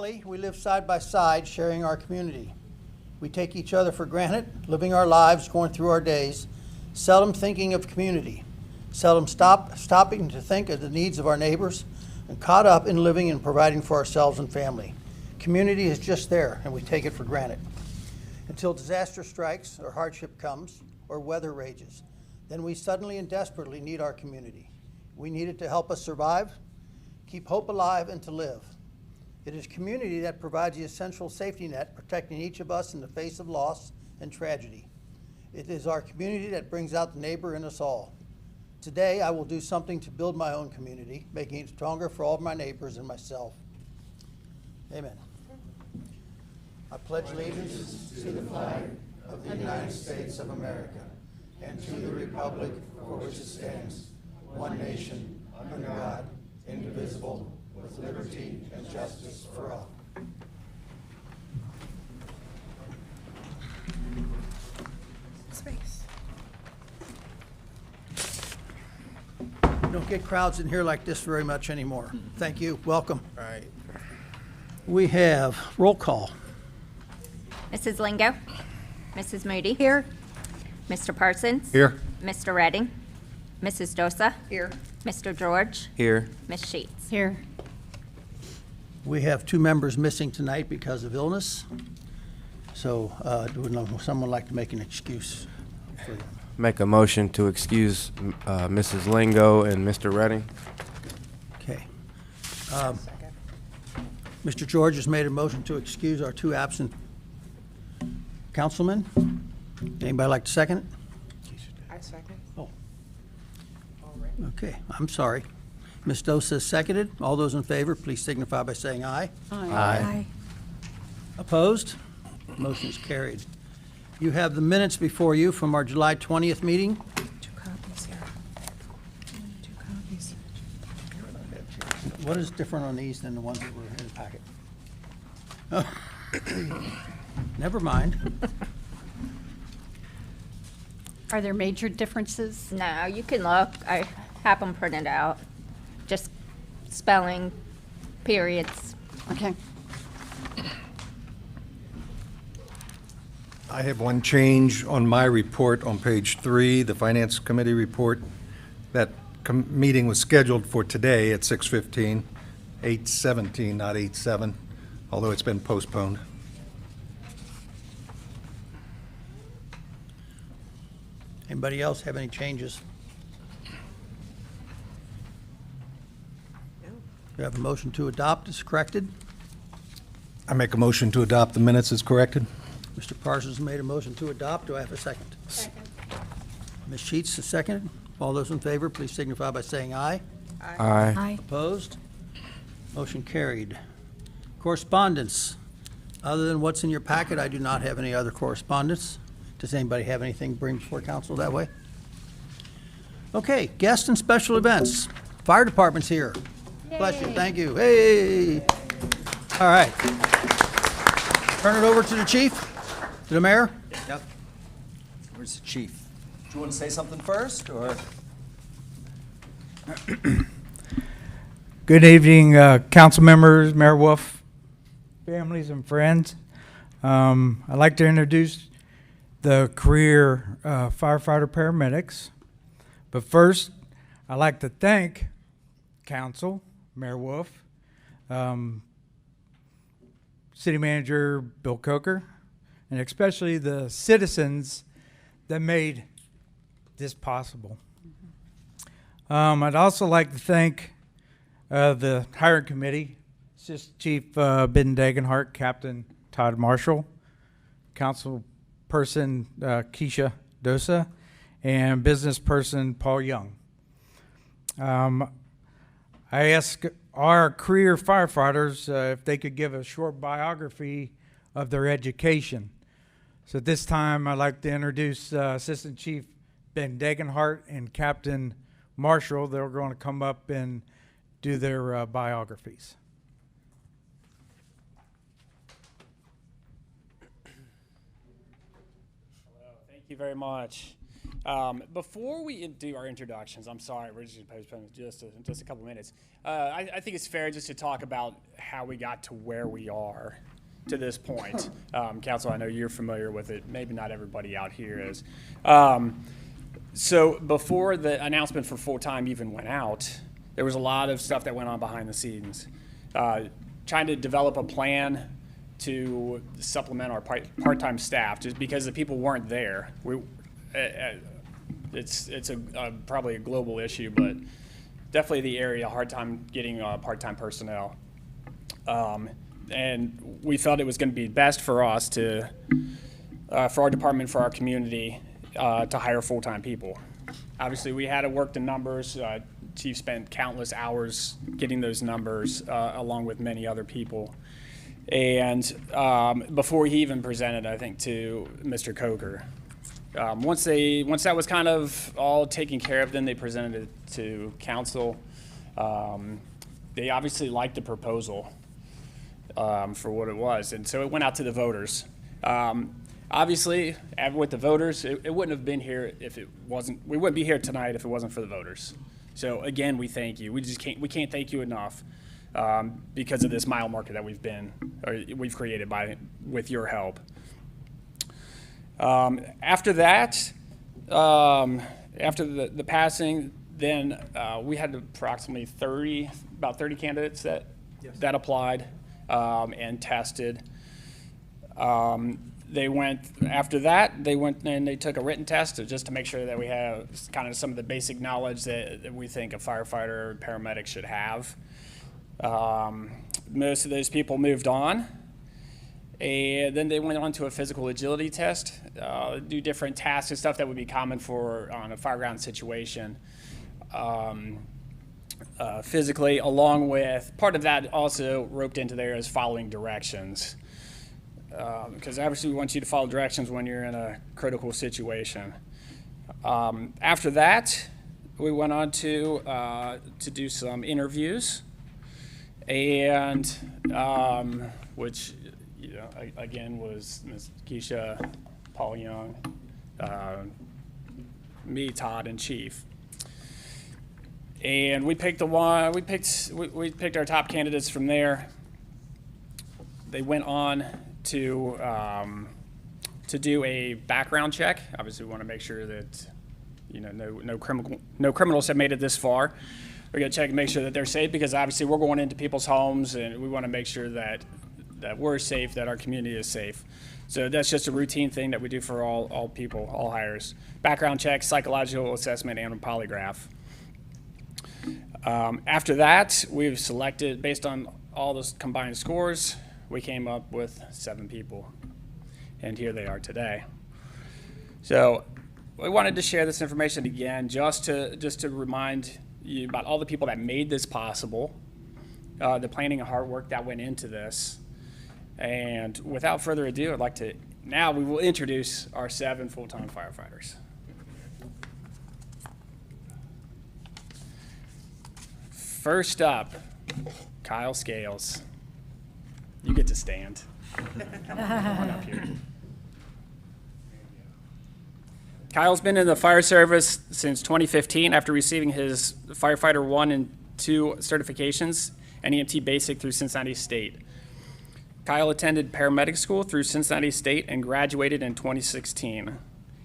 Finally, we live side by side, sharing our community. We take each other for granted, living our lives, going through our days, seldom thinking of community, seldom stopping to think of the needs of our neighbors, and caught up in living and providing for ourselves and family. Community is just there, and we take it for granted. Until disaster strikes, or hardship comes, or weather rages, then we suddenly and desperately need our community. We need it to help us survive, keep hope alive, and to live. It is community that provides the essential safety net, protecting each of us in the face of loss and tragedy. It is our community that brings out the neighbor in us all. Today, I will do something to build my own community, making it stronger for all of my neighbors and myself. Amen. I pledge allegiance to the flag of the United States of America and to the republic for which it stands, one nation, under God, indivisible, with liberty and justice for all. Space. We don't get crowds in here like this very much anymore. Thank you. Welcome. All right. We have roll call. Mrs. Lingo, Mrs. Moody. Here. Mr. Parsons. Here. Mr. Redding. Mrs. Dosa. Here. Mr. George. Here. Ms. Sheets. Here. We have two members missing tonight because of illness. So would someone like to make an excuse for them? Make a motion to excuse Mrs. Lingo and Mr. Redding. Okay. Mr. George has made a motion to excuse our two absent councilmen. Anybody like to second it? I second. Oh. Okay, I'm sorry. Ms. Dosa is seconded. All those in favor, please signify by saying aye. Aye. Opposed? Motion is carried. You have the minutes before you from our July 20th meeting. 2 copies here. 2 copies. What is different on these than the ones that were in the packet? Oh. Never mind. Are there major differences? No, you can look. I have them printed out. Just spelling, periods. Okay. I have one change on my report on page 3, the Finance Committee report. That meeting was scheduled for today at 6:15, 8:17, not 8:07, although it's been postponed. Anybody else have any changes? We have a motion to adopt as corrected. I make a motion to adopt the minutes as corrected. Mr. Parsons made a motion to adopt. Do I have a second? Second. Ms. Sheets is seconded. All those in favor, please signify by saying aye. Aye. Aye. Opposed? Motion carried. Correspondence. Other than what's in your packet, I do not have any other correspondence. Does anybody have anything to bring before council that way? Okay, guests and special events. Fire department's here. Bless you, thank you. Hey! All right. Turn it over to the chief, to the mayor. Yep. Where's the chief? Do you want to say something first, or? Good evening, council members, Mayor Wolf, families and friends. I'd like to introduce the career firefighter paramedics. But first, I'd like to thank council, Mayor Wolf, City Manager Bill Coker, and especially the citizens that made this possible. I'd also like to thank the hiring committee, Assistant Chief Ben Dagenhart, Captain Todd Marshall, Council Person Keisha Dosa, and Business Person Paul Young. I asked our career firefighters if they could give a short biography of their education. So this time I'd like to introduce Assistant Chief Ben Dagenhart and Captain Marshall. They're going to come up and do their biographies. Hello, thank you very much. Before we do our introductions, I'm sorry, we're just going to postpone just a couple minutes. I think it's fair just to talk about how we got to where we are to this point. Council, I know you're familiar with it. Maybe not everybody out here is. So before the announcement for full-time even went out, there was a lot of stuff that went on behind the scenes. Trying to develop a plan to supplement our part-time staff, just because the people weren't there. It's probably a global issue, but definitely the area, hard time getting part-time personnel. And we felt it was going to be best for us to, for our department, for our community, to hire full-time people. Obviously, we had to work the numbers. Chief spent countless hours getting those numbers, along with many other people. And before he even presented, I think, to Mr. Coker. Once that was kind of all taken care of, then they presented it to council. They obviously liked the proposal for what it was, and so it went out to the voters. Obviously, with the voters, it wouldn't have been here if it wasn't. We wouldn't be here tonight if it wasn't for the voters. So again, we thank you. We can't thank you enough because of this mile marker that we've created with your help. After that, after the passing, then we had approximately about 30 candidates that applied and tested. After that, they went and they took a written test just to make sure that we have kind of some of the basic knowledge that we think a firefighter or paramedic should have. Most of those people moved on. And then they went on to a physical agility test, do different tasks and stuff that would be common on a fireground situation. Physically, along with part of that also roped into there is following directions. Because obviously we want you to follow directions when you're in a critical situation. After that, we went on to do some interviews, and which, again, was Ms. Keisha, Paul Young, me, Todd, and Chief. And we picked we picked our top candidates from there. They went on to do a background check. Obviously, we want to make sure that no criminals have made it this far. We're going to check and make sure that they're safe, because obviously we're going into people's homes and we want to make sure that we're safe, that our community is safe. So that's just a routine thing that we do for all people, all hires. Background check, psychological assessment, and a polygraph. After that, we've selected, based on all those combined scores, we came up with 7 people, and here they are today. So we wanted to share this information again, just to remind you about all the people that made this possible, the planning and hard work that went into this. And without further ado, now we will introduce our 7 full-time firefighters. First up, Kyle Scales. You get to stand. Come on up here. Kyle's been in the fire service since 2015 after receiving his Firefighter 1 and 2 certifications and EMT Basic through Cincinnati State. Kyle attended paramedic school through Cincinnati State and graduated in 2016.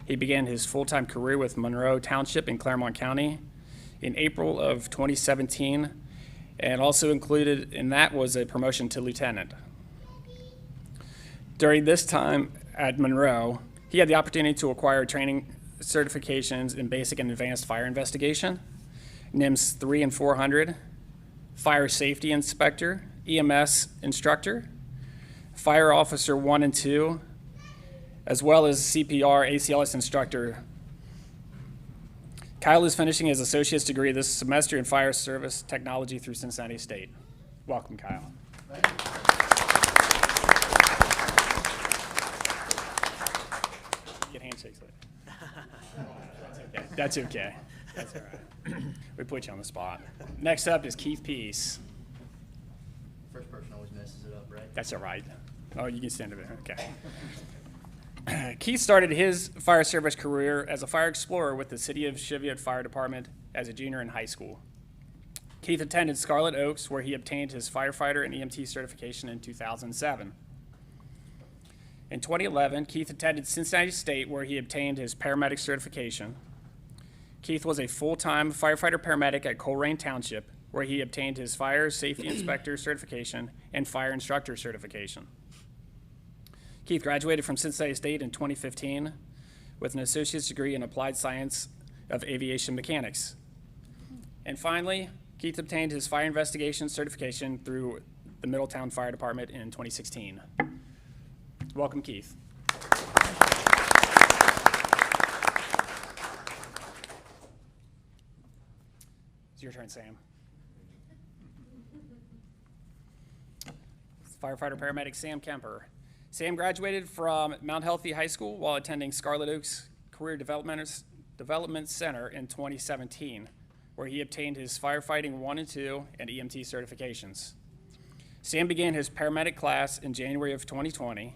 He began his full-time career with Monroe Township in Claremont County in April of 2017, and also included in that was a promotion to lieutenant. During this time at Monroe, he had the opportunity to acquire training certifications in basic and advanced fire investigation, NIMS 3 and 400, fire safety inspector, EMS instructor, fire officer 1 and 2, as well as CPR ACLS instructor. Kyle is finishing his associate's degree this semester in fire service technology through Cincinnati State. Welcome, Kyle. Thank you. Get handshakes later. That's okay. That's all right. We put you on the spot. Next up is Keith Peace. First person always messes it up, right? That's all right. Oh, you can stand over there. Okay. Keith started his fire service career as a fire explorer with the City of Cheviot Fire Department as a junior in high school. Keith attended Scarlet Oaks, where he obtained his firefighter and EMT certification in 2007. In 2011, Keith attended Cincinnati State, where he obtained his paramedic certification. Keith was a full-time firefighter-paramedic at Colerain Township, where he obtained his fire safety inspector certification and fire instructor certification. Keith graduated from Cincinnati State in 2015 with an associate's degree in applied science of aviation mechanics. And finally, Keith obtained his fire investigation certification through the Middletown Fire Department in 2016. Welcome, Keith. It's your turn, Sam. Firefighter paramedic Sam Kemper. Sam graduated from Mount Healthy High School while attending Scarlet Oaks Career Development Center in 2017, where he obtained his firefighting 1 and 2 and EMT certifications. Sam began his paramedic class in January of 2020.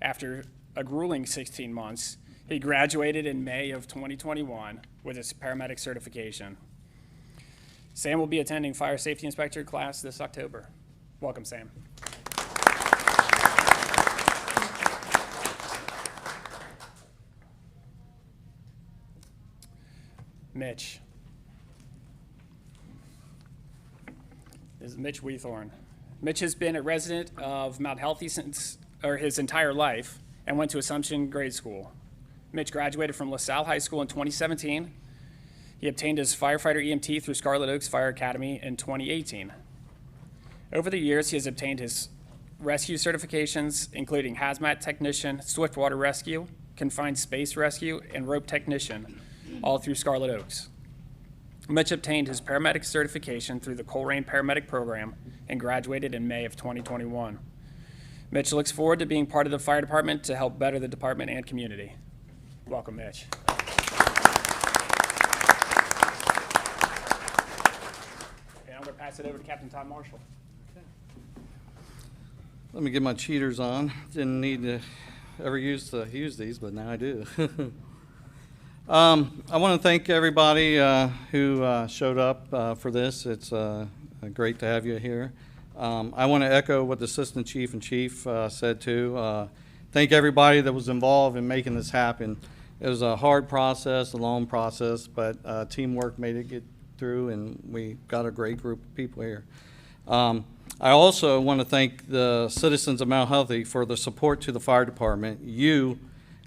After a grueling 16 months, he graduated in May of 2021 with his paramedic certification. Sam will be attending fire safety inspector class this October. Welcome, Sam. Mitch. This is Mitch Weethorn. Mitch has been a resident of Mount Healthy since his entire life and went to Assumption Grade School. Mitch graduated from LaSalle High School in 2017. He obtained his firefighter EMT through Scarlet Oaks Fire Academy in 2018. Over the years, he has obtained his rescue certifications, including hazmat technician, swiftwater rescue, confined space rescue, and rope technician, all through Scarlet Oaks. Mitch obtained his paramedic certification through the Colerain Paramedic Program and graduated in May of 2021. Mitch looks forward to being part of the fire department to help better the department and community. Welcome, Mitch. And I'm going to pass it over to Captain Tom Marshall. Let me get my cheaters on. Didn't need to ever use these, but now I do. I want to thank everybody who showed up for this. It's great to have you here. I want to echo what the Assistant Chief and Chief said too. Thank everybody that was involved in making this happen. It was a hard process, a long process, but teamwork made it get through, and we got a great group of people here. I also want to thank the citizens of Mount Healthy for the support to the fire department. You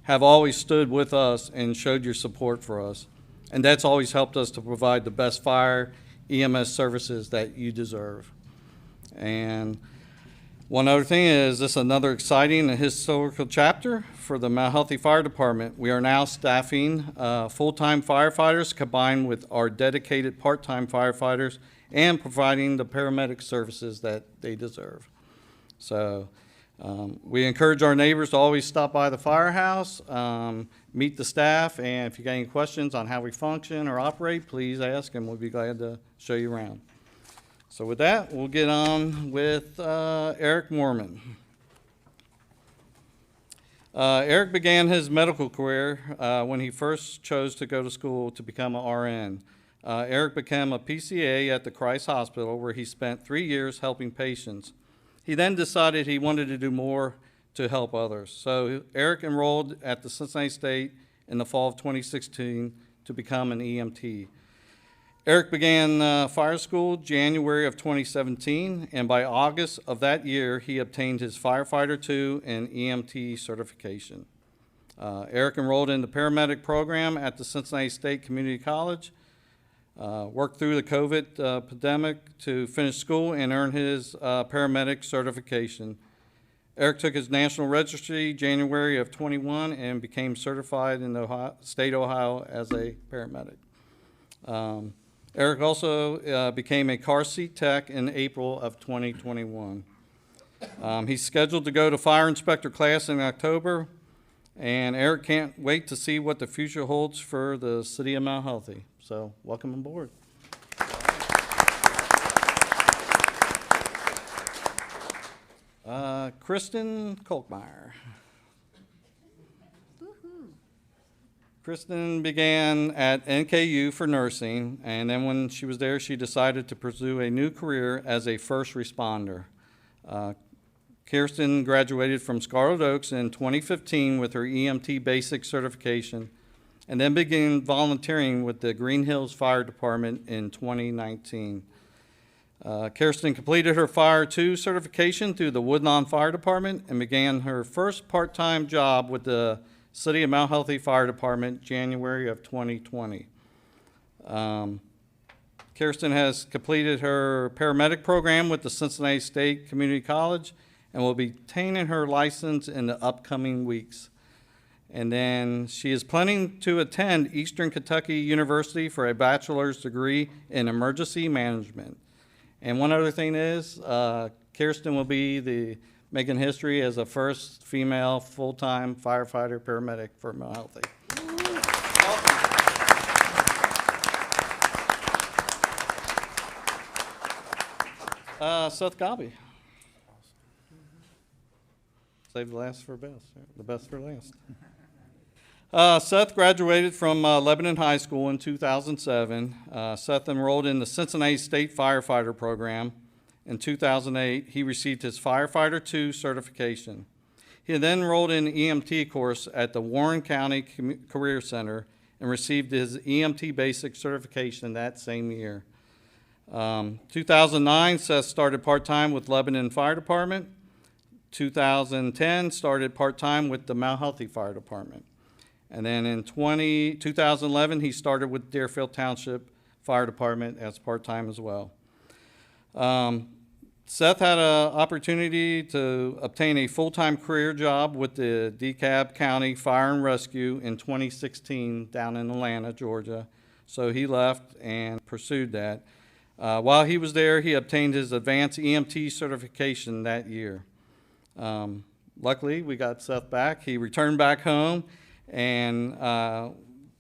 have always stood with us and showed your support for us, and that's always helped us to provide the best fire EMS services that you deserve. And one other thing is, this is another exciting and historical chapter for the Mount Healthy Fire Department. We are now staffing full-time firefighters combined with our dedicated part-time firefighters and providing the paramedic services that they deserve. So we encourage our neighbors to always stop by the firehouse, meet the staff, and if you got any questions on how we function or operate, please ask and we'll be glad to show you around. So with that, we'll get on with Eric Moorman. Eric began his medical career when he first chose to go to school to become an RN. Eric became a PCA at the Christ Hospital, where he spent 3 years helping patients. He then decided he wanted to do more to help others. So Eric enrolled at the Cincinnati State in the fall of 2016 to become an EMT. Eric began fire school January of 2017, and by August of that year, he obtained his Firefighter 2 and EMT certification. Eric enrolled in the paramedic program at the Cincinnati State Community College, worked through the COVID pandemic to finish school and earn his paramedic certification. Eric took his national registry January of 21 and became certified in the state of Ohio as a paramedic. Eric also became a car seat tech in April of 2021. He's scheduled to go to fire inspector class in October, and Eric can't wait to see what the future holds for the city of Mount Healthy. So welcome aboard. Kristen Kolkmeyer. Kristen began at NKU for nursing, and then when she was there, she decided to pursue a new career as a first responder. Kirsten graduated from Scarlet Oaks in 2015 with her EMT basic certification, and then began volunteering with the Green Hills Fire Department in 2019. Kirsten completed her Fire 2 certification through the Woodlawn Fire Department and began her first part-time job with the City of Mount Healthy Fire Department, January of 2020. Kirsten has completed her paramedic program with the Cincinnati State Community College and will be obtaining her license in the upcoming weeks. And then she is planning to attend Eastern Kentucky University for a bachelor's degree in emergency management. And one other thing is, Kirsten will be making history as the first female full-time firefighter paramedic for Mount Healthy. Seth Gobby. Save the last for best, the best for last. Seth graduated from Lebanon High School in 2007. Seth enrolled in the Cincinnati State Firefighter Program. In 2008, he received his Firefighter 2 certification. He then enrolled in the EMT course at the Warren County Career Center and received his EMT basic certification that same year. 2009, Seth started part-time with Lebanon Fire Department. 2010, started part-time with the Mount Healthy Fire Department. And then in 2011, he started with Deerfield Township Fire Department as part-time as well. Seth had an opportunity to obtain a full-time career job with the DeKalb County Fire and Rescue in 2016 down in Atlanta, Georgia. So he left and pursued that. While he was there, he obtained his advanced EMT certification that year. Luckily, we got Seth back. He returned back home and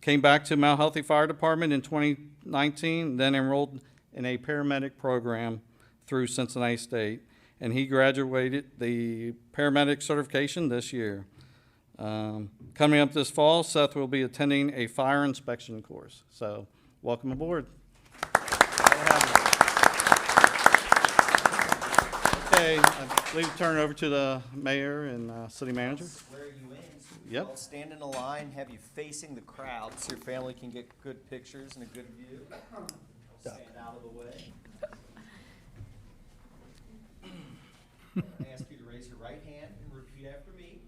came back to Mount Healthy Fire Department in 2019, then enrolled in a paramedic program through Cincinnati State, and he graduated the paramedic certification this year. Coming up this fall, Seth will be attending a fire inspection course. So, welcome aboard. Okay, I believe turn it over to the mayor and city manager. Swear you in. Yep. I'll stand in a line, have you facing the crowd so your family can get good pictures and a good view. Stand out of the way. I ask you to raise your right hand and repeat after me.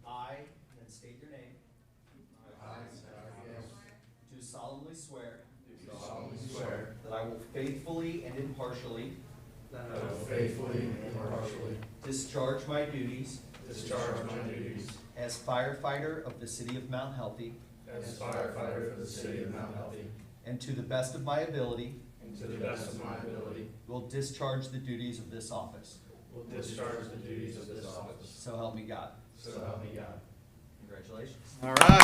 I, and then state your name. Do solemnly swear. That I will faithfully and impartially. Discharge my duties. As firefighter of the city of Mount Healthy. And to the best of my ability. Will discharge the duties of this office. So help me God. Congratulations. All right.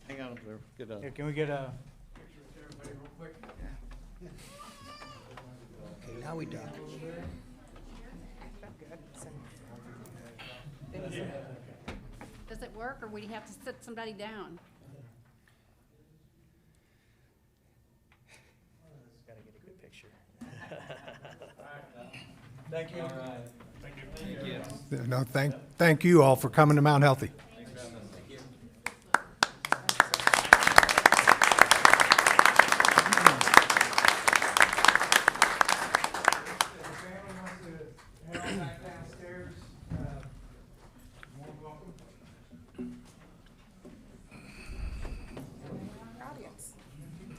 Hang on, get up. Here, can we get a? Okay, now we done. Does it work, or we have to sit somebody down? Gotta get a good picture. Thank you. No, thank you all for coming to Mount Healthy.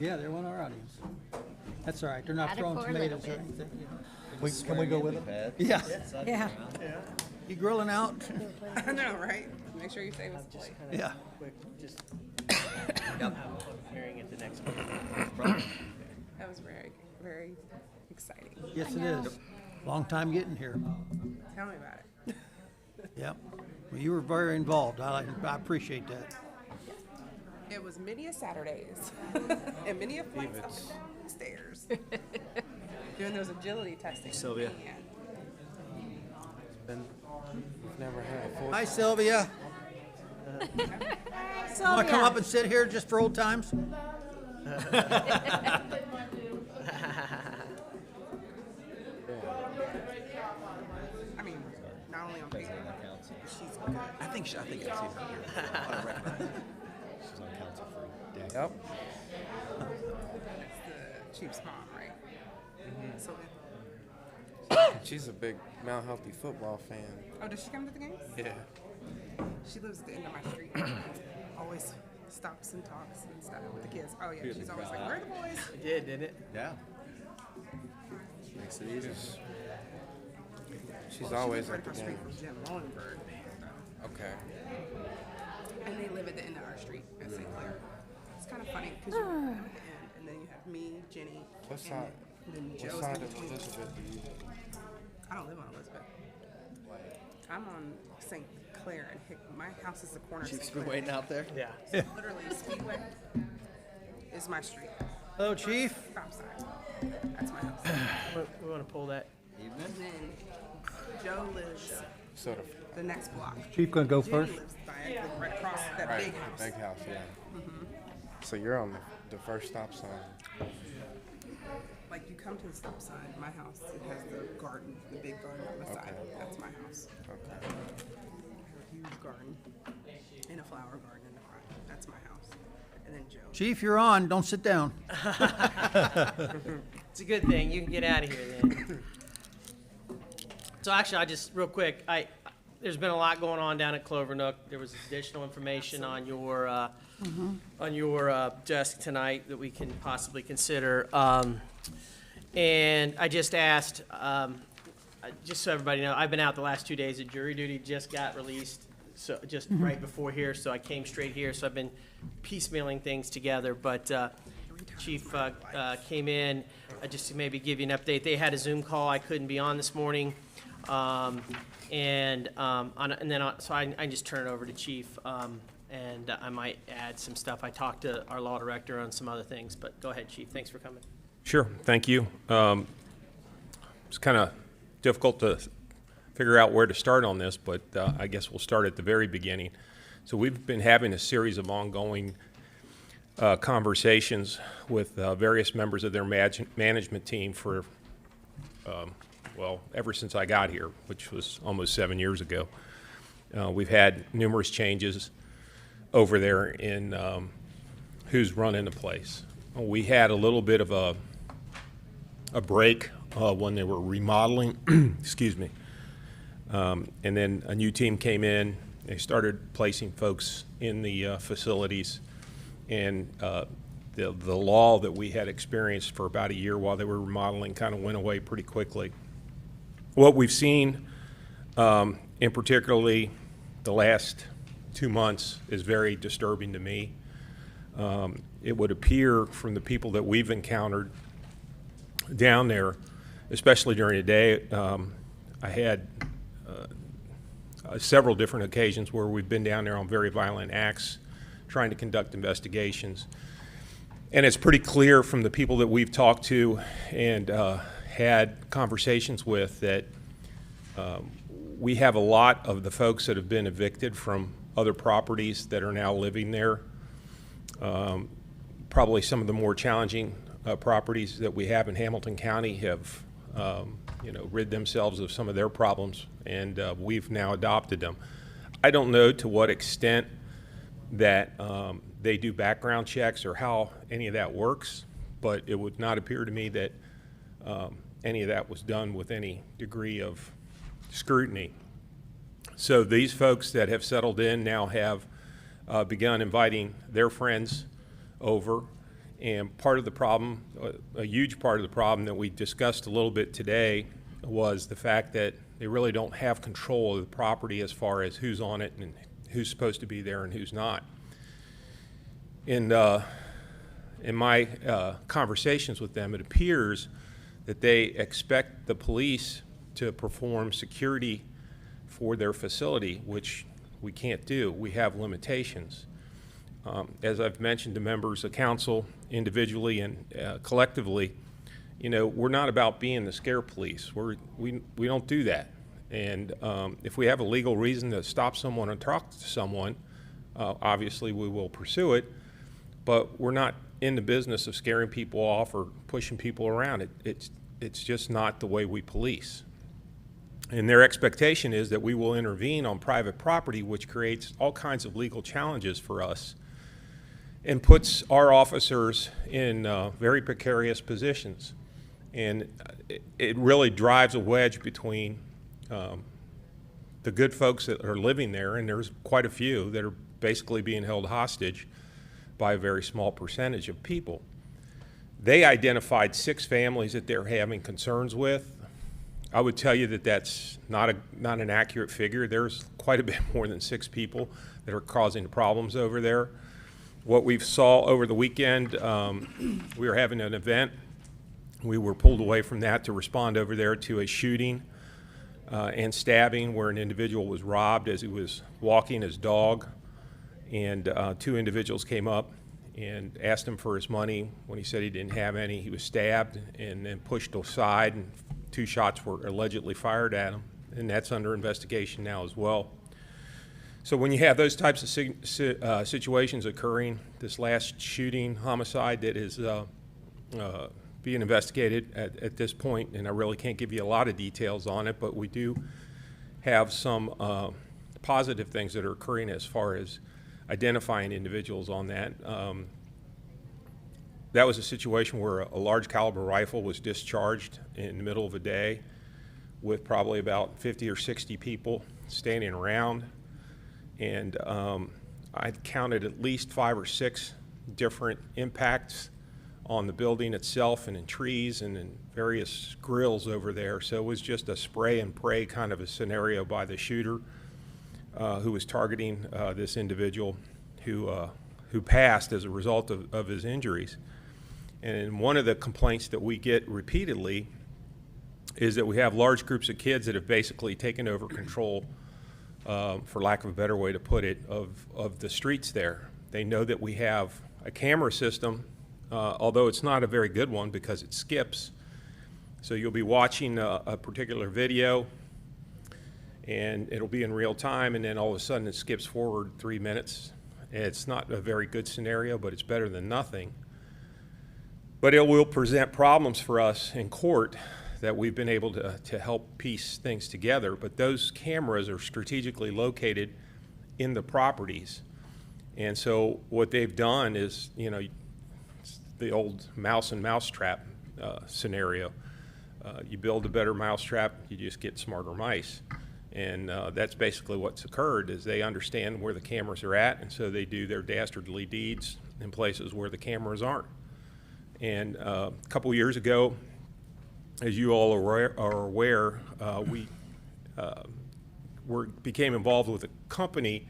Yeah, they're one of our audience. That's all right. They're not Add it throwing for a little tomatoes or bit. anything. Can we go with them? Yeah. Yeah. You grilling out? I know, right? Make sure you save us a plate. Yeah. Quick, just hearing at the next one. That was very, very exciting. Yes, it is. Long time getting here. Tell me about it. Yep. Well, you were very involved. I appreciate that. It was many a Saturdays and many a flights up and down the stairs. Doing those agility testing. Sylvia. Man. We've never had a full. Hi, Sylvia. Want to come up and sit here just for old times? I mean, not only on paper, she's good. I think I've seen her here. I recognize her. She's on council for decades. Yep. That's the Chiefs' mom, right? So, She's a big Mount Healthy football fan. oh, does she come to the games? Yeah. She lives at the end of my street. Always stops and talks and stuff with the kids. Oh yeah, she's always like, "Where are the boys?" It did, didn't it? Yeah. Makes it easier. She's Well, always she lives at right the across the street games. from Jim Lowenberg. Okay. And they live at the end of our street at St. Clair. It's kind of funny because you're at the end, and then you have me, Jenny, What and side? then What Joe's side in of between. Elizabeth do you? I don't live on Elizabeth. I'm on St. Clair, and my house is the corner of Chief's St. been Clair. waiting out there. Yeah. Literally, Speedway is my street. Hello, Chief. Stop sign. That's my house. We want to pull that. And then Joe lives Sort of. the next block. Chief gonna go Jenny first? lives diagonally right across that Right. big The house. big house, yeah. So you're on the first stop sign. Like you come to the stop sign, my house, it has the garden, the big garden on the side. Okay. That's my house. Okay. I have a huge garden and a flower garden in the front. That's my house. And then Joe. Chief, you're on. Don't sit down. It's a good thing. You can get out of here then. So actually, I just, real quick, there's been a lot going on down at Clover Nook. There was additional information on your, desk tonight that we can possibly consider. And I just asked, just so everybody know, I've been out the last 2 days. The jury duty just got released, so just right before here, so I came straight here. So I've been piecemealing things together, but Chief came in just to maybe give you an update. They had a Zoom call. I couldn't be on this morning. So I just turn it over to Chief, and I might add some stuff. I talked to our law director on some other things, but go ahead, Chief. Thanks for coming. Sure, thank you. It's kind of difficult to figure out where to start on this, but I guess we'll start at the very beginning. So we've been having a series of ongoing conversations with various members of their management team for, well, ever since I got here, which was almost 7 years ago. We've had numerous changes over there in who's running the place. We had a little bit of a break when they were remodeling, excuse me. And then a new team came in. They started placing folks in the facilities. And the lull that we had experienced for about a year while they were remodeling kind of went away pretty quickly. What we've seen, in particularly the last 2 months, is very disturbing to me. It would appear from the people that we've encountered down there, especially during the day, I had several different occasions where we've been down there on very violent acts, trying to conduct investigations. And it's pretty clear from the people that we've talked to and had conversations with that we have a lot of the folks that have been evicted from other properties that are now living there. Probably some of the more challenging properties that we have in Hamilton County have rid themselves of some of their problems, and we've now adopted them. I don't know to what extent that they do background checks or how any of that works, but it would not appear to me that any of that was done with any degree of scrutiny. So these folks that have settled in now have begun inviting their friends over, and part of the problem, a huge part of the problem that we discussed a little bit today, was the fact that they really don't have control of the property as far as who's on it and who's supposed to be there and who's not. In my conversations with them, it appears that they expect the police to perform security for their facility, which we can't do. We have limitations. As I've mentioned to members of council individually and collectively, you know, we're not about being the scare police. We don't do that. And if we have a legal reason to stop someone or talk to someone, obviously we will pursue it. But we're not in the business of scaring people off or pushing people around. It's just not the way we police. And their expectation is that we will intervene on private property, which creates all kinds of legal challenges for us and puts our officers in very precarious positions. And it really drives a wedge between the good folks that are living there, and there's quite a few that are basically being held hostage by a very small percentage of people. They identified 6 families that they're having concerns with. I would tell you that that's not an accurate figure. There's quite a bit more than 6 people that are causing problems over there. What we saw over the weekend, we were having an event. We were pulled away from that to respond over there to a shooting and stabbing where an individual was robbed as he was walking his dog. And 2 individuals came up and asked him for his money. When he said he didn't have any, he was stabbed and then pushed aside, and 2 shots were allegedly fired at him, and that's under investigation now as well. So when you have those types of situations occurring, this last shooting homicide that is being investigated at this point, and I really can't give you a lot of details on it, but we do have some positive things that are occurring as far as identifying individuals on that. That was a situation where a large caliber rifle was discharged in the middle of a day with probably about 50 or 60 people standing around. And I counted at least 5 or 6 different impacts on the building itself and in trees and in various grills over there. So it was just a spray and pray kind of a scenario by the shooter who was targeting this individual who passed as a result of his injuries. And one of the complaints that we get repeatedly is that we have large groups of kids that have basically taken over control, for lack of a better way to put it, of the streets there. They know that we have a camera system, although it's not a very good one because it skips. So you'll be watching a particular video, and it'll be in real time, and then all of a sudden it skips forward 3 minutes. It's not a very good scenario, but it's better than nothing. But it will present problems for us in court that we've been able to help piece things together. But those cameras are strategically located in the properties. And so what they've done is, you know, the old mouse and mousetrap scenario. You build a better mousetrap, you just get smarter mice. And that's basically what's occurred, is they understand where the cameras are at, and so they do their dastardly deeds in places where the cameras aren't. And a couple years ago, as you all are aware, we became involved with a company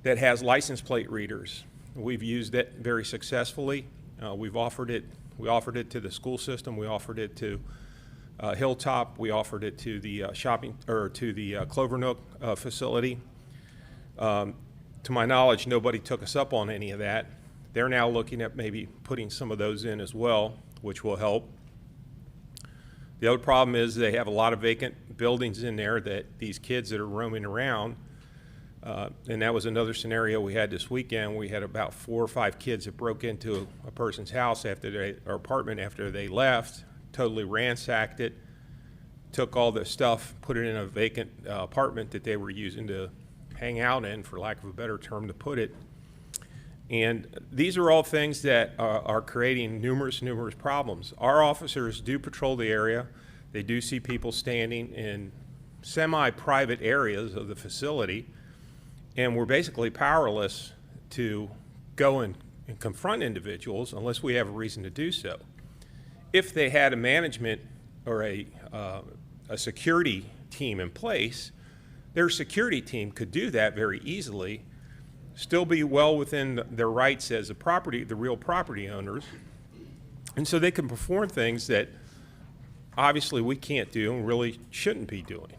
that has license plate readers. We've used it very successfully. We offered it to the school system. We offered it to Hilltop. We offered it to the Clover Nook facility. To my knowledge, nobody took us up on any of that. They're now looking at maybe putting some of those in as well, which will help. The other problem is they have a lot of vacant buildings in there that these kids that are roaming around, and that was another scenario we had this weekend. We had about 4 or 5 kids that broke into a person's house or apartment after they left, totally ransacked it, took all the stuff, put it in a vacant apartment that they were using to hang out in, for lack of a better term to put it. And these are all things that are creating numerous problems. Our officers do patrol the area. They do see people standing in semi-private areas of the facility, and we're basically powerless to go and confront individuals unless we have a reason to do so. If they had a management or a security team in place, their security team could do that very easily, still be well within their rights as the real property owners, and so they can perform things that obviously we can't do and really shouldn't be doing.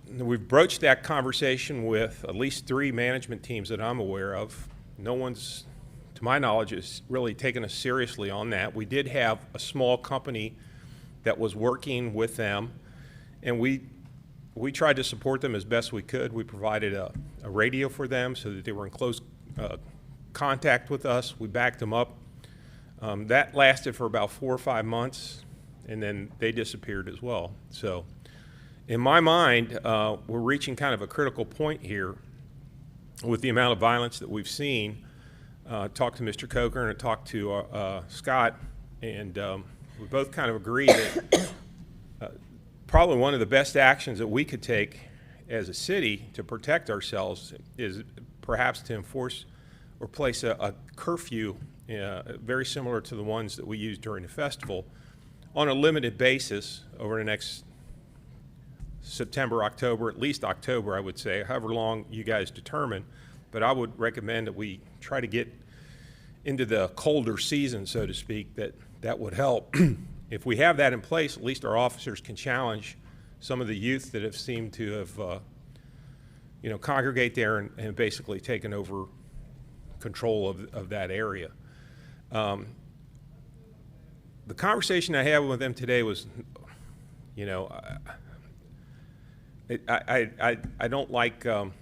We've broached that conversation with at least 3 management teams that I'm aware of. No one's, to my knowledge, has really taken us seriously on that. We did have a small company that was working with them, and we tried to support them as best we could. We provided a radio for them so that they were in close contact with us. We backed them up. That lasted for about 4 or 5 months, and then they disappeared as well. So in my mind, we're reaching kind of a critical point here with the amount of violence that we've seen. Talked to Mr. Coker and I talked to Scott, and we both kind of agree that probably one of the best actions that we could take as a city to protect ourselves is perhaps to enforce or place a curfew very similar to the ones that we use during the festival on a limited basis over the next September, October, at least October, I would say, however long you guys determine. But I would recommend that we try to get into the colder season, so to speak, that would help. If we have that in place, at least our officers can challenge some of the youth that have seemed to have, congregate there and basically taken over control of that area. The conversation I had with them today was, I don't like, I'm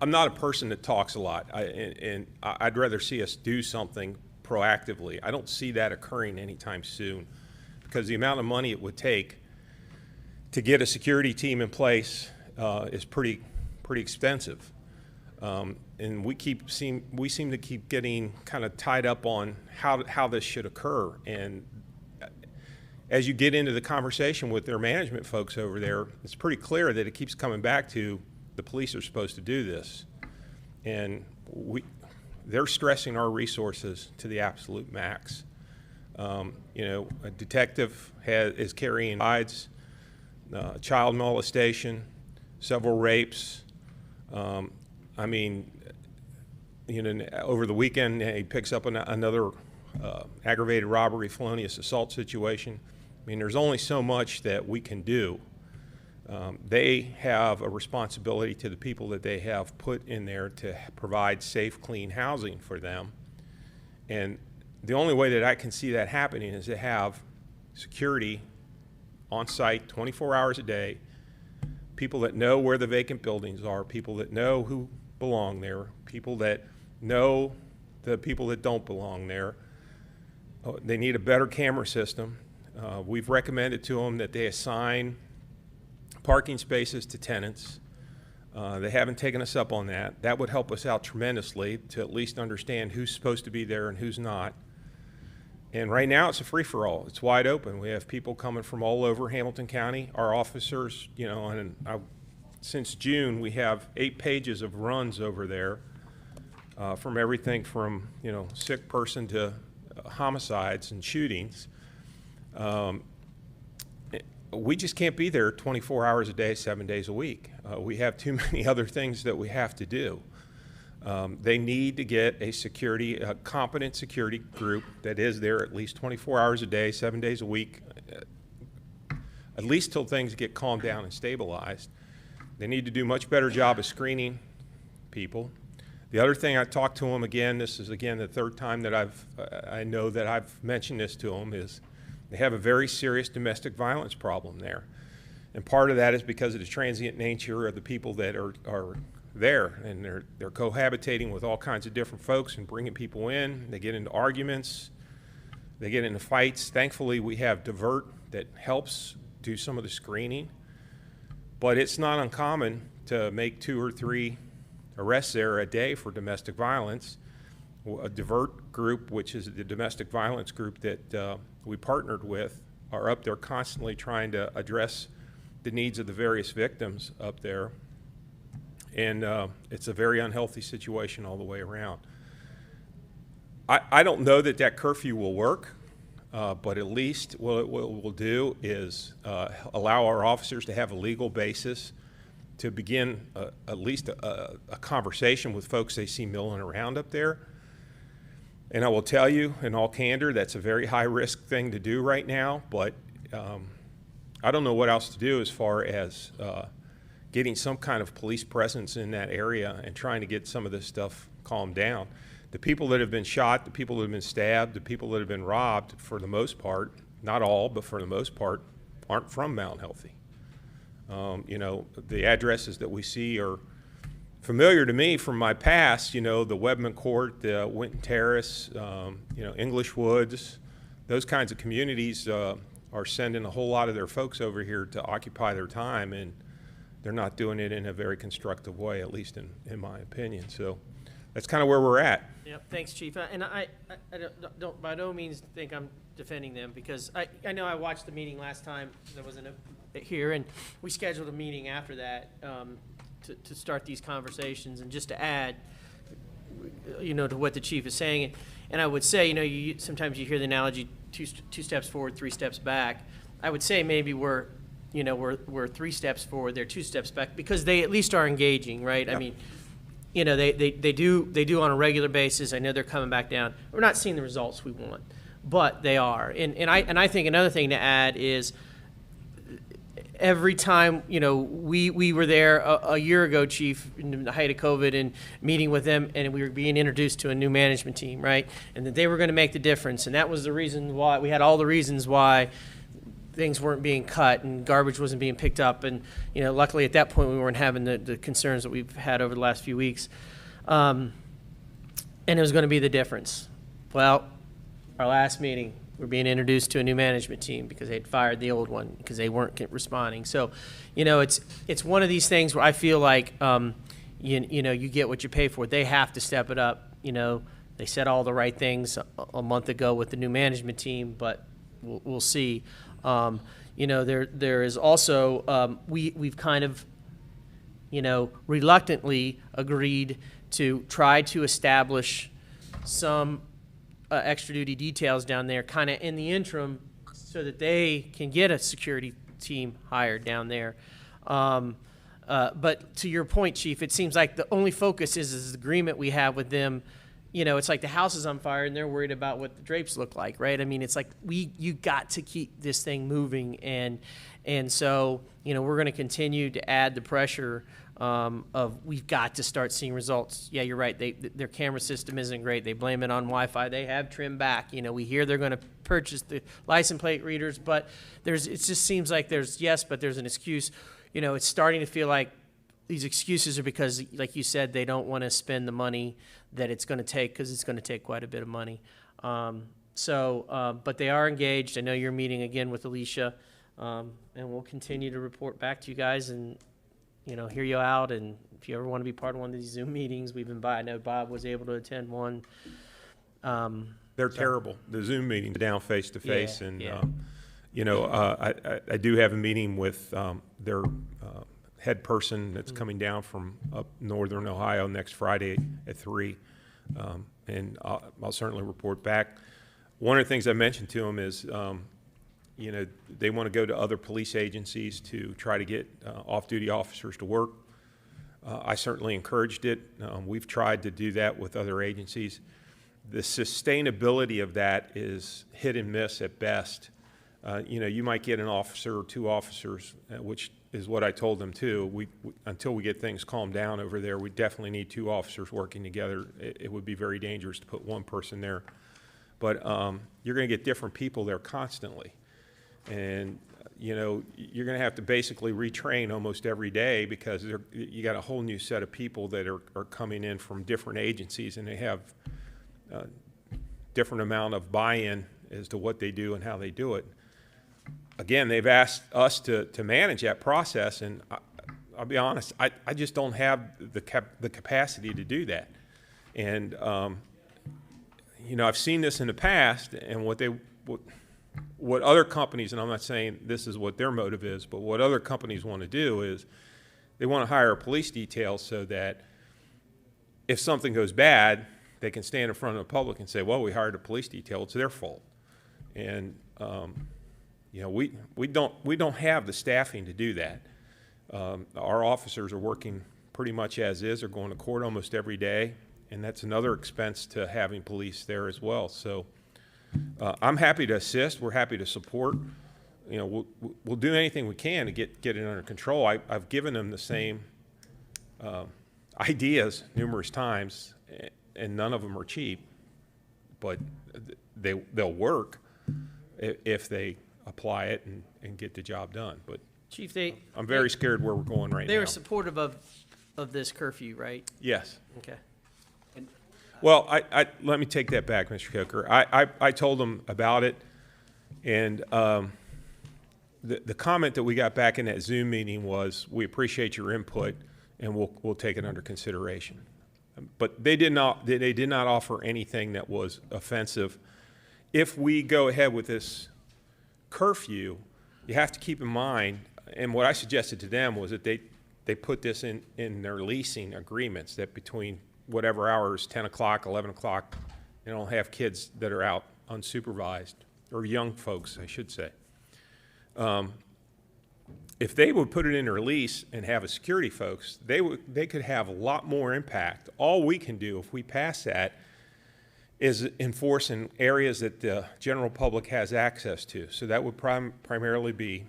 not a person that talks a lot, and I'd rather see us do something proactively. I don't see that occurring anytime soon because the amount of money it would take to get a security team in place is pretty expensive. And we seem to keep getting kind of tied up on how this should occur. And as you get into the conversation with their management folks over there, it's pretty clear that it keeps coming back to the police are supposed to do this. And they're stressing our resources to the absolute max. A detective is carrying hides, child molestation, several rapes. Over the weekend, he picks up another aggravated robbery, felonious assault situation. I mean, there's only so much that we can do. They have a responsibility to the people that they have put in there to provide safe, clean housing for them. And the only way that I can see that happening is to have security on site 24 hours a day, people that know where the vacant buildings are, people that know who belong there, people that know the people that don't belong there. They need a better camera system. We've recommended to them that they assign parking spaces to tenants. They haven't taken us up on that. That would help us out tremendously to at least understand who's supposed to be there and who's not. And right now it's a free-for-all. It's wide open. We have people coming from all over Hamilton County. Our officers, since June, we have 8 pages of runs over there from everything from, sick person to homicides and shootings. We just can't be there 24 hours a day, 7 days a week. We have too many other things that we have to do. They need to get a competent security group that is there at least 24 hours a day, 7 days a week, at least till things get calmed down and stabilized. They need to do a much better job of screening people. The other thing, I talked to them again, this is again the 3rd time that I know that I've mentioned this to them, is they have a very serious domestic violence problem there. And part of that is because of the transient nature of the people that are there, and they're cohabitating with all kinds of different folks and bringing people in. They get into arguments, they get into fights. Thankfully, we have Divert that helps do some of the screening, but it's not uncommon to make 2 or 3 arrests there a day for domestic violence. A Divert group, which is the domestic violence group that we partnered with, are up there constantly trying to address the needs of the various victims up there. And it's a very unhealthy situation all the way around. I don't know that curfew will work, but at least what it will do is allow our officers to have a legal basis to begin at least a conversation with folks they see milling around up there. And I will tell you, in all candor, that's a very high-risk thing to do right now, but I don't know what else to do as far as getting some kind of police presence in that area and trying to get some of this stuff calmed down. The people that have been shot, the people that have been stabbed, the people that have been robbed, for the most part, not all, but for the most part, aren't from Mount Healthy. You know, the addresses that we see are familiar to me from my past, you know, the Webman Court, the Winton Terrace, you know, English Woods, those kinds of communities are sending a whole lot of their folks over here to occupy their time, and they're not doing it in a very constructive way, at least in my opinion. So that's kind of where we're at. Yep, thanks, Chief. And I don't by no means think I'm defending them, because I know I watched the meeting last time. I wasn't here, and we scheduled a meeting after that to start these conversations. And just to add, you know, to what the Chief is saying, and I would say, you know, sometimes you hear the analogy, two steps forward, 3 steps back. I would say maybe we're 3 steps forward, they're 2 steps back, because they at least are engaging, right? Yep. I mean, you know, they do on a regular basis. I know they're coming back down. We're not seeing the results we want, but they are. And I think another thing to add is, every time, you know, we were there a year ago, Chief, in the height of COVID, and meeting with them, and we were being introduced to a new management team, right? And that they were going to make the difference, and that was the reason why we had all the reasons why things weren't being cut and garbage wasn't being picked up. And, you know, luckily at that point we weren't having the concerns that we've had over the last few weeks. And it was going to be the difference. Well, our last meeting, we're being introduced to a new management team because they'd fired the old one because they weren't responding. So, you know, it's one of these things where I feel like, you know, you get what you pay for. They have to step it up. You know, they said all the right things a month ago with the new management team, but we'll see. You know, there is also, we've kind of, you know, reluctantly agreed to try to establish some extra duty details down there kind of in the interim so that they can get a security team hired down there. But to your point, Chief, it seems like the only focus is the agreement we have with them. You know, it's like the house is on fire and they're worried about what the drapes look like, right? I mean, it's like you got to keep this thing moving, and so, you know, we're going to continue to add the pressure of we've got to start seeing results. Yeah, you're right. Their camera system isn't great. They blame it on Wi-Fi. They have trimmed back. You know, we hear they're going to purchase the license plate readers, but it just seems like but there's an excuse. You know, it's starting to feel like these excuses are because, like you said, they don't want to spend the money that it's going to take, because it's going to take quite a bit of money. But they are engaged. I know you're meeting again with Alicia, and we'll continue to report back to you guys and, you know, hear you out. And if you ever want to be part of one of these Zoom meetings, we've been by. I know Bob was able to attend one. They're terrible. The Zoom meetings down face to face, Yeah, and yeah. you know, I do have a meeting with their head person that's coming down from up northern Ohio next Friday at 3, and I'll certainly report back. One of the things I mentioned to them is, you know, they want to go to other police agencies to try to get off-duty officers to work. I certainly encouraged it. We've tried to do that with other agencies. The sustainability of that is hit and miss at best. You know, you might get an officer or 2 officers, which is what I told them too. Until we get things calmed down over there, we definitely need 2 officers working together. It would be very dangerous to put one person there. But you're going to get different people there constantly. And, you know, you're going to have to basically retrain almost every day, because you got a whole new set of people that are coming in from different agencies, and they have different amount of buy-in as to what they do and how they do it. Again, they've asked us to manage that process, and I'll be honest, I just don't have the capacity to do that. And, you know, I've seen this in the past, and what other companies, and I'm not saying this is what their motive is, but what other companies want to do is they want to hire a police detail so that if something goes bad, they can stand in front of the public and say, well, we hired a police detail, it's their fault. And, you know, we don't have the staffing to do that. Our officers are working pretty much as is. They're going to court almost every day, and that's another expense to having police there as well. So I'm happy to assist. We're happy to support. you know, we'll do anything we can to get it under control. I've given them the same ideas numerous times, and none of them are cheap, but they'll work if they apply it and get the job done. But Chief, I'm very scared where we're going right now. they were supportive of this curfew, right? Yes. Okay. Well, let me take that back, Mr. Coker. I told them about it, and the comment that we got back in that Zoom meeting was, we appreciate your input, and we'll take it under consideration. But they did not offer anything that was offensive. If we go ahead with this curfew, you have to keep in mind, and what I suggested to them was that they put this in their leasing agreements, that between whatever hours, 10 o'clock, 11 o'clock, they don't have kids that are out unsupervised, or young folks, I should say. If they would put it in their lease and have a security folks, they could have a lot more impact. All we can do if we pass that is enforce in areas that the general public has access to. So that would primarily be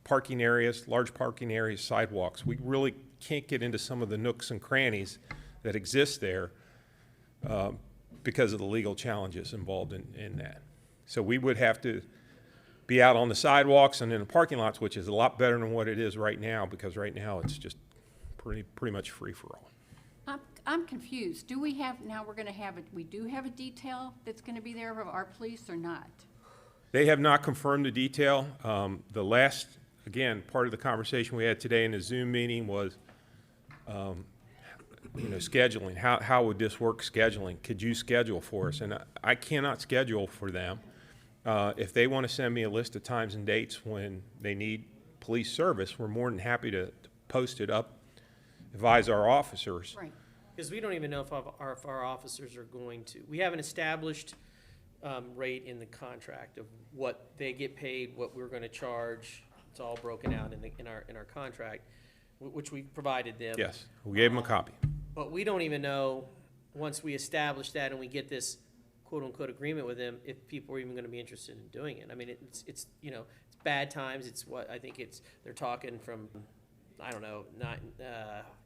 parking areas, large parking areas, sidewalks. We really can't get into some of the nooks and crannies that exist there because of the legal challenges involved in that. So we would have to be out on the sidewalks and in the parking lots, which is a lot better than what it is right now, because right now it's just pretty much free for all. I'm confused. Do we have, now we're gonna have, we do have a detail that's gonna be there of our police or not? They have not confirmed the detail. The last, again, part of the conversation we had today in the Zoom meeting was, scheduling. How would this work scheduling? Could you schedule for us? And I cannot schedule for them. If they want to send me a list of times and dates when they need police service, we're more than happy to post it up, advise our officers. Right. Because we don't even know if our officers are going to. We have an established rate in the contract of what they get paid, what we're going to charge. It's all broken out in our contract, which we provided them. Yes, we gave them a copy. But we don't even know, once we establish that and we get this quote-unquote agreement with them, if people are even going to be interested in doing it. I mean, it's it's bad times. It's what I think they're talking from, I don't know, not.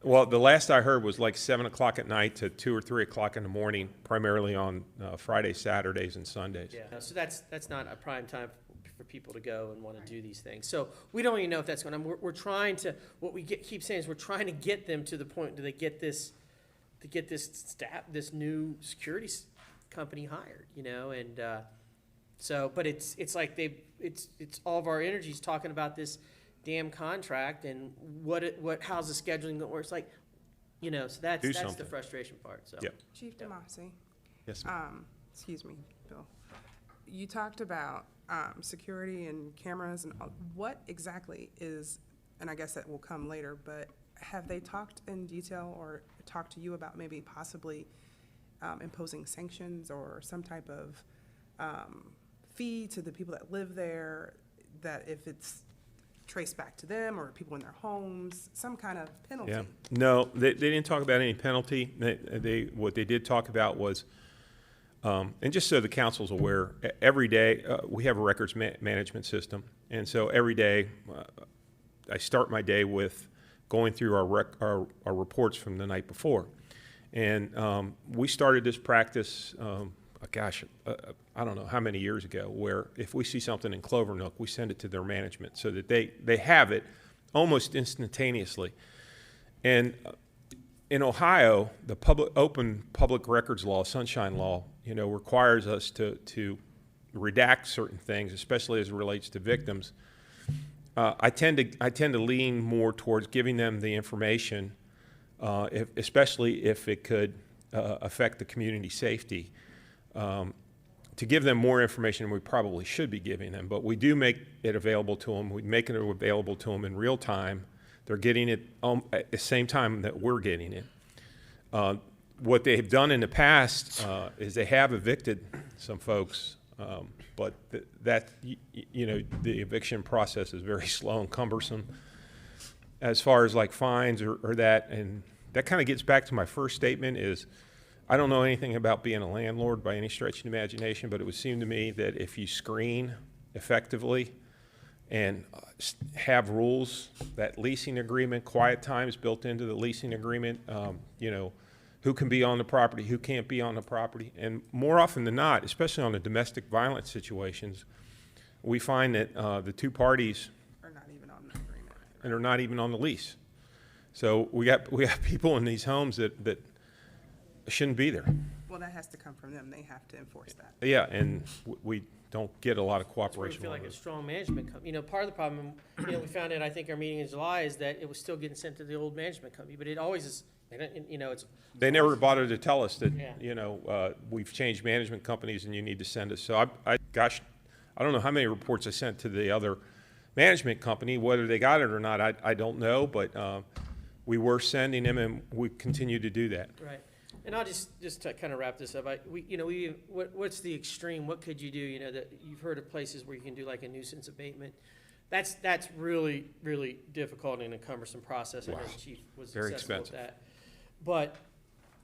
Well, the last I heard was like 7 o'clock at night to 2 or 3 o'clock in the morning, primarily on Fridays, Saturdays, and Sundays. Yeah, so that's not a prime time for people to go and want to do these things. So we don't even know if that's going on. We're trying to, what we keep saying is we're trying to get them to the point, do they get this, to get this staff, this new security company hired, and so, but it's like it's all of our energies talking about this damn contract and how's the scheduling going to work. It's like, so that's the frustration part. So Yep. Chief DeMasi. Yes. Excuse me, Bill. You talked about security and cameras and what exactly is, and I guess that will come later, but have they talked in detail or talked to you about maybe possibly imposing sanctions or some type of fee to the people that live there, that if it's traced back to them or people in their homes, some kind of penalty? Yeah. No, they didn't talk about any penalty. What they did talk about was, and just so the council's aware, every day we have a records management system, and so every day I start my day with going through our reports from the night before. And we started this practice, I don't know how many years ago, where if we see something in Clover Nook, we send it to their management so that they have it almost instantaneously. And in Ohio, the open public records law, Sunshine Law, requires us to redact certain things, especially as it relates to victims. I tend to lean more towards giving them the information, especially if it could affect the community safety, to give them more information than we probably should be giving them. But we do make it available to them. We make it available to them in real time. They're getting it at the same time that we're getting it. What they've done in the past is they have evicted some folks, but the eviction process is very slow and cumbersome as far as like fines or that. And that kind of gets back to my first statement is, I don't know anything about being a landlord by any stretch of the imagination, but it would seem to me that if you screen effectively, and have rules, that leasing agreement, quiet times built into the leasing agreement, you know, who can be on the property, who can't be on the property. And more often than not, especially on the domestic violence situations, we find that the two parties Or not even on the agreement. and are not even on the lease. So we have people in these homes that shouldn't be there. Well, that has to come from them. They have to enforce that. Yeah, and we don't get a lot of That's where we cooperation. feel on like a those. strong management company. You know, part of the problem, you know, we found out, I think our meeting in July, is that it was still getting sent to the old management company, but it always is, and, you know, it's. They never bothered to tell us that, Yeah. you know, we've changed management companies and you need to send us. So gosh, I don't know how many reports I sent to the other management company, whether they got it or not, I don't know, but we were sending them and we continue to do that. Right. And I'll just to kind of wrap this up, what's the extreme, what could you do, you know, that you've heard of places where you can do like a nuisance abatement? That's really, really difficult and a cumbersome process. I know the chief was Very successful expensive. at that. But,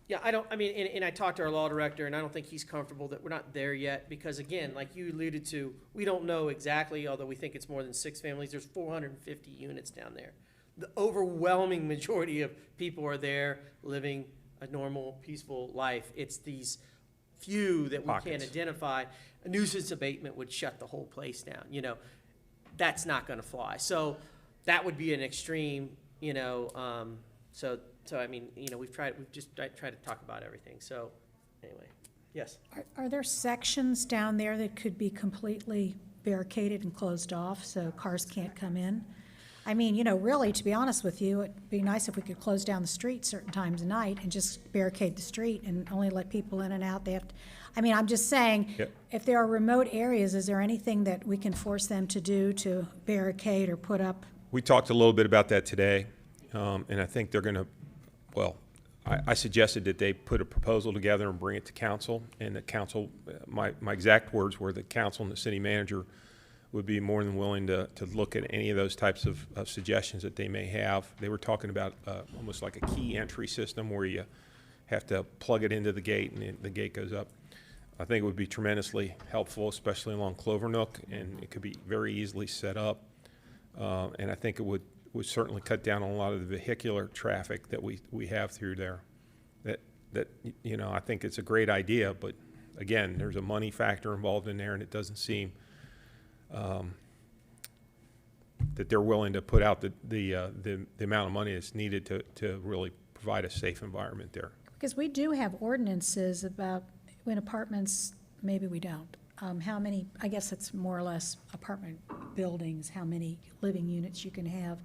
yeah, and I talked to our law director, and I don't think he's comfortable that we're not there yet, because again, like you alluded to, we don't know exactly, although we think it's more than 6 families, there's 450 units down there. The overwhelming majority of people are there living a normal, peaceful life. It's these few that we can't Pockets. identify. A nuisance abatement would shut the whole place down, you know. That's not gonna fly. So that would be an extreme, you know, so I mean, you know, we've tried to talk about everything. So anyway, yes. Are there sections down there that could be completely barricaded and closed off so cars can't come in? I mean, you know, really, to be honest with you, it'd be nice if we could close down the street certain times of night and just barricade the street and only let people in and out. I mean, I'm just saying, Yep. if there are remote areas, is there anything that we can force them to do to barricade or put up? We talked a little bit about that today, and I think they're gonna, well, I suggested that they put a proposal together and bring it to council, and the council, my exact words were the council and the city manager would be more than willing to look at any of those types of suggestions that they may have. They were talking about almost like a key entry system where you have to plug it into the gate and the gate goes up. I think it would be tremendously helpful, especially along Clover Nook, and it could be very easily set up. And I think it would certainly cut down on a lot of the vehicular traffic that we have through there. That you know, I think it's a great idea, but again, there's a money factor involved in there, and it doesn't seem that they're willing to put out the amount of money that's needed to really provide a safe environment there. Because we do have ordinances about when apartments, maybe we don't. How many, I guess it's more or less apartment buildings, how many living units you can have.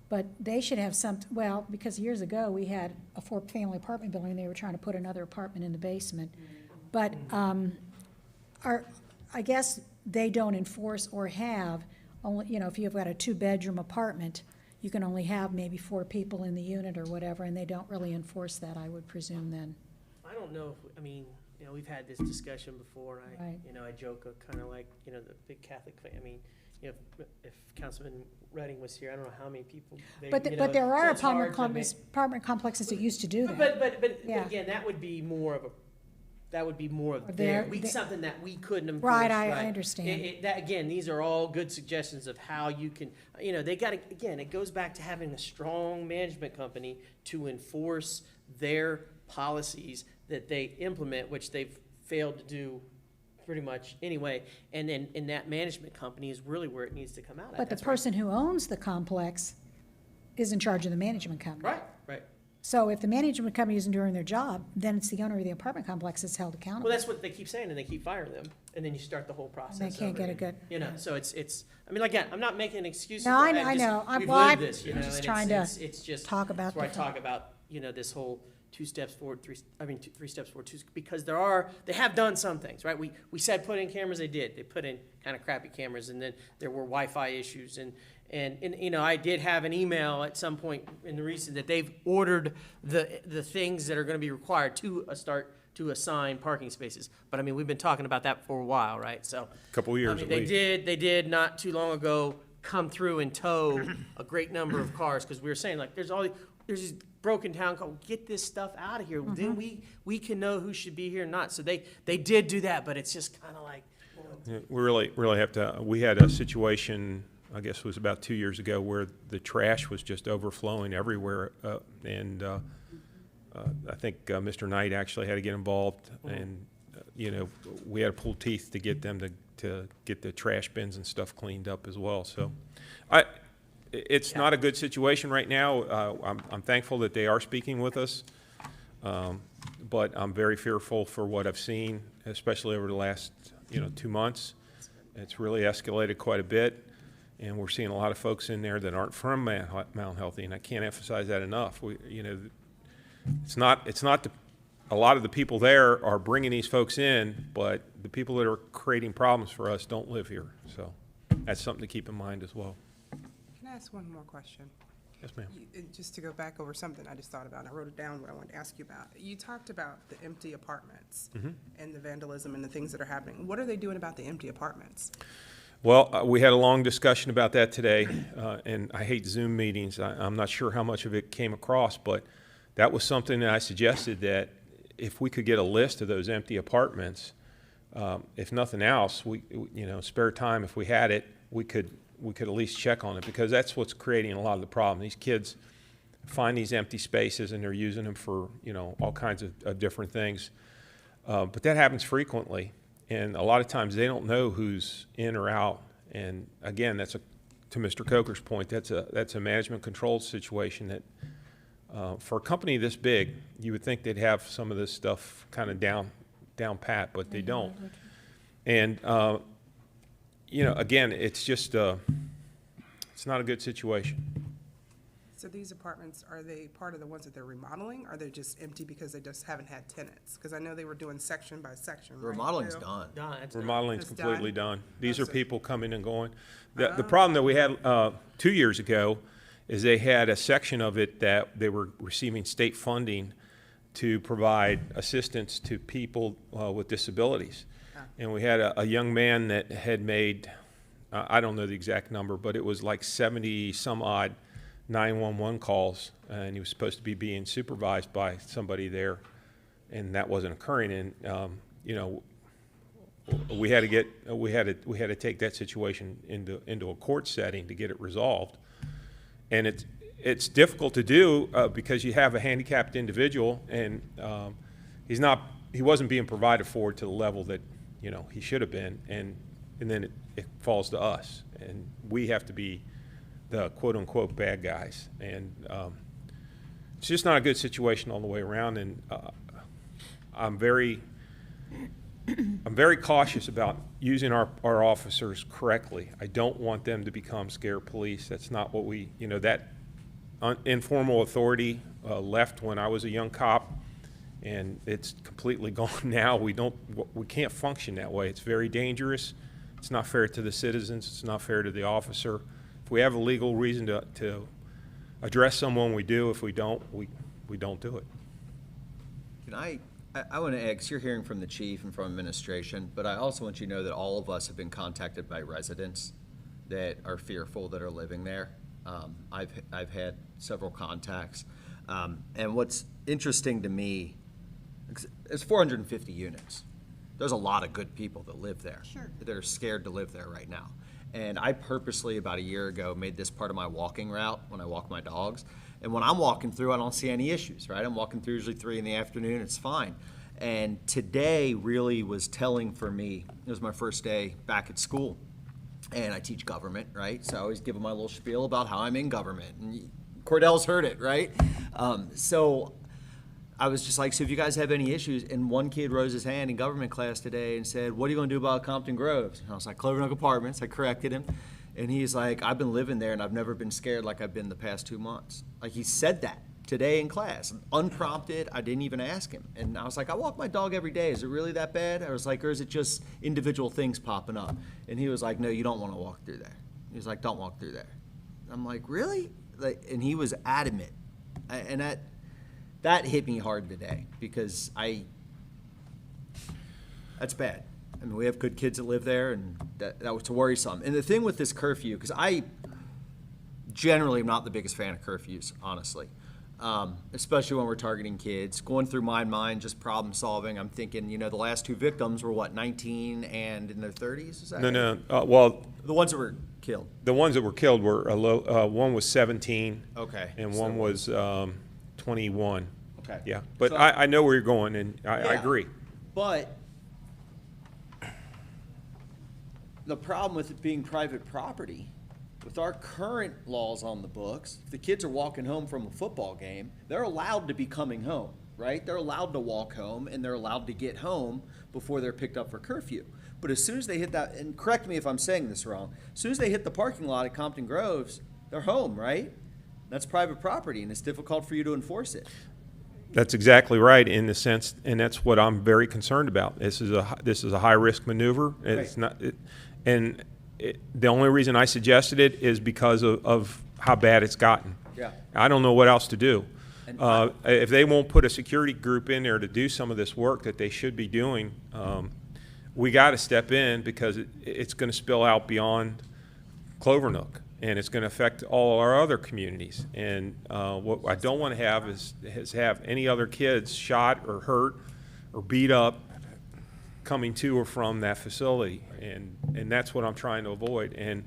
But they should have some, well, because years ago, we had a 4-family apartment building, they were trying to put another apartment in the basement. But I guess they don't enforce or have, only, you know, if you've got a 2-bedroom apartment, you can only have maybe 4 people in the unit or whatever, and they don't really enforce that, I would presume then. I don't know I mean, you know, we've had this discussion before, and Right. you know, I joke kind of like, you know, the big Catholic, I mean, you know, if Councilman Redding was here, I don't know how many people. But you know, there so are it's hard to apartment complexes that used to do that. But Yeah. again, that would be more of Or their, their- something that we couldn't enforce. Right, I understand. That, again, these are all good suggestions of how you can, you know, they gotta, again, it goes back to having a strong management company to enforce their policies that they implement, which they've failed to do pretty much anyway. And then, and that management company is really where it needs to come out at. But the That's where- person who owns the complex is in charge of the management company. Right. So if the management company isn't doing their job, then it's the owner of the apartment complex that's held Well, accountable. that's what they keep saying, and they keep firing them, and then you start the whole process. And they can't over get a again. good- You know, so it's, I mean, again, I'm not making excuses. No, I for it, know. We've Well, lived I'm this, you know, just and trying to it's just. talk about That's where I the- talk about, you know, this whole 2 steps forward, 3 steps forward, because they have done some things, right? We said put in cameras, they did. They put in kind of crappy cameras, and then there were Wi-Fi issues, and you know, I did have an email at some point in the recent that they've ordered the things that are gonna be required to start to assign parking spaces. But I mean, we've been talking about that for a while, right? So. Couple of years I mean, at they least. they did not too long ago come through and tow a great number of cars, because we were saying, like, there's this broken town called, get this stuff out of here. Then we can know who should be here and not. So they did do that, but it's just kind of like, Yeah, we really have to, we had a situation, I guess it was about 2 years ago, where the trash was just overflowing everywhere, and I think Mr. Knight actually had to get involved, and, you know, we had to pull teeth to get them to get the trash bins and stuff cleaned up as well, so. It's not a good situation right now. I'm thankful that they are speaking with us, but I'm very fearful for what I've seen, especially over the last, 2 months. It's really escalated quite a bit, and we're seeing a lot of folks in there that aren't from Mount Healthy, and I can't emphasize that enough. It's not a lot of the people there are bringing these folks in, but the people that are creating problems for us don't live here, so that's something to keep in mind as well. Can I ask one more question? Yes, ma'am. Just to go back over something I just thought about, I wrote it down what I wanted to ask you about. You talked about the empty apartments and the vandalism and the things that are happening. What are they doing about the empty apartments? Well, we had a long discussion about that today, and I hate Zoom meetings. I'm not sure how much of it came across, but that was something that I suggested, that if we could get a list of those empty apartments, if nothing else, spare time, if we had it, we could at least check on it, because that's what's creating a lot of the problem. These kids find these empty spaces and they're using them for, all kinds of different things. But that happens frequently, and a lot of times they don't know who's in or out. And again, to Mr. Coker's point, that's a management control situation that, for a company this big, you would think they'd have some of this stuff kind of down pat, but they don't. And again, it's just, it's not a good situation. So these apartments, are they part of the ones that they're remodeling? Or are they just empty because they just haven't had tenants? Because I know they were doing section by section, right? Remodeling's Bill? done. Remodeling's It's completely done. These are That's it. people coming and going. The problem that we had 2 years ago is they had a section of it that they were receiving state funding to provide assistance to people with disabilities. And we had a young man that had made, I don't know the exact number, but it was like 70 some odd 911 calls, and he was supposed to be being supervised by somebody there, and that wasn't occurring. And we had to take that situation into a court setting to get it resolved. And it's difficult to do because you have a handicapped individual, and he wasn't being provided for to the level that he should have been, and then it falls to us, and we have to be the quote-unquote bad guys, and it's just not a good situation all the way around. And I'm very cautious about using our officers correctly. I don't want them to become scare police. That's not what that informal authority left when I was a young cop, and it's completely gone now. We can't function that way. It's very dangerous. It's not fair to the citizens. It's not fair to the officer. If we have a legal reason to address someone, we do. If we don't, we don't do it. Can I want to add, 'cause you're hearing from the chief and from administration, but I also want you to know that all of us have been contacted by residents that are fearful, that are living there. I've had several contacts. And what's interesting to me, it's 450 units. There's a lot of good people that live there. Sure. That are scared to live there right now. And I purposely, about a year ago, made this part of my walking route when I walk my dogs. And when I'm walking through, I don't see any issues, right? I'm walking through usually 3 in the afternoon, it's fine. And today really was telling for me. It was my first day back at school. And I teach government, right? So I always give them my little spiel about how I'm in government. And Cordell's heard it, right? So I was just like, so if you guys have any issues, and one kid rose his hand in government class today and said, what are you going to do about Compton Groves? And I was like, Clover Nook Apartments. I corrected him. And he's like, I've been living there and I've never been scared like I've been the past 2 months. Like, he said that today in class, unprompted. I didn't even ask him. And I was like, I walk my dog every day. Is it really that bad? I was like, or is it just individual things popping up? And he was like, no, you don't want to walk through there. He was like, don't walk through there. I'm like, really? Like, and he was adamant. And that hit me hard today, because that's bad. I mean, we have good kids that live there, and that was worrisome. And the thing with this curfew, because I generally am not the biggest fan of curfews, honestly. especially when we're targeting kids. Going through my mind, just problem solving, I'm thinking, the last 2 victims were what, 19 and in their 30s? Is that right? No. Well, The ones that were killed. the ones that were killed were one was 17. Okay. And So- one was 21. Okay. Yeah, but So- I know where you're going, and I Yeah. agree. But the problem with it being private property, with our current laws on the books, if the kids are walking home from a football game, they're allowed to be coming home, right? They're allowed to walk home, and they're allowed to get home before they're picked up for curfew. But as soon as they hit that, and correct me if I'm saying this wrong, as soon as they hit the parking lot at Compton Groves, they're home, right? That's private property, and it's difficult for you to enforce it. That's exactly right in the sense, and that's what I'm very concerned about. This is a high risk maneuver. It's Right. not, the only reason I suggested it is because of how bad it's gotten. Yeah. I don't know what else to do. And If they won't put a security group in there to do some of this work that they should be doing, we got to step in because it's going to spill out beyond Clovernook, and it's going to affect all our other communities. And what I don't want to have is have any other kids shot or hurt or beat up coming to or from that facility, and that's what I'm trying to avoid. And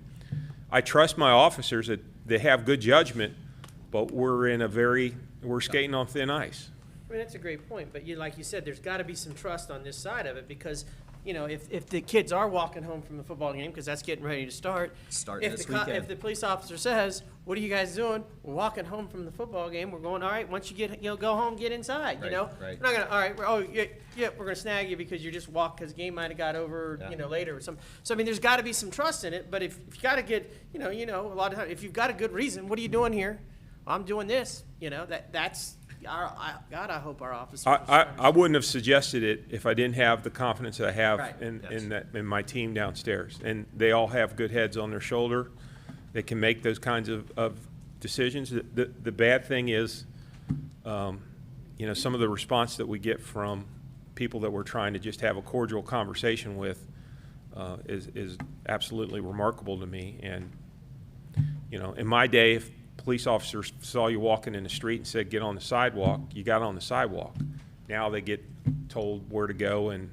I trust my officers that they have good judgment, but we're skating on thin ice. I mean, that's a great point, but like you said, there's got to be some trust on this side of it, because, if the kids are walking home from the football game, because that's getting ready to start. Starting if this the weekend. If the police officer says, "What are you guys doing?" We're walking home from the football game. We're going, all right, once you get, go home, get inside, Right, right. We're not gonna, all right, we're gonna snag you because you just walked, because game might have got over, Yeah. later or something. So, I mean, there's got to be some trust in it, but if you got to get, a lot of times, if you've got a good reason, what are you doing here? I'm doing this, that's, God, I hope our officers. I wouldn't have suggested it if I didn't have the confidence that I have Right. in my team downstairs. And they all have good heads on their shoulder. They can make those kinds of decisions. The bad thing is, some of the response that we get from people that we're trying to just have a cordial conversation with is absolutely remarkable to me. And, in my day, if police officers saw you walking in the street and said, get on the sidewalk, you got on the sidewalk. Now they get told where to go and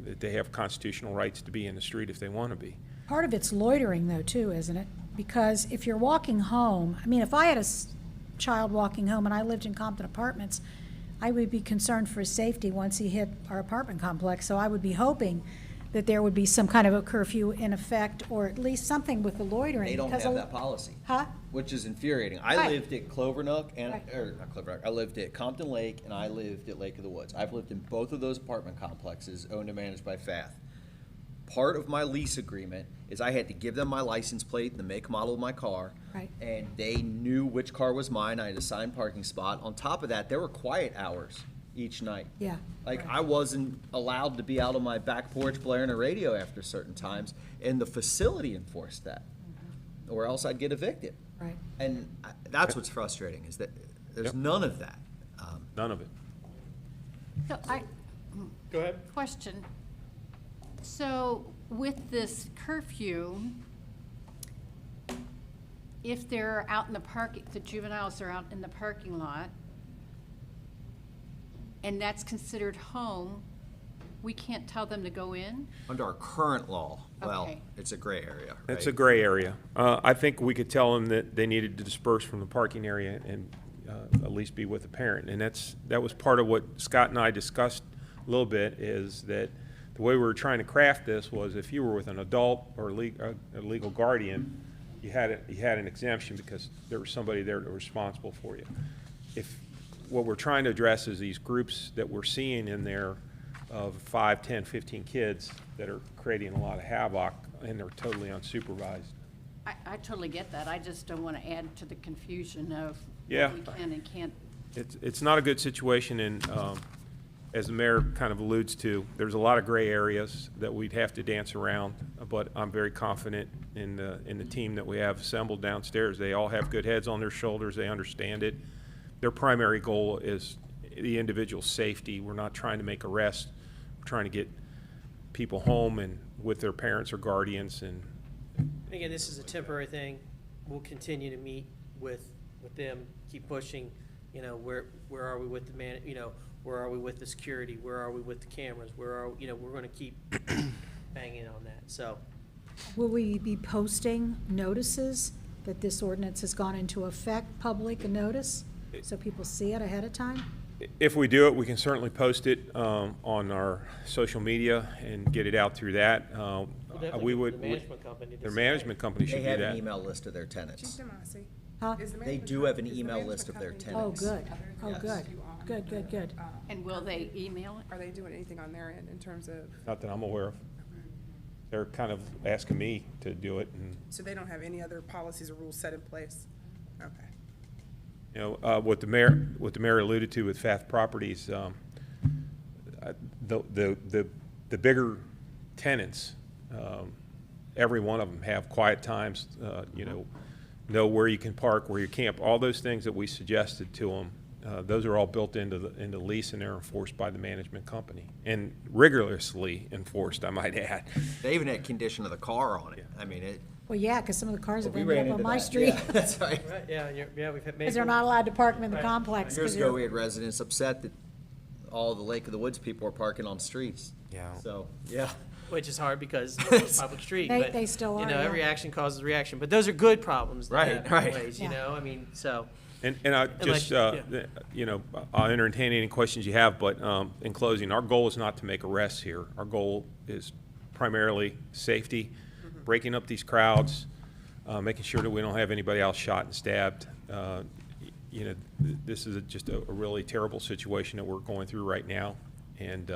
that they have constitutional rights to be in the street if they want to be. Part of it's loitering though, too, isn't it? Because if you're walking home, I mean, if I had a child walking home and I lived in Compton Apartments, I would be concerned for his safety once he hit our apartment complex. So I would be hoping that there would be some kind of a curfew in effect, or at least something with the loitering. They don't because have that policy. Huh? Which is infuriating. I Right. lived at Clovernook and, Right. or not Clovernook, I lived at Compton Lake and I lived at Lake of the Woods. I've lived in both of those apartment complexes owned and managed by FATH. Part of my lease agreement is I had to give them my license plate and the make model of my car. Right. And they knew which car was mine. I had assigned parking spot. On top of that, there were quiet hours each night. Yeah. Like, I wasn't allowed to be out on my back porch blaring a radio after certain times, and the facility enforced that, or else I'd get evicted. Right. And that's what's frustrating, is that there's Yep. none of that. None of it. So Go ahead. question. So with this curfew, if they're out in the juveniles are out in the parking lot, and that's considered home, we can't tell them to go in? Under our current law, well, Okay. it's a gray area, It's right? a gray area. I think we could tell them that they needed to disperse from the parking area and at least be with a parent. And that was part of what Scott and I discussed a little bit, is that the way we were trying to craft this was if you were with an adult or a legal guardian, you had an exemption because there was somebody there that was responsible for you. What we're trying to address is these groups that we're seeing in there of 5, 10, 15 kids that are creating a lot of havoc, and they're totally unsupervised. I totally get that. I just don't want to add to the confusion of Yeah. what we can and can't. It's not a good situation, and as the mayor kind of alludes to, there's a lot of gray areas that we'd have to dance around, but I'm very confident in the team that we have assembled downstairs. They all have good heads on their shoulders. They understand it. Their primary goal is the individual's safety. We're not trying to make arrests. We're trying to get people home and with their parents or guardians. And Again, this is a temporary thing. We'll continue to meet with them, keep pushing. You know, where are we with the where are we with the security? Where are we with the cameras? We're going to keep banging on that. So, Will we be posting notices that this ordinance has gone into effect, public notice, so people see it ahead of time? If we do it, we can certainly post it on our social media and get it out through that. definitely the management company to Their say, management company should They do have that. an email list of their tenants. Chief Demasi, Huh? is the They management do com- have an is the email management list of their company Oh, tenants. good. Oh, Yes. good. Good, good, good. And will they email it? Are they doing anything on their end in terms of, Not that I'm aware of. They're kind of asking me to do it, and, so they don't have any other policies or rules set in place? Okay. you know, what the mayor alluded to with FAF Properties, the bigger tenants, every one of them have quiet times, know where you can park, where you camp, all those things that we suggested to them. Those are all built into the lease, and they're enforced by the management company, and rigorously enforced, I might add. They even had condition of the car on it. I mean, Well, yeah, because some of the cars have we ended ran up on into my that. street. Yeah, that's right. right, yeah, we've had Because they're not allowed to park them in the complex. 'cause Years they're- ago, we had residents upset that all the Lake of the Woods people were parking on the streets. Yeah. So, yeah. which is hard because it's a public street. They- but, they still are, every yeah. action causes a reaction. But those are good problems. to Right, have in right. ways, Yeah. I mean, so. And I Unless- just, yeah. I'll entertain any questions you have, but in closing, our goal is not to make arrests here. Our goal is primarily safety, breaking up these crowds, making sure that we don't have anybody else shot and stabbed. This is just a really terrible situation that we're going through right now. And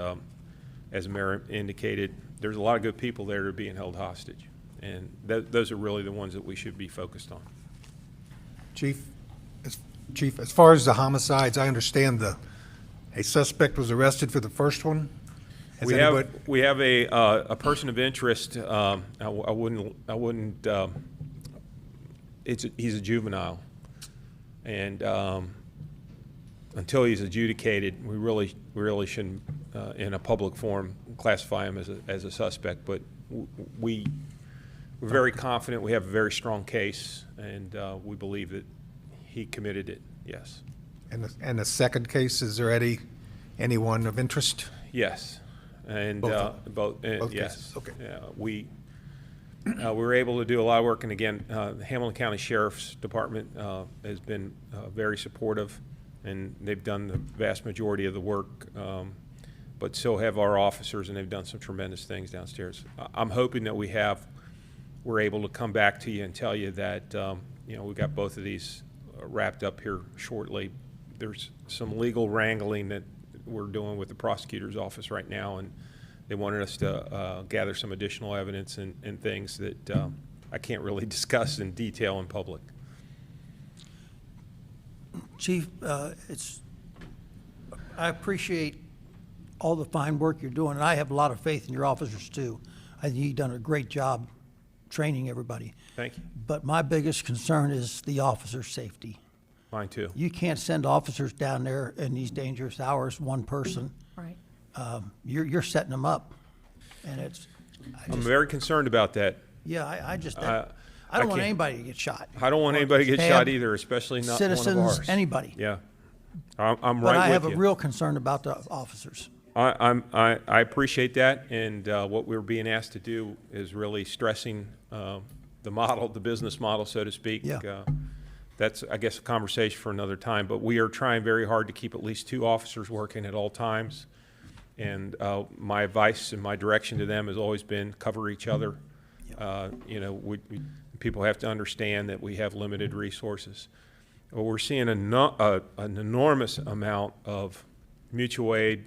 as the mayor indicated, there's a lot of good people there that are being held hostage. And those are really the ones that we should be focused on. Chief, as far as the homicides, I understand a suspect was arrested for the first one? Has anybody- We have a person of interest. I wouldn't. He's a juvenile, and until he's adjudicated, we really shouldn't, in a public forum, classify him as a suspect. But we're very confident. We have a very strong case, and we believe that he committed it. Yes. And the second case, is there anyone of interest? Yes, and Both both. Both Yes. cases, okay. We were able to do a lot of work, and again, the Hamilton County Sheriff's Department has been very supportive, and they've done the vast majority of the work. But so have our officers, and they've done some tremendous things downstairs. I'm hoping that we're able to come back to you and tell you that we got both of these wrapped up here shortly. There's some legal wrangling that we're doing with the prosecutor's office right now, and they wanted us to gather some additional evidence and things that I can't really discuss in detail in public. Chief, I appreciate all the fine work you're doing, and I have a lot of faith in your officers too. I think you've done a great job training everybody. Thank you. But my biggest concern is the officer's safety. Mine too. You can't send officers down there in these dangerous hours, one person. Right. You're setting them up, and I'm very concerned about that. yeah, I just, I I don't want can't- anybody to get shot. I don't want anybody to get shot Stabbed, either, especially not one of citizens, ours. anybody. Yeah, I'm But I right have with a you. real concern about the officers. I appreciate that, and what we're being asked to do is really stressing the model, the business model, so to speak. Yeah. That's, I guess, a conversation for another time, but we are trying very hard to keep at least 2 officers working at all times. And my advice and my direction to them has always been cover each other. People have to understand that we have limited resources. Well, we're seeing an enormous amount of mutual aid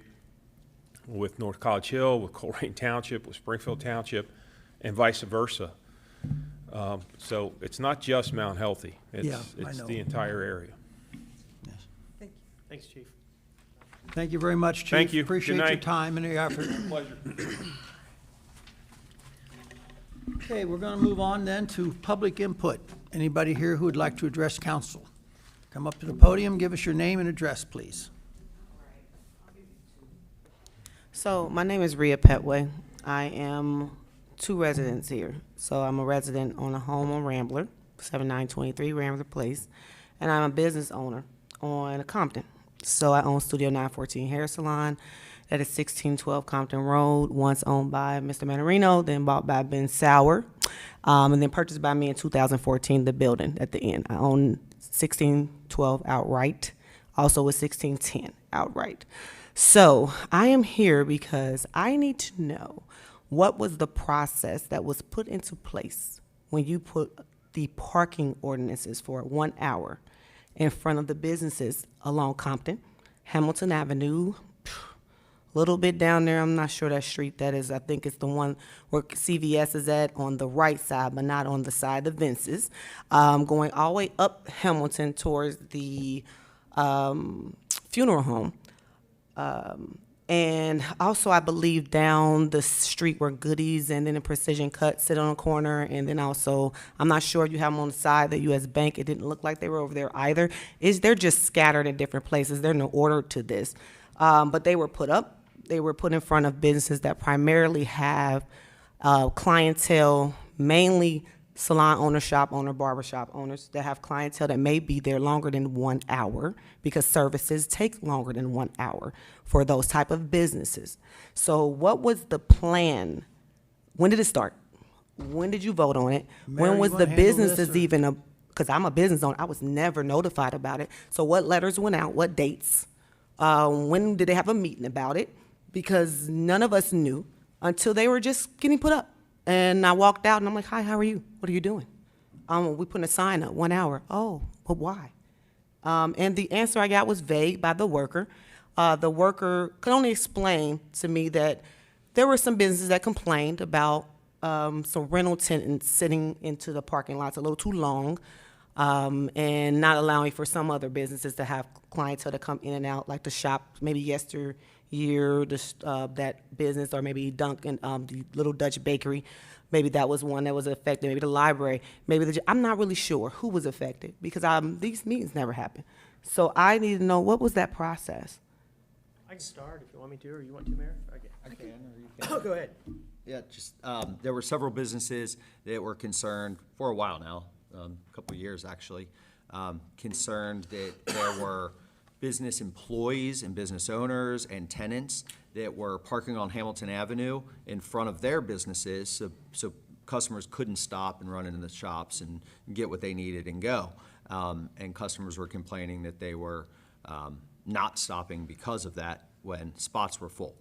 with North College Hill, with Coleraine Township, with Springfield Township, and vice versa. So it's not just Mount Healthy. Yeah, I It's know. the entire area. Thank you. Thanks, Chief. Thank you very much, Chief. Thank you. Appreciate Good your night. time and your effort. Pleasure. Okay, we're going to move on then to public input. Anybody here who would like to address council? Come up to the podium, give us your name and address, please. So my name is Rhea Petway. I am 2 residents here. So I'm a resident on a home on Rambler, 7923 Rambler Place, and I'm a business owner on Compton. So I own Studio 914 Hair Salon. That is 1612 Compton Road, once owned by Mr. Manarino, then bought by Ben Sauer, and then purchased by me in 2014, the building at the end. I own 1612 outright, also with 1610 outright. So I am here because I need to know what was the process that was put into place when you put the parking ordinances for 1 hour in front of the businesses along Compton, Hamilton Avenue, a little bit down there, I'm not sure that street that is. I think it's the one where CVS is at on the right side, but not on the side of Vince's. Going all the way up Hamilton towards the funeral home. And also, I believe, down the street where Goodies and then the Precision Cut sit on a corner. And then also, I'm not sure if you have them on the side, the U.S. Bank. It didn't look like they were over there either. They're just scattered in different places. There's no order to this. But they were put up. They were put in front of businesses that primarily have clientele, mainly salon owner, shop owner, barbershop owners that have clientele that may be there longer than 1 hour because services take longer than 1 hour for those type of businesses. So what was the plan? When did it start? When did you vote on it? Mary, when was you the wanna handle businesses this, or- even, because I'm a business owner, I was never notified about it. So what letters went out, what dates? When did they have a meeting about it? Because none of us knew until they were just getting put up. And I walked out and I'm like, hi, how are you? What are you doing? We put a sign up, 1 hour. Oh, but why? And the answer I got was vague by the worker. The worker could only explain to me that there were some businesses that complained about some rental tenants sitting into the parking lots a little too long, and not allowing for some other businesses to have clientele to come in and out, like the shop, maybe yesteryear, that business, or maybe Dunkin', the Little Dutch Bakery. Maybe that was one that was affected. Maybe the library. Maybe I'm not really sure who was affected because these meetings never happened. So I need to know, what was that process? I can start if you want me to, or you want to, Mayor? I can, or you can. Oh, go ahead. Yeah, just, there were several businesses that were concerned for a while now, a couple of years actually, concerned that there were business employees and business owners and tenants that were parking on Hamilton Avenue in front of their businesses, so customers couldn't stop and run into the shops and get what they needed and go. And customers were complaining that they were not stopping because of that when spots were full.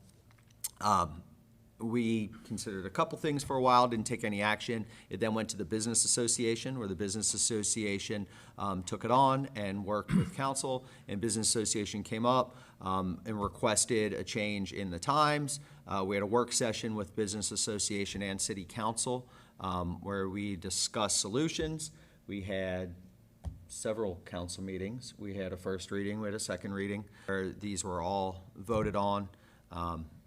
We considered a couple things for a while, didn't take any action. It then went to the Business Association, where the Business Association took it on and worked with council, and Business Association came up and requested a change in the times. We had a work session with Business Association and City Council where we discussed solutions. We had several council meetings. We had a first reading, we had a second reading. These were all voted on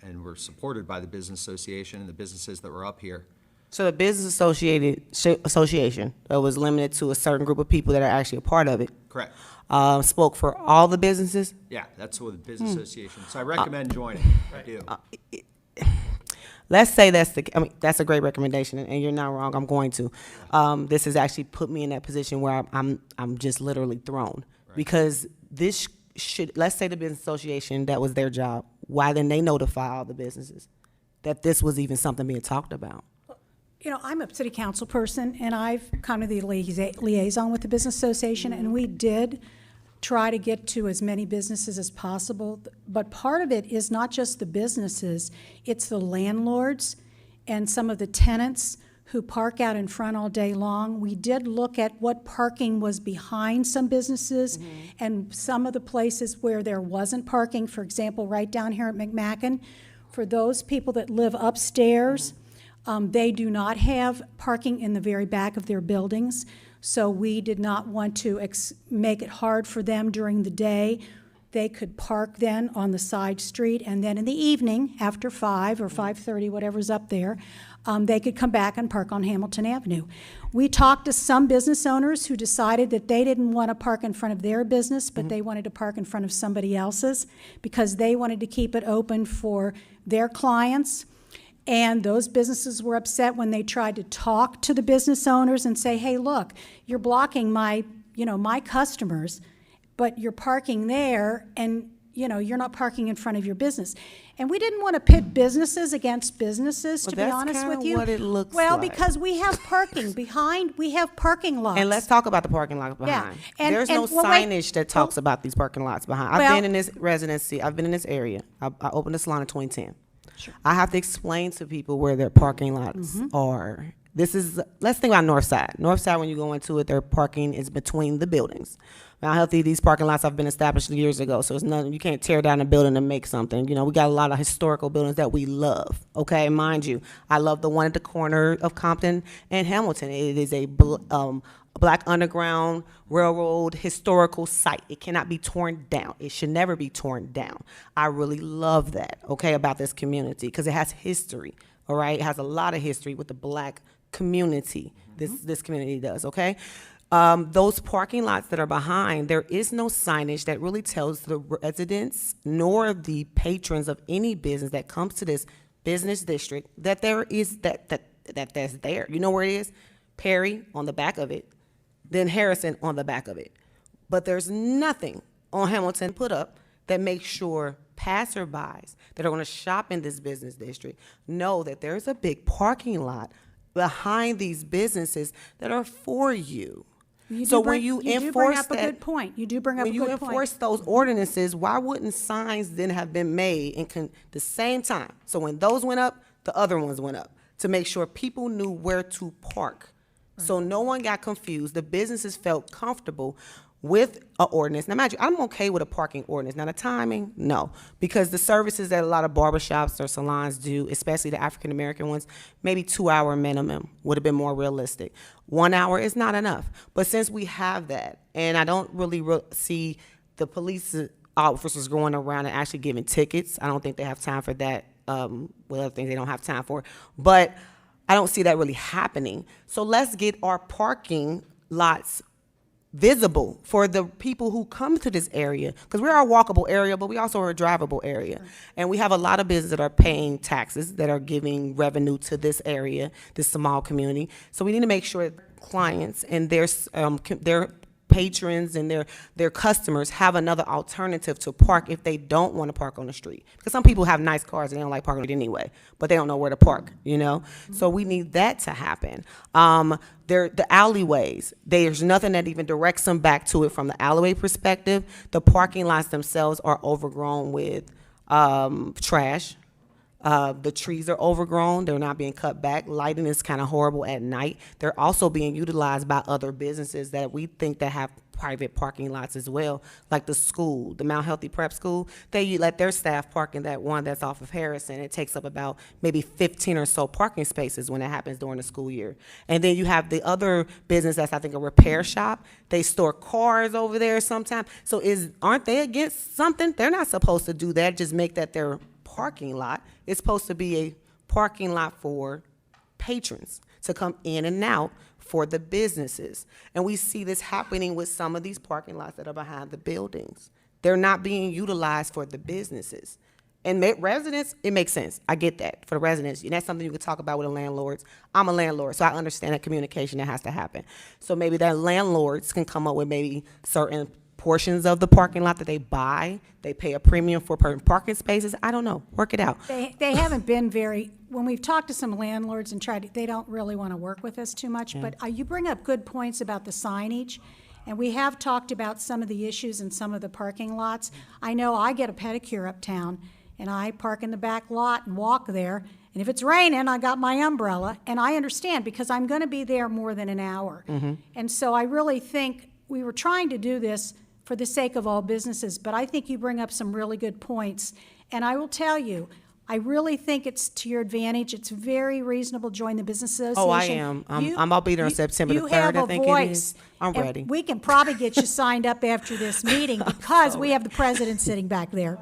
and were supported by the Business Association and the businesses that were up here. So the Business Association was limited to a certain group of people that are actually a part of it. Correct. Spoke for all the businesses? Yeah, that's what the Business Association. So I recommend joining. I do. Let's say that's a great recommendation, and you're not wrong. I'm going to. This has actually put me in that position where I'm just literally thrown, because this should, let's say the Business Association, that was their job. Why didn't they notify all the businesses that this was even something being talked about? You know, I'm a city council person, and I've come to the liaison with the Business Association, and we did try to get to as many businesses as possible. But part of it is not just the businesses, it's the landlords and some of the tenants who park out in front all day long. We did look at what parking was behind some businesses and some of the places where there wasn't parking. For example, right down here at McMacken, for those people that live upstairs, they do not have parking in the very back of their buildings. So we did not want to make it hard for them during the day. They could park then on the side street, and then in the evening, after 5 or 5:30, whatever's up there, they could come back and park on Hamilton Avenue. We talked to some business owners who decided that they didn't want to park in front of their business, but they wanted to park in front of somebody else's because they wanted to keep it open for their clients. And those businesses were upset when they tried to talk to the business owners and say, hey, look, you're blocking my customers. but you're parking there and, you know, you're not parking in front of your business. And we didn't want to pit businesses against businesses, to be honest with you. What it looks Well, like. because we have parking behind, we have parking lots. And let's talk about the parking lot behind. And- There's and- no well, wait. signage that talks about these parking lots behind. I've Well- been in this residency, I've been in this area. I opened a salon in 2010. I have to explain to people where their parking lots are. Let's think about North Side. North Side, when you go into it, their parking is between the buildings. Mount Healthy, these parking lots have been established years ago, so it's nothing, you can't tear down a building and make something. You know, we got a lot of historical buildings that we love, okay? Mind you, I love the one at the corner of Compton and Hamilton. It is a Black Underground Railroad historical site. It cannot be torn down. It should never be torn down. I really love that, okay, about this community, because it has history, all right? It has a lot of history with the Black community. This community does, okay? Those parking lots that are behind, there is no signage that really tells the residents nor the patrons of any business that comes to this business district that there is that's there. You know where it is? Perry on the back of it, then Harrison on the back of it. But there's nothing on Hamilton put up that makes sure passerbys that are going to shop in this business district know that there's a big parking lot behind these businesses that are for you. When you enforce up a good point. You do bring up a good point. When you enforce those ordinances, why wouldn't signs then have been made in the same time? So when those went up, the other ones went up to make sure people knew where to park. So no one got confused. The businesses felt comfortable with an ordinance. Now, imagine, I'm okay with a parking ordinance. Now, the timing, no. Because the services that a lot of barbershops or salons do, especially the African-American ones, maybe 2-hour minimum would have been more realistic. 1 hour is not enough. But since we have that, and I don't really see the police officers going around and actually giving tickets, I don't think they have time for that. With other things they don't have time for. But I don't see that really happening. So let's get our parking lots visible for the people who come to this area, because we're a walkable area, but we also are a drivable area. And we have a lot of businesses that are paying taxes, that are giving revenue to this area, this small community. So we need to make sure clients and their patrons and their customers have another alternative to park if they don't want to park on the street. Because some people have nice cars and they don't like parking anyway, but they don't know where to park, you know? So we need that to happen. The alleyways, there's nothing that even directs them back to it from the alleyway perspective. The parking lots themselves are overgrown with trash. The trees are overgrown. They're not being cut back. Lighting is kind of horrible at night. They're also being utilized by other businesses that we think that have private parking lots as well, like the school, the Mount Healthy Prep School. They let their staff park in that one that's off of Harrison. It takes up about maybe 15 or so parking spaces when it happens during the school year. And then you have the other business that's, I think, a repair shop. They store cars over there sometimes. So aren't they against something? They're not supposed to do that, just make that their parking lot. It's supposed to be a parking lot for patrons to come in and out for the businesses. And we see this happening with some of these parking lots that are behind the buildings. They're not being utilized for the businesses. And residents, it makes sense. I get that for the residents. And that's something you could talk about with the landlords. I'm a landlord, so I understand that communication that has to happen. So maybe that landlords can come up with maybe certain portions of the parking lot that they buy. They pay a premium for parking spaces. I don't know. Work it out. They haven't been very, when we've talked to some landlords and tried, they don't really want to work with us too much. But you bring up good points about the signage. And we have talked about some of the issues in some of the parking lots. I know I get a pedicure uptown, and I park in the back lot and walk there. And if it's raining, I got my umbrella. And I understand, because I'm going to be there more than an hour. And so I really think we were trying to do this for the sake of all businesses, but I think you bring up some really good points. And I will tell you, I really think it's to your advantage. It's very reasonable. Join the Business Association. Oh, I am. I'll be there on September the 3rd, I think it is. I'm ready. We can probably get you signed up after this meeting, because we have the president sitting back there.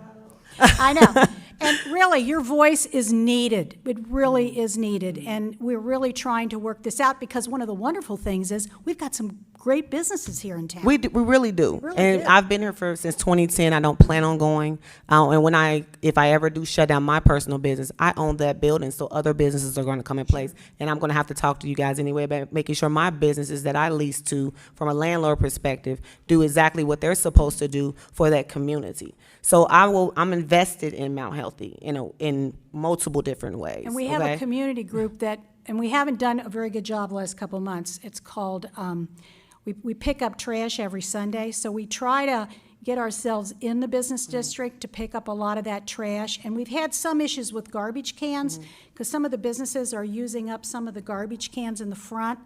I know. And really, your voice is needed. It really is needed. And we're really trying to work this out, because one of the wonderful things is we've got some great businesses here in town. We really do. We really And do. I've been here since 2010. I don't plan on going. And if I ever do shut down my personal business, I own that building, so other businesses are going to come in place. And I'm going to have to talk to you guys anyway about making sure my businesses that I lease to, from a landlord perspective, do exactly what they're supposed to do for that community. So I'm invested in Mount Healthy in multiple different ways. And we have okay? a community group that, and we haven't done a very good job the last couple of months. It's called, we pick up trash every Sunday, so we try to get ourselves in the business district to pick up a lot of that trash. And we've had some issues with garbage cans, because some of the businesses are using up some of the garbage cans in the front.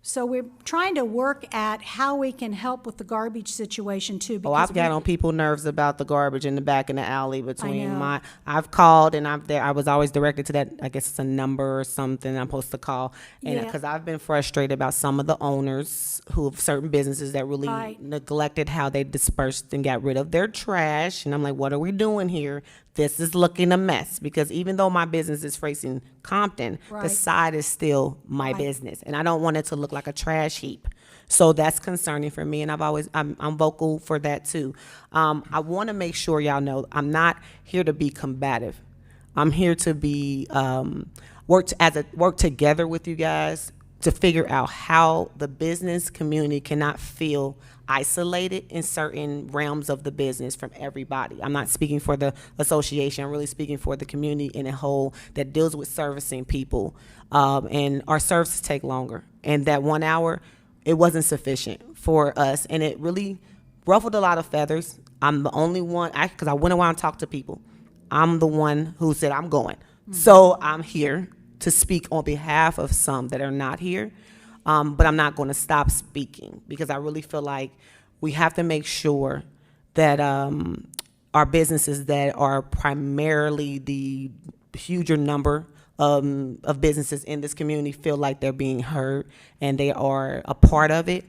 So we're trying to work at how we can help with the garbage situation too. Oh, because I've got we- on people's nerves about the garbage in the back in the alley between know. I've called and I was always directed to that, I guess it's a number or something I'm supposed to call. And Yeah. because I've been frustrated about some of the owners who have certain businesses that really Right. neglected how they dispersed and got rid of their trash. And I'm like, what are we doing here? This is looking a mess, because even though my business is facing Compton, the Right. side is still my Right. business. And I don't want it to look like a trash heap. So that's concerning for me, and I'm vocal for that too. I want to make sure y'all know I'm not here to be combative. I'm here to be work together with you guys to figure out how the business community cannot feel isolated in certain realms of the business from everybody. I'm not speaking for the association. I'm really speaking for the community in a whole that deals with servicing people. And our services take longer. And that 1 hour, it wasn't sufficient for us. And it really ruffled a lot of feathers. I'm the only one, because I went around and talked to people. I'm the one who said, I'm going. So I'm here to speak on behalf of some that are not here. But I'm not going to stop speaking, because I really feel like we have to make sure that our businesses that are primarily the huger number of businesses in this community feel like they're being heard and they are a part of it,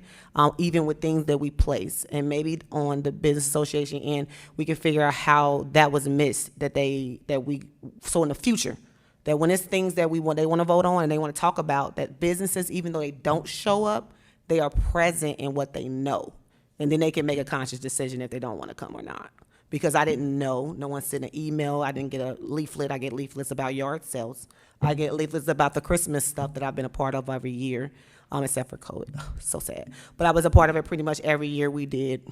even with things that we place. And maybe on the business association end, we can figure out how that was missed, so in the future, that when it's things that they want to vote on and they want to talk about, that businesses, even though they don't show up, they are present in what they know. And then they can make a conscious decision if they don't want to come or not. Because I didn't know. No one sent an email. I didn't get a leaflet. I get leaflets about yard sales. I get leaflets about the Christmas stuff that I've been a part of every year, except for COVID. Oh, so sad. But I was a part of it pretty much every year we did.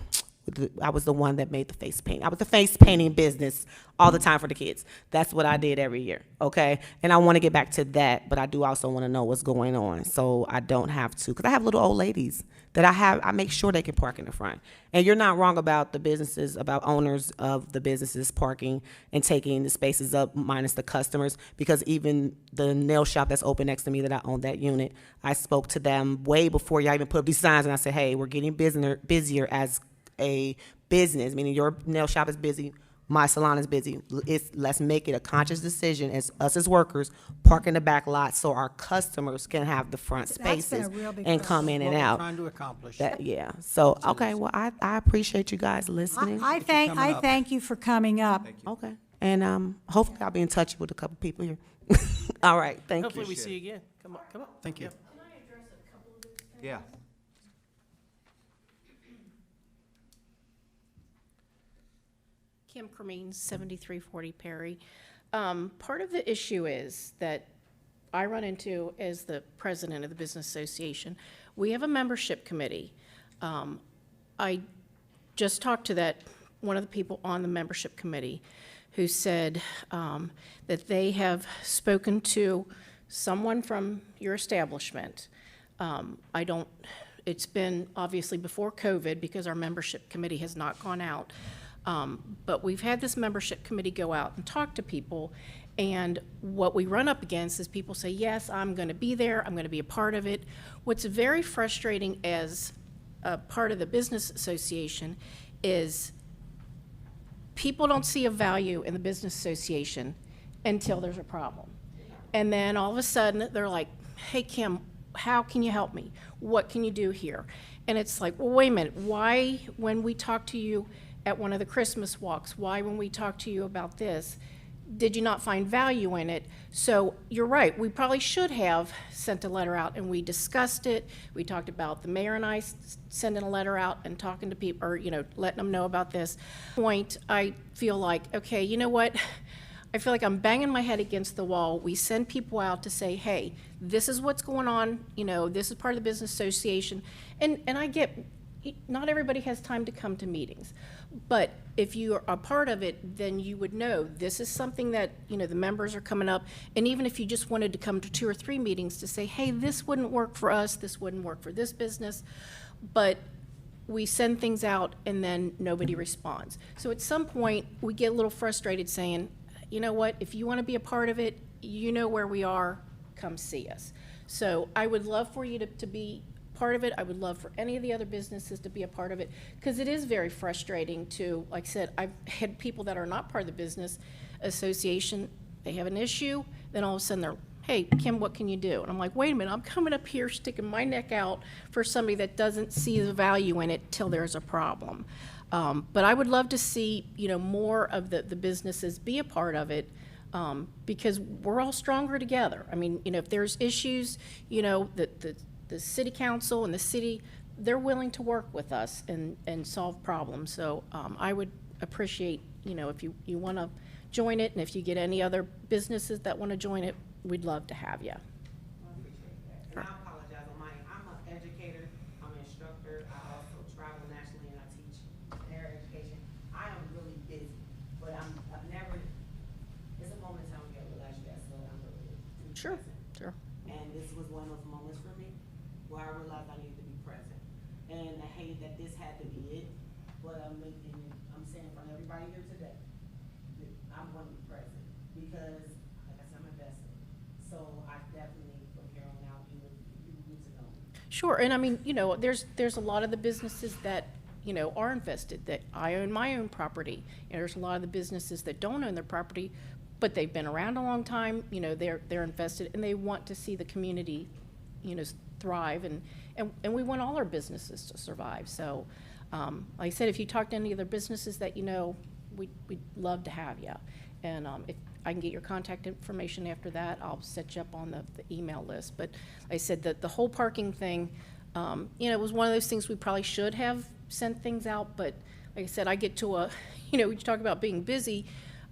I was the one that made the face paint. I was the face painting business all the time for the kids. That's what I did every year, okay? And I want to get back to that, but I do also want to know what's going on, so I don't have to, because I have little old ladies that I make sure they can park in the front. And you're not wrong about the businesses, about owners of the businesses parking and taking the spaces up minus the customers, because even the nail shop that's open next to me that I own that unit, I spoke to them way before y'all even put up these signs, and I said, hey, we're getting busier as a business, meaning your nail shop is busy, my salon is busy. Let's make it a conscious decision as us as workers, park in the back lot so our customers can have the front That's been a spaces real big and push. come in and What we're out. trying to accomplish. Yeah. So, okay, well, I appreciate you guys listening. I thank you for coming up. Okay. And hopefully I'll be in touch with a couple people here. All right, thank Hopefully you. we see you again. Come on. Thank you. Yeah. Kim Cremines, 7340 Perry. Part of the issue is that I run into as the president of the Business Association. We have a membership committee. I just talked to one of the people on the membership committee who said that they have spoken to someone from your establishment. It's been obviously before COVID because our membership committee has not gone out. But we've had this membership committee go out and talk to people, and what we run up against is people say, yes, I'm going to be there, I'm going to be a part of it. What's very frustrating as a part of the business association is people don't see a value in the business association until there's a problem. And then all of a sudden, they're like, hey, Kim, how can you help me? What can you do here? And it's like, well, wait a minute, why when we talk to you at one of the Christmas walks, why when we talk to you about this, did you not find value in it? So you're right, we probably should have sent a letter out, and we discussed it. We talked about the mayor and I sending a letter out and talking to people, or, you know, letting them know about this. Point, I feel like, okay, you know what? I feel like I'm banging my head against the wall. We send people out to say, hey, this is what's going on, you know, this is part of the business association. And I get, not everybody has time to come to meetings. But if you are a part of it, then you would know this is something that, you know, the members are coming up. And even if you just wanted to come to 2 or 3 meetings to say, hey, this wouldn't work for us, this wouldn't work for this business. But we send things out and then nobody responds. So at some point, we get a little frustrated saying, you know what, if you want to be a part of it, you know where we are, come see us. So I would love for you to be part of it. I would love for any of the other businesses to be a part of it, because it is very frustrating to, like I said, I've had people that are not part of the business association, they have an issue, then all of a sudden they're, hey, Kim, what can you do? And I'm like, wait a minute, I'm coming up here sticking my neck out for somebody that doesn't see the value in it till there's a problem. But I would love to see, you know, more of the businesses be a part of it, because we're all stronger together. I mean, you know, if there's issues, you know, the city council and the city, they're willing to work with us and solve problems. So I would appreciate, you know, if you want to join it, and if you get any other businesses that want to join it, we'd love to have you. And I apologize on my end. I'm an educator, I'm an instructor, I also travel nationally and I teach higher education. I am really busy, but I've never, it's a moment in time when you realize you got to slow down a little bit. To be Sure, present. sure. And this was one of those moments for me where I realized I needed to be present. And I hated that this had to be it, but I'm saying in front of everybody here today, that I'm going to be present because, like I said, I'm invested. So I definitely, from here on out, you need to know. Sure, and I mean, you know, there's a lot of the businesses that, you know, are invested, that I own my own property. You know, there's a lot of the businesses that don't own their property, but they've been around a long time, you know, they're invested, and they want to see the community, you know, thrive, and we want all our businesses to survive. So, like I said, if you talk to any other businesses that you know, we'd love to have you. And if I can get your contact information after that, I'll set you up on the email list. But like I said, the whole parking thing, you know, it was one of those things we probably should have sent things out. But like I said, I get to a, you know, we talk about being busy,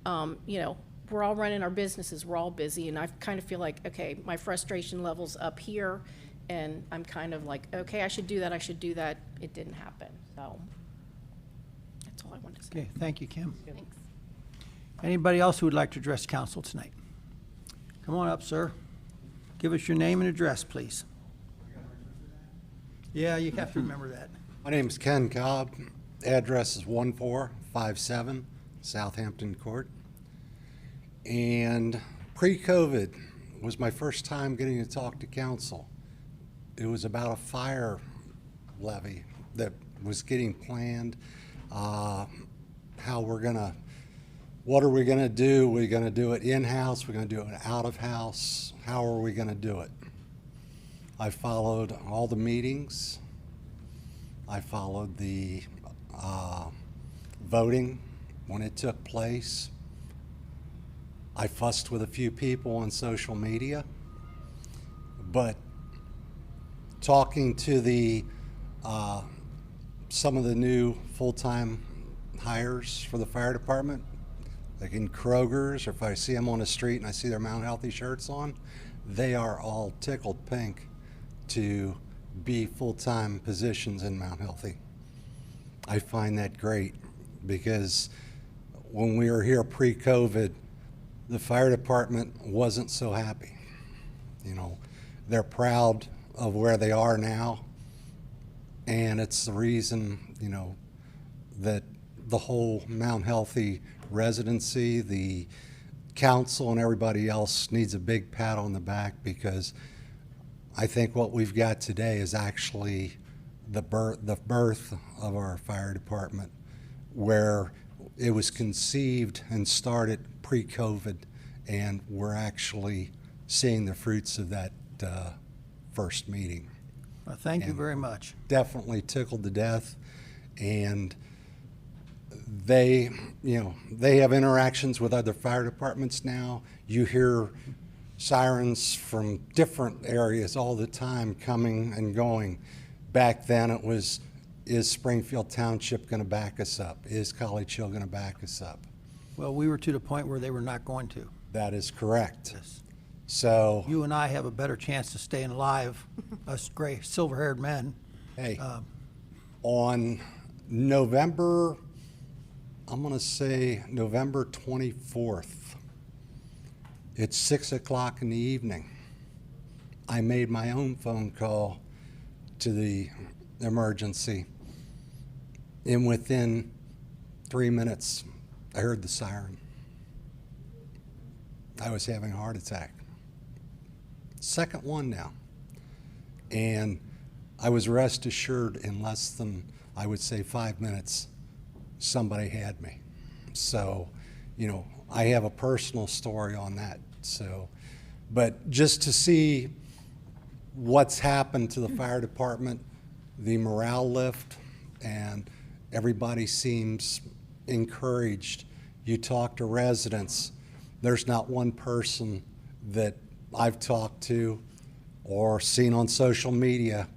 you know, we're all running our businesses, we're all busy. And I kind of feel like, okay, my frustration level's up here. And I'm kind of like, okay, I should do that, I should do that. It didn't happen. So that's all I wanted to say. Okay, thank you, Kim. Thanks. Anybody else who would like to address council tonight? Come on up, sir. Give us your name and address, please. Yeah, you have to remember that. My name is Ken Cobb. Address is 1457 Southampton Court. And pre-COVID was my first time getting to talk to council. It was about a fire levy that was getting planned, what are we gonna do? We're gonna do it in-house, we're gonna do it out-of-house, how are we gonna do it? I followed all the meetings. I followed the voting when it took place. I fussed with a few people on social media, but talking to the some of the new full-time hires for the fire department, like in Kroger's, or if I see them on the street and I see their Mount Healthy shirts on, they are all tickled pink to be full-time positions in Mount Healthy. I find that great because when we were here pre-COVID, the fire department wasn't so happy. You know, they're proud of where they are now, and it's the reason, you know, that the whole Mount Healthy residency, the council and everybody else needs a big pat on the back, because I think what we've got today is actually the birth of our fire department, where it was conceived and started pre-COVID, and we're actually seeing the fruits of that first meeting. Well, thank you very much. Definitely tickled to death, and they, they have interactions with other fire departments now. You hear sirens from different areas all the time coming and going. Back then it was, is Springfield Township going to back us up? Is College Hill going to back us up? Well, we were to the point where they were not going to. That is correct. Yes. So, You and I have a better chance of staying alive, us gray, silver-haired men. hey, on November, I'm going to say November 24th, it's 6 o'clock in the evening. I made my own phone call to the emergency, and within 3 minutes, I heard the siren. I was having a heart attack. Second one now. And I was rest assured in less than, I would say, 5 minutes, somebody had me. So, I have a personal story on that. So, but just to see what's happened to the fire department, the morale lift, and everybody seems encouraged. You talk to residents, there's not one person that I've talked to or seen on social media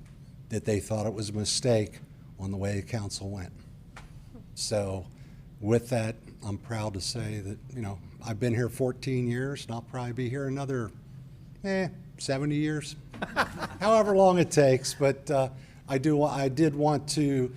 that they thought it was a mistake on the way the council went. So with that, I'm proud to say that, I've been here 14 years and I'll probably be here another 70 years, however long it takes. But I did want to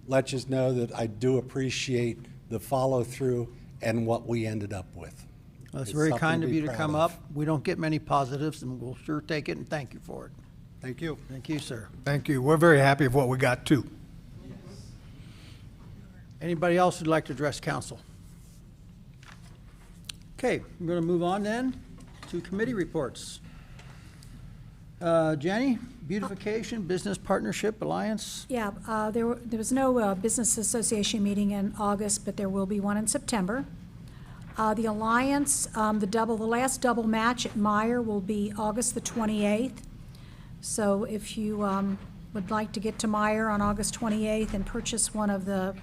let you know that I do appreciate the follow-through and what we ended up with. Well, it's It's very something kind to of be you to proud come of. up. We don't get many positives, and we'll sure take it, and thank you for it. Thank you. Thank you, sir. Thank you. We're very happy with what we got, too. Anybody else who'd like to address council? Okay, we're going to move on then to committee reports. Jenny, Beautification Business Partnership Alliance. Yeah, there was no Business Association meeting in August, but there will be one in September. The Alliance, the last double match at Meyer will be August the 28th. So if you would like to get to Meyer on August 28th and purchase one of the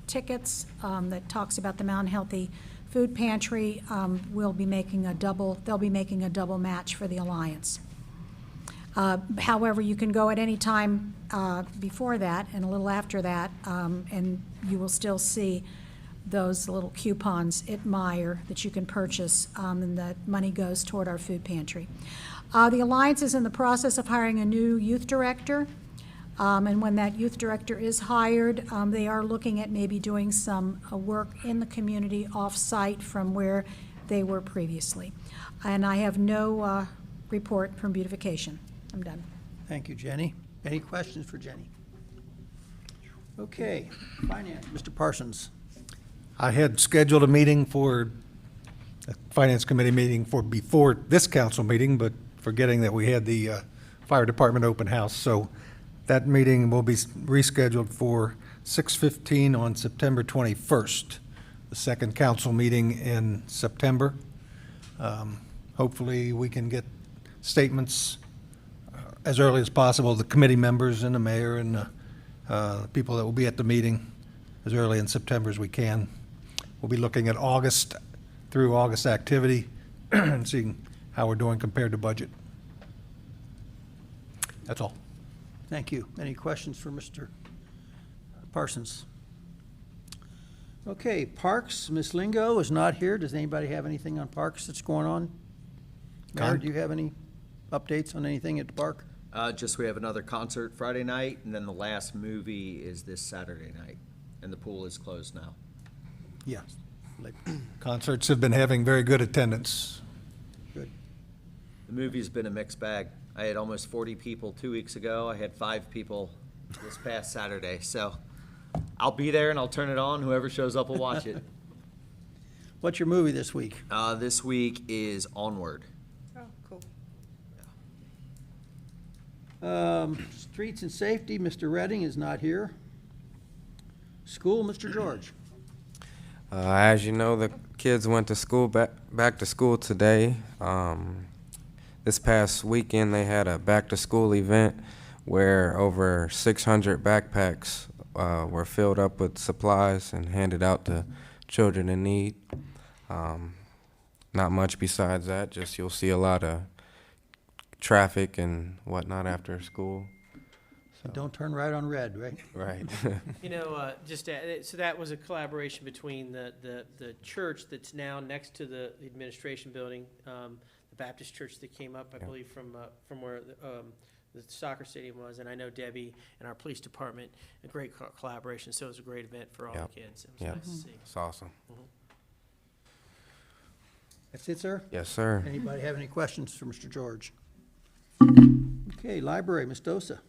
tickets that talks about the Mountain Healthy Food Pantry, they'll be making a double match for the Alliance. However, you can go at any time before that and a little after that, and you will still see those little coupons at Meyer that you can purchase, and the money goes toward our food pantry. The Alliance is in the process of hiring a new youth director, and when that youth director is hired, they are looking at maybe doing some work in the community off-site from where they were previously. And I have no report from Beautification. I'm done. Thank you, Jenny. Any questions for Jenny? Okay, Finance, Mr. Parsons. I had scheduled a meeting for, a Finance Committee meeting for before this council meeting, but forgetting that we had the Fire Department open house. So that meeting will be rescheduled for 6:15 on September 21st, the second council meeting in September. Hopefully, we can get statements as early as possible, the committee members and the mayor and the people that will be at the meeting as early in September as we can. We'll be looking at August through August activity and seeing how we're doing compared to budget. That's all. Thank you. Any questions for Mr. Parsons? Okay, Parks, Ms. Lingo is not here. Does anybody have anything on Parks that's going on? Mayor, do you have any updates on anything at the park? Just we have another concert Friday night, and then the last movie is this Saturday night, and the pool is closed now. Yes. Concerts have been having very good attendance. Good. The movie's been a mixed bag. I had almost 40 people 2 weeks ago. I had 5 people this past Saturday. So I'll be there and I'll turn it on. Whoever shows up will watch it. What's your movie this week? This week is Onward. Oh, cool. Streets and Safety, Mr. Redding is not here. School, Mr. George. As you know, the kids went to school, back to school today. This past weekend, they had a back-to-school event where over 600 backpacks were filled up with supplies and handed out to children in need. Not much besides that, just you'll see a lot of traffic and whatnot after school. So don't turn right on red, right? Right. You know, so that was a collaboration between the church that's now next to the administration building, the Baptist church that came up, I believe, from where the soccer stadium was, and I know Debbie and our police department, a great collaboration, so it was a great event for all the kids. It was nice to see. It's awesome. That's it, sir? Yes, sir. Anybody have any questions for Mr. George? Okay, library, Ms. Dosa.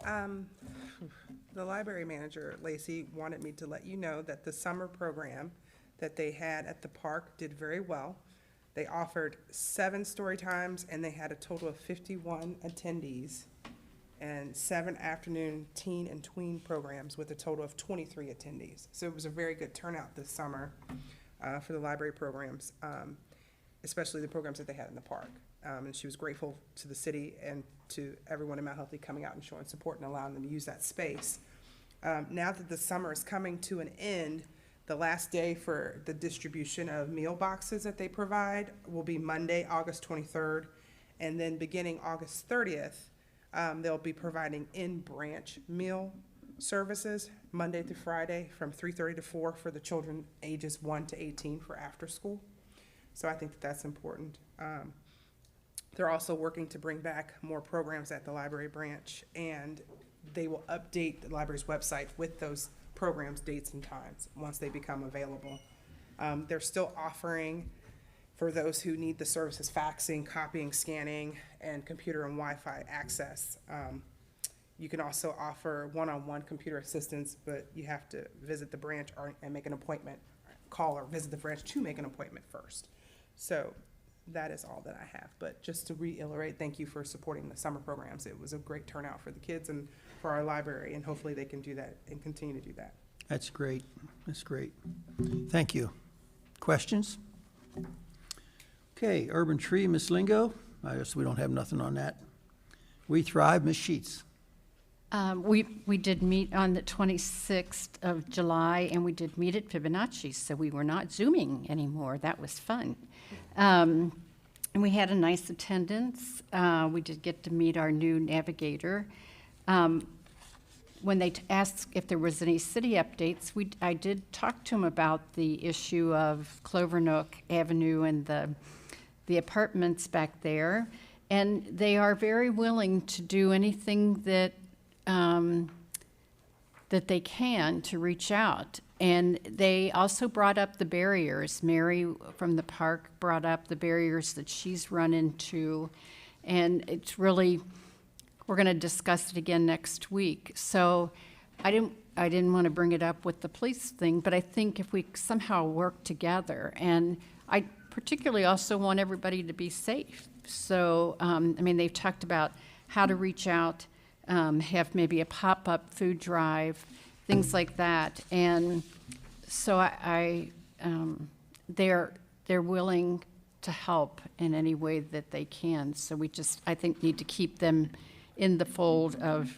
The library manager, Lacey, wanted me to let you know that the summer program that they had at the park did very well. They offered 7 story times, and they had a total of 51 attendees, and 7 afternoon teen and tween programs with a total of 23 attendees. So it was a very good turnout this summer for the library programs, especially the programs that they had in the park. And she was grateful to the city and to everyone in Mount Healthy coming out and showing support and allowing them to use that space. Now that the summer is coming to an end, the last day for the distribution of meal boxes that they provide will be Monday, August 23rd. And then beginning August 30th, they'll be providing in-branch meal services Monday through Friday from 3:30 to 4 for the children ages 1 to 18 for after school. So I think that that's important. They're also working to bring back more programs at the library branch, and they will update the library's website with those programs, dates, and times once they become available. They're still offering, for those who need the services, faxing, copying, scanning, and computer and Wi-Fi access. You can also offer one-on-one computer assistance, but you have to visit the branch and make an appointment, call or visit the branch to make an appointment first. So that is all that I have. But just to reiterate, thank you for supporting the summer programs. It was a great turnout for the kids and for our library, and hopefully they can do that and continue to do that. That's great. That's great. Thank you. Questions? Okay, Urban Tree, Ms. Lingo. I guess we don't have nothing on that. We Thrive, Ms. Sheets. We did meet on the 26th of July, and we did meet at Fibonacci, so we were not Zooming anymore. That was fun. And we had a nice attendance. We did get to meet our new navigator. When they asked if there was any city updates, I did talk to him about the issue of Clovernook Avenue and the apartments back there. And they are very willing to do anything that they can to reach out. And they also brought up the barriers. Mary from the park brought up the barriers that she's run into. And it's really, we're going to discuss it again next week. So I didn't want to bring it up with the police thing, but I think if we somehow work together, and I particularly also want everybody to be safe. So, I mean, they've talked about how to reach out, have maybe a pop-up food drive, things like that. And so they're willing to help in any way that they can. So we just, I think, need to keep them in the fold of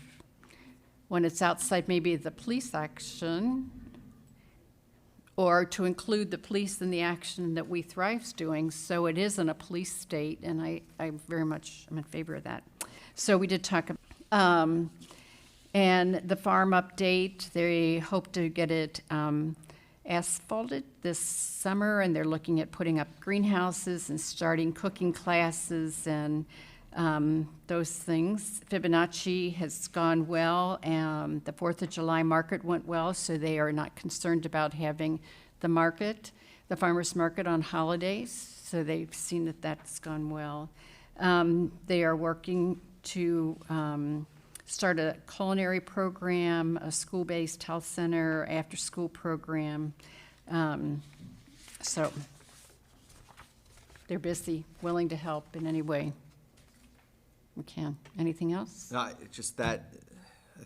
when it's outside maybe the police action, or to include the police in the action that We Thrive's doing, so it isn't a police state, and I very much am in favor of that. So we did talk about, and the farm update, they hope to get it asphalted this summer, and they're looking at putting up greenhouses and starting cooking classes and those things. Fibonacci has gone well, and the 4th of July market went well, so they are not concerned about having the market, the farmers market on holidays, so they've seen that that's gone well. They are working to start a culinary program, a school-based health center, after-school program. So they're busy, willing to help in any way we can. Anything else? No, it's just that,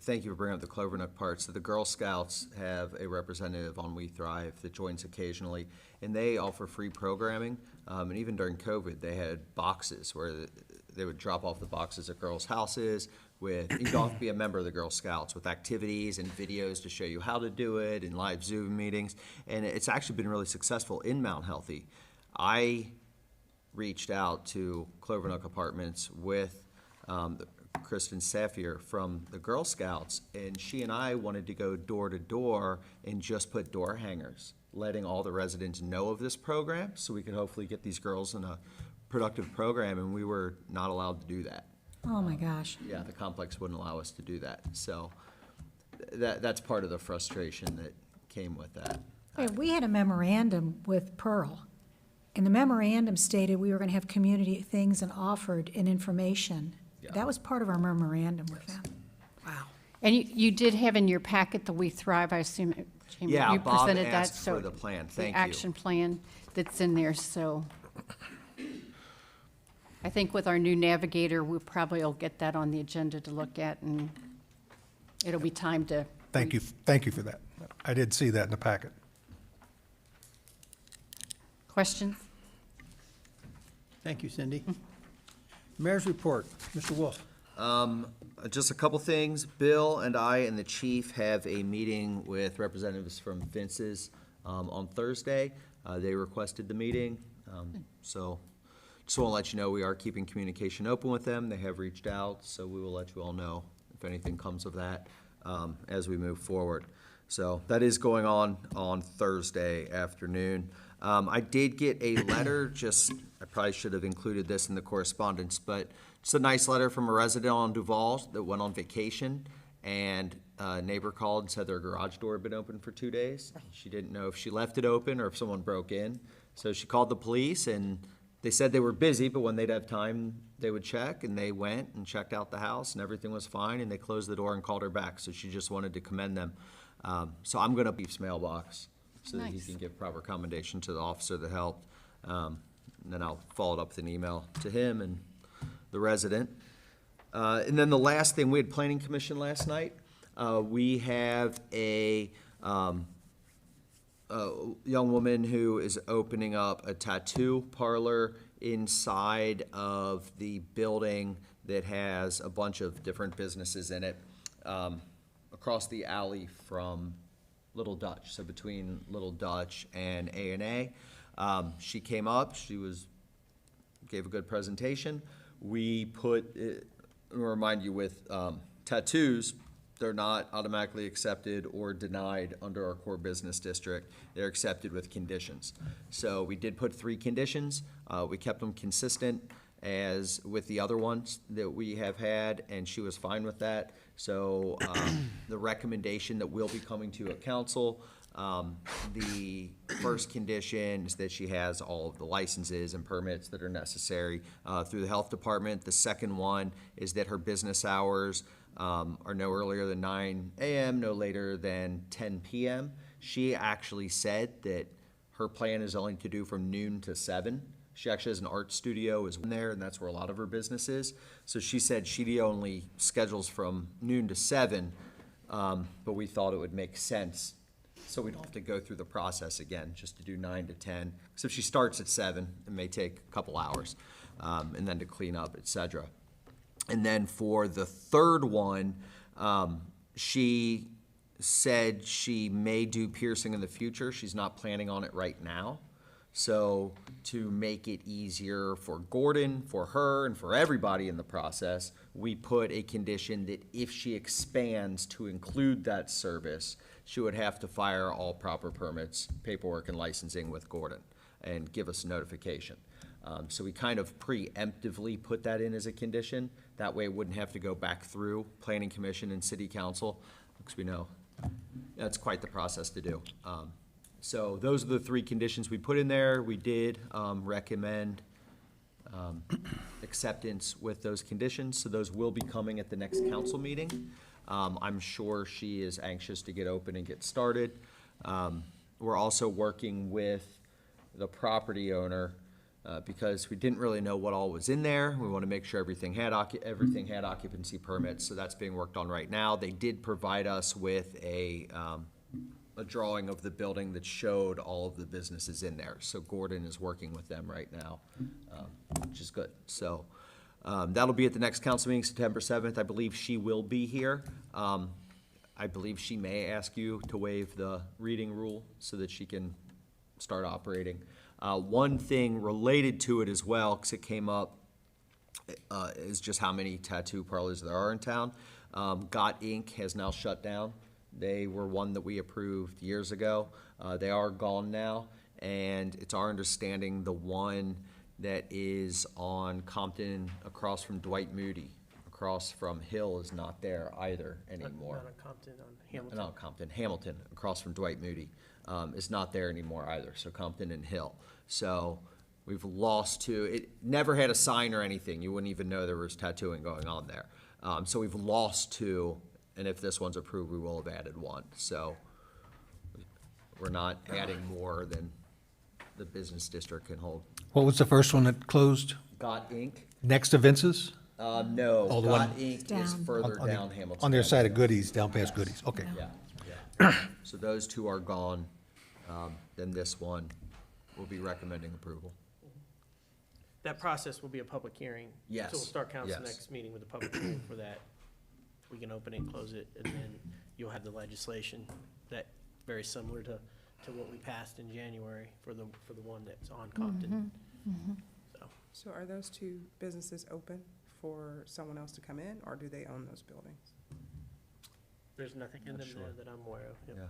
thank you for bringing up the Clovernook part. So the Girl Scouts have a representative on We Thrive that joins occasionally, and they offer free programming. And even during COVID, they had boxes where they would drop off the boxes at girls' houses with, you don't have to be a member of the Girl Scouts, with activities and videos to show you how to do it and live Zoom meetings. And it's actually been really successful in Mount Healthy. I reached out to Clovernook Apartments with Kristen Safier from the Girl Scouts, and she and I wanted to go door to door and just put door hangers, letting all the residents know of this program so we could hopefully get these girls in a productive program, and we were not allowed to do that. Oh, my gosh. Yeah, the complex wouldn't allow us to do that. So that's part of the frustration that came with that. Hey, we had a memorandum with Pearl, and the memorandum stated we were going to have community things and offered and information. That was part of our memorandum with them. Wow. And you did have in your packet the We Thrive, I assume, Jamie, Yeah, you Bob presented that, asked so for the plan. Thank the you. action plan that's in there, so. I think with our new navigator, we probably will get that on the agenda to look at, and it'll be time to. Thank you for that. I did see that in the packet. Questions? Thank you, Cindy. Mayor's report, Mr. Wolf. Just a couple things. Bill and I and the chief have a meeting with representatives from Vince's on Thursday. They requested the meeting, so just want to let you know we are keeping communication open with them. They have reached out, so we will let you all know if anything comes of that as we move forward. So that is going on Thursday afternoon. I did get a letter, I probably should have included this in the correspondence, but it's a nice letter from a resident on Duval that went on vacation, and a neighbor called and said their garage door had been open for 2 days. She didn't know if she left it open or if someone broke in. So she called the police, and they said they were busy, but when they'd have time, they would check, and they went and checked out the house, and everything was fine, and they closed the door and called her back. So she just wanted to commend them. So I'm going to Beef's mailbox so that he Nice. can give proper commendation to the officer that helped. And then I'll follow it up with an email to him and the resident. And then the last thing, we had planning commission last night. We have a young woman who is opening up a tattoo parlor inside of the building that has a bunch of different businesses in it, across the alley from Little Dutch, so between Little Dutch and A&A. She came up, gave a good presentation. We remind you with tattoos, they're not automatically accepted or denied under our core business district. They're accepted with conditions. So we did put 3 conditions. We kept them consistent as with the other ones that we have had, and she was fine with that. So the recommendation that will be coming to a council, the first condition is that she has all of the licenses and permits that are necessary through the health department. The second one is that her business hours are no earlier than 9 a.m., no later than 10 p.m. She actually said that her plan is only to do from noon to 7. She actually has an art studio is in there, and that's where a lot of her business is. So she said she only schedules from noon to 7, but we thought it would make sense so we don't have to go through the process again, just to do 9 to 10. Because if she starts at 7, it may take a couple hours, and then to clean up, et cetera. And then for the third one, she said she may do piercing in the future. She's not planning on it right now. So to make it easier for Gordon, for her, and for everybody in the process, we put a condition that if she expands to include that service, she would have to file all proper permits, paperwork, and licensing with Gordon and give us a notification. So we kind of preemptively put that in as a condition. That way it wouldn't have to go back through Planning Commission and City Council, because we know that's quite the process to do. So those are the 3 conditions we put in there. We did recommend acceptance with those conditions, so those will be coming at the next council meeting. I'm sure she is anxious to get open and get started. We're also working with the property owner because we didn't really know what all was in there. We want to make sure everything had occupancy permits, so that's being worked on right now. They did provide us with a drawing of the building that showed all of the businesses in there. So Gordon is working with them right now, which is good. So That'll be at the next council meeting, September 7th. I believe she will be here. I believe she may ask you to waive the reading rule so that she can start operating. One thing related to it as well, because it came up, is just how many tattoo parlors there are in town. Got Inc. has now shut down. They were one that we approved years ago. They are gone now, and it's our understanding the one that is on Compton across from Dwight Moody, across from Hill, is not there either anymore. Not on Compton, on Hamilton. Not Compton, Hamilton, across from Dwight Moody, is not there anymore either, so Compton and Hill. So we've lost two. It never had a sign or anything. You wouldn't even know there was tattooing going on there. So we've lost two, and if this one's approved, we will have added one. So we're not adding more than the business district can hold. What was the first one that closed? Got Inc.? Next to Vince's? No, Oh, the Got one- Inc. is further On the- down Hamilton. On the other side of Goodies, down past Goodies, okay. Yeah. So those two are gone. Then this one will be recommending approval. That process will be a public hearing. Yes, So we'll start council yes. next meeting with a public hearing for that. We can open it and close it, and then you'll have the legislation that, very similar to what we passed in January for the one that's on Compton. So are those two businesses open for someone else to come in, or do they own those buildings? There's nothing in them there that I'm aware of. Yep. Yeah.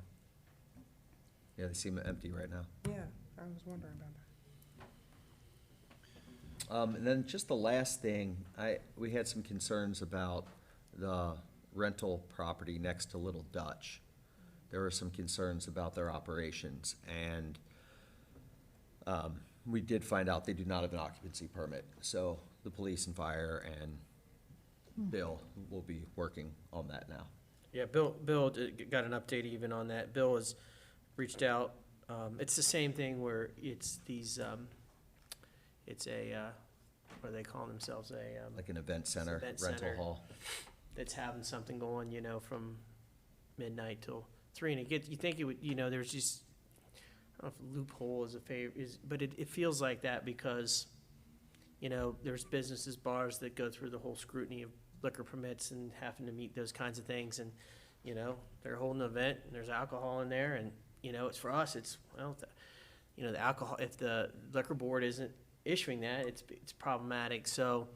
Yeah, they seem empty right now. Yeah, I was wondering about that. And then just the last thing, we had some concerns about the rental property next to Little Dutch. There were some concerns about their operations, and we did find out they do not have an occupancy permit. So the police and fire and Bill will be working on that now. Yeah, Bill got an update even on that. Bill has reached out. It's the same thing where it's these, it's a, what do they call themselves? Like an event center, rental hall. That's having something going, from midnight till 3. And you think it would, there's just, I don't know if loophole is a favor, but it feels like that because, there's businesses, bars that go through the whole scrutiny of liquor permits and having to meet those kinds of things. And, they're holding an event and there's alcohol in there. And, it's for us, it's, the alcohol, if the liquor board isn't issuing that, it's problematic. So,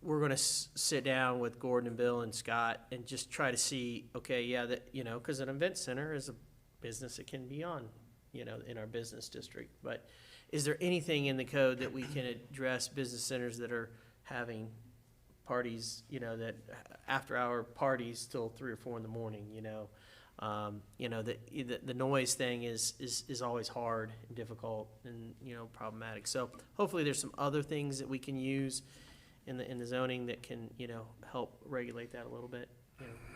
we're going to sit down with Gordon and Bill and Scott and just try to see, okay, yeah, that, because an event center is a business that can be on, in our business district. But is there anything in the code that we can address business centers that are having parties, that after-hour parties till 3 or 4 in the morning, the noise thing is always hard and difficult and, problematic. So hopefully there's some other things that we can use in the zoning that can, help regulate that a little bit.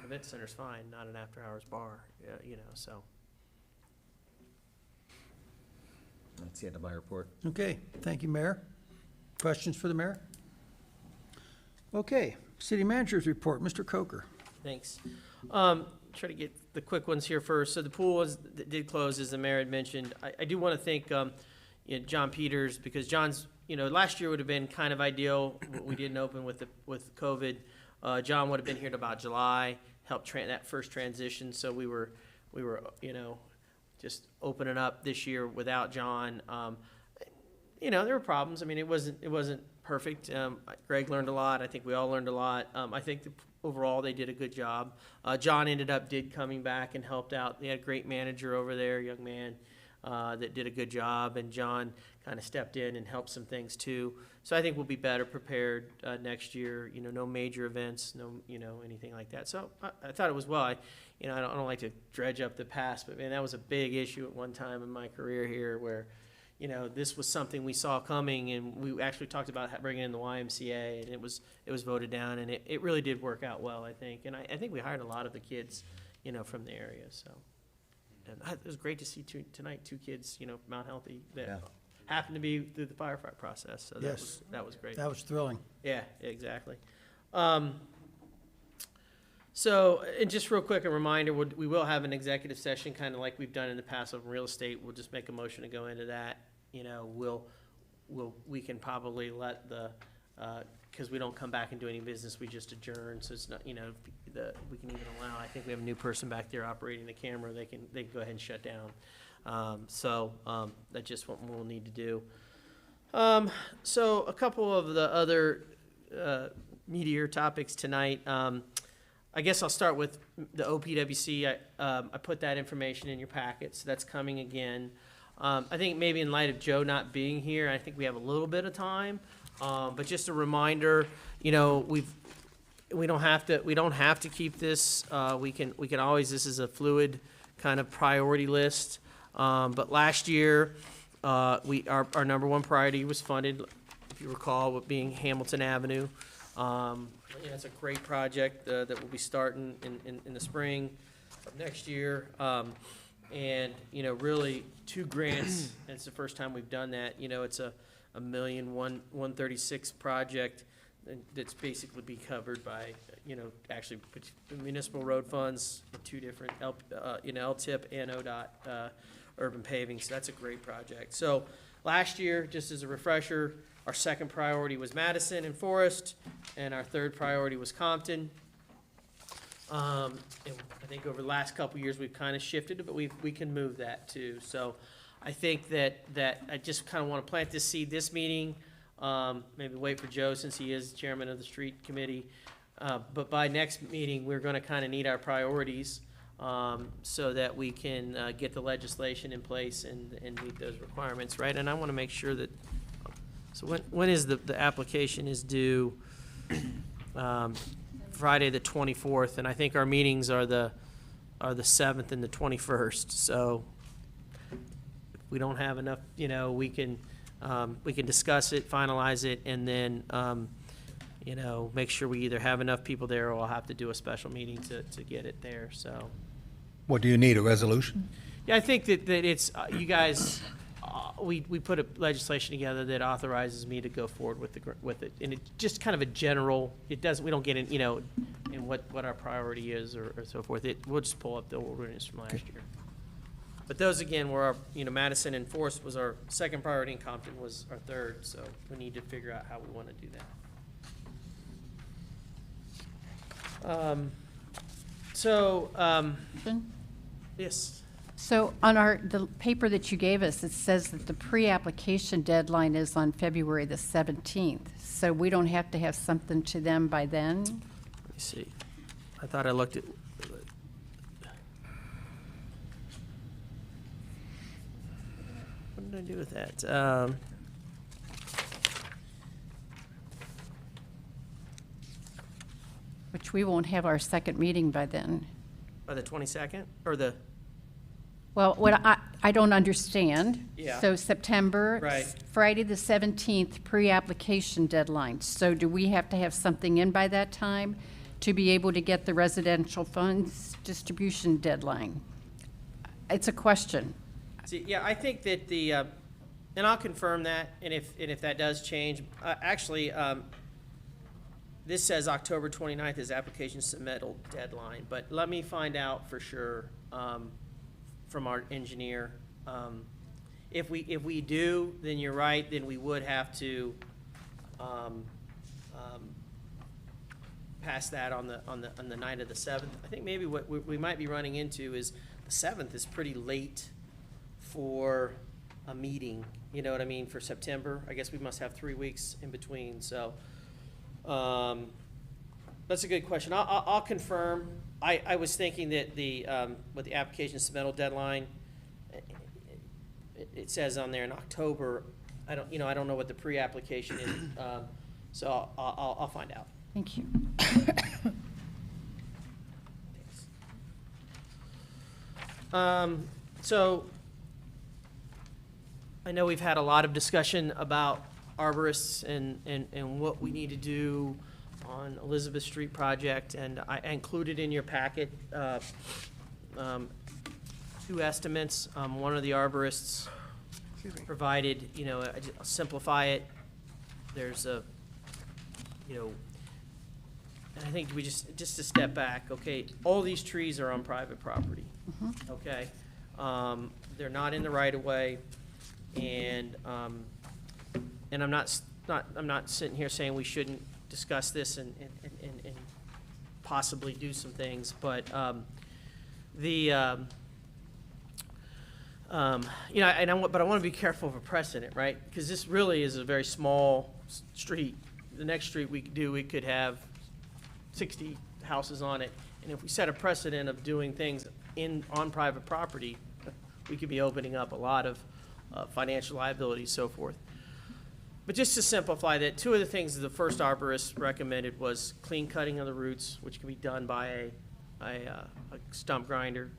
Event center's fine, not an after-hours bar, so. That's the end of my report. Okay, thank you, Mayor. Questions for the mayor? Okay, city manager's report, Mr. Coker. Thanks. Try to get the quick ones here first. So the pool did close, as the mayor had mentioned. I do want to thank John Peters, because John's, last year would have been kind of ideal. We didn't open with COVID. John would have been here to about July, helped that first transition. So we were just opening up this year without John. There were problems. I mean, it wasn't perfect. Greg learned a lot. I think we all learned a lot. I think overall they did a good job. John did coming back and helped out. They had a great manager over there, young man, that did a good job, and John kind of stepped in and helped some things too. So I think we'll be better prepared next year. No major events, no anything like that. So I thought it was well. I don't like to dredge up the past, but man, that was a big issue at one time in my career here where. This was something we saw coming, and we actually talked about bringing in the YMCA, and it was voted down, and it really did work out well, I think. And I think we hired a lot of the kids, from the area. So, and it was great to see tonight two kids, Mount Healthy that happened to be through the firefight process. So Yes. that was great. That was thrilling. Yeah, exactly. So, and just real quick, a reminder, we will have an executive session, kind of like we've done in the past on real estate. We'll just make a motion to go into that. We can probably let the because we don't come back and do any business, we just adjourn, so it's not, we can even allow, I think we have a new person back there operating the camera, they can go ahead and shut down. That's just what we'll need to do. So a couple of the other meatier topics tonight. I guess I'll start with the OPWC. I put that information in your packet, so that's coming again. I think maybe in light of Joe not being here, I think we have a little bit of time. But just a reminder, we don't have to keep this. We can always, this is a fluid kind of priority list. But last year, our number one priority was funded, if you recall, with being Hamilton Avenue. It's a great project that will be starting in the spring of next year. And really 2 grants, and it's the first time we've done that. It's a $1,136,000 project that's basically be covered by, actually municipal road funds, 2 different, LTIP and ODOT urban paving. So that's a great project. So last year, just as a refresher, our second priority was Madison and Forest, and our third priority was Compton. And I think over the last couple of years, we've kind of shifted, but we can move that too. So I think that I just kind of want to plant this seed this meeting, maybe wait for Joe since he is chairman of the street committee. But by next meeting, we're going to kind of need our priorities so that we can get the legislation in place and meet those requirements, right? And I want to make sure that, so when is the application is due? Friday the 24th, and I think our meetings are the 7th and the 21st. So if we don't have enough, we can discuss it, finalize it, and then make sure we either have enough people there or we'll have to do a special meeting to get it there. So What do you need, a resolution? yeah, I think that it's you guys. We put a legislation together that authorizes me to go forward with it, and it's just kind of a general. We don't get in, in what our priority is or so forth. We'll just pull up the ordinance from last year. But those again were our, Madison and Forest was our second priority, and Compton was our third. So we need to figure out how we want to do that. Yes. So on the paper that you gave us, it says that the pre-application deadline is on February the 17th. So we don't have to have something to them by then? Let me see. I thought I looked at. What did I do with that? Which we won't have our second meeting by then. By the 22nd or the. Well, what I don't understand. Yeah. So September. Right. Friday the 17th, pre-application deadline. So do we have to have something in by that time to be able to get the residential funds distribution deadline? It's a question. See, yeah, I think that and I'll confirm that, and if that does change, actually, this says October 29th is application submittal deadline, but let me find out for sure from our engineer. If we do, then you're right, then we would have to pass that on the night of the 7th. I think maybe what we might be running into is the 7th is pretty late for a meeting, you know what I mean, for September. I guess we must have 3 weeks in between, so that's a good question. I'll confirm. I was thinking that with the application submittal deadline, it says on there in October. I don't know what the pre-application is, so I'll find out. Thank you. So I know we've had a lot of discussion about arborists and what we need to do on Elizabeth Street project, and I included in your packet 2 estimates. One of the arborists provided, I'll simplify it. There's a, and I think we just to step back, okay, all these trees are on private property, okay? They're not in the right of way, and I'm not sitting here saying we shouldn't discuss this and possibly do some things, but, you know, but I want to be careful of a precedent, right? Because this really is a very small street. The next street we could do, we could have 60 houses on it, and if we set a precedent of doing things on private property, we could be opening up a lot of financial liability, so forth. But just to simplify that, two of the things that the first arborist recommended was clean cutting of the roots, which can be done by a stump grinder.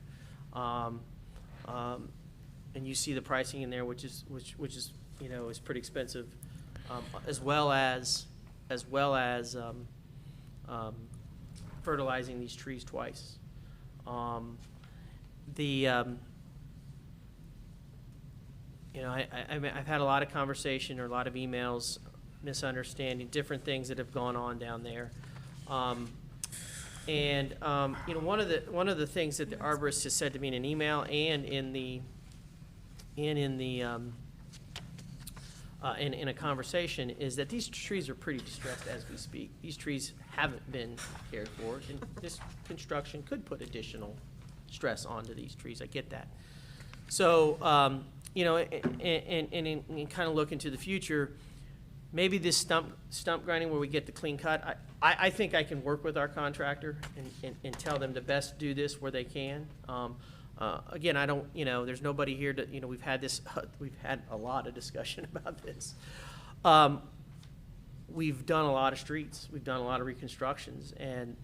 And you see the pricing in there, which is you know, is pretty expensive, as well as fertilizing these trees twice. You know, I've had a lot of conversation or a lot of emails, misunderstanding, different things that have gone on down there. You know, one of the things that the arborist has said to me in an email and in a conversation is that these trees are pretty distressed as we speak. These trees haven't been cared for, and this construction could put additional stress onto these trees. I get that. So, you know, and kind of look into the future, maybe this stump grinding where we get the clean cut, I think I can work with our contractor and tell them to best do this where they can. Again, I don't, you know, there's nobody here to, you know, we've had a lot of discussion about this. We've done a lot of streets, we've done a lot of reconstructions, and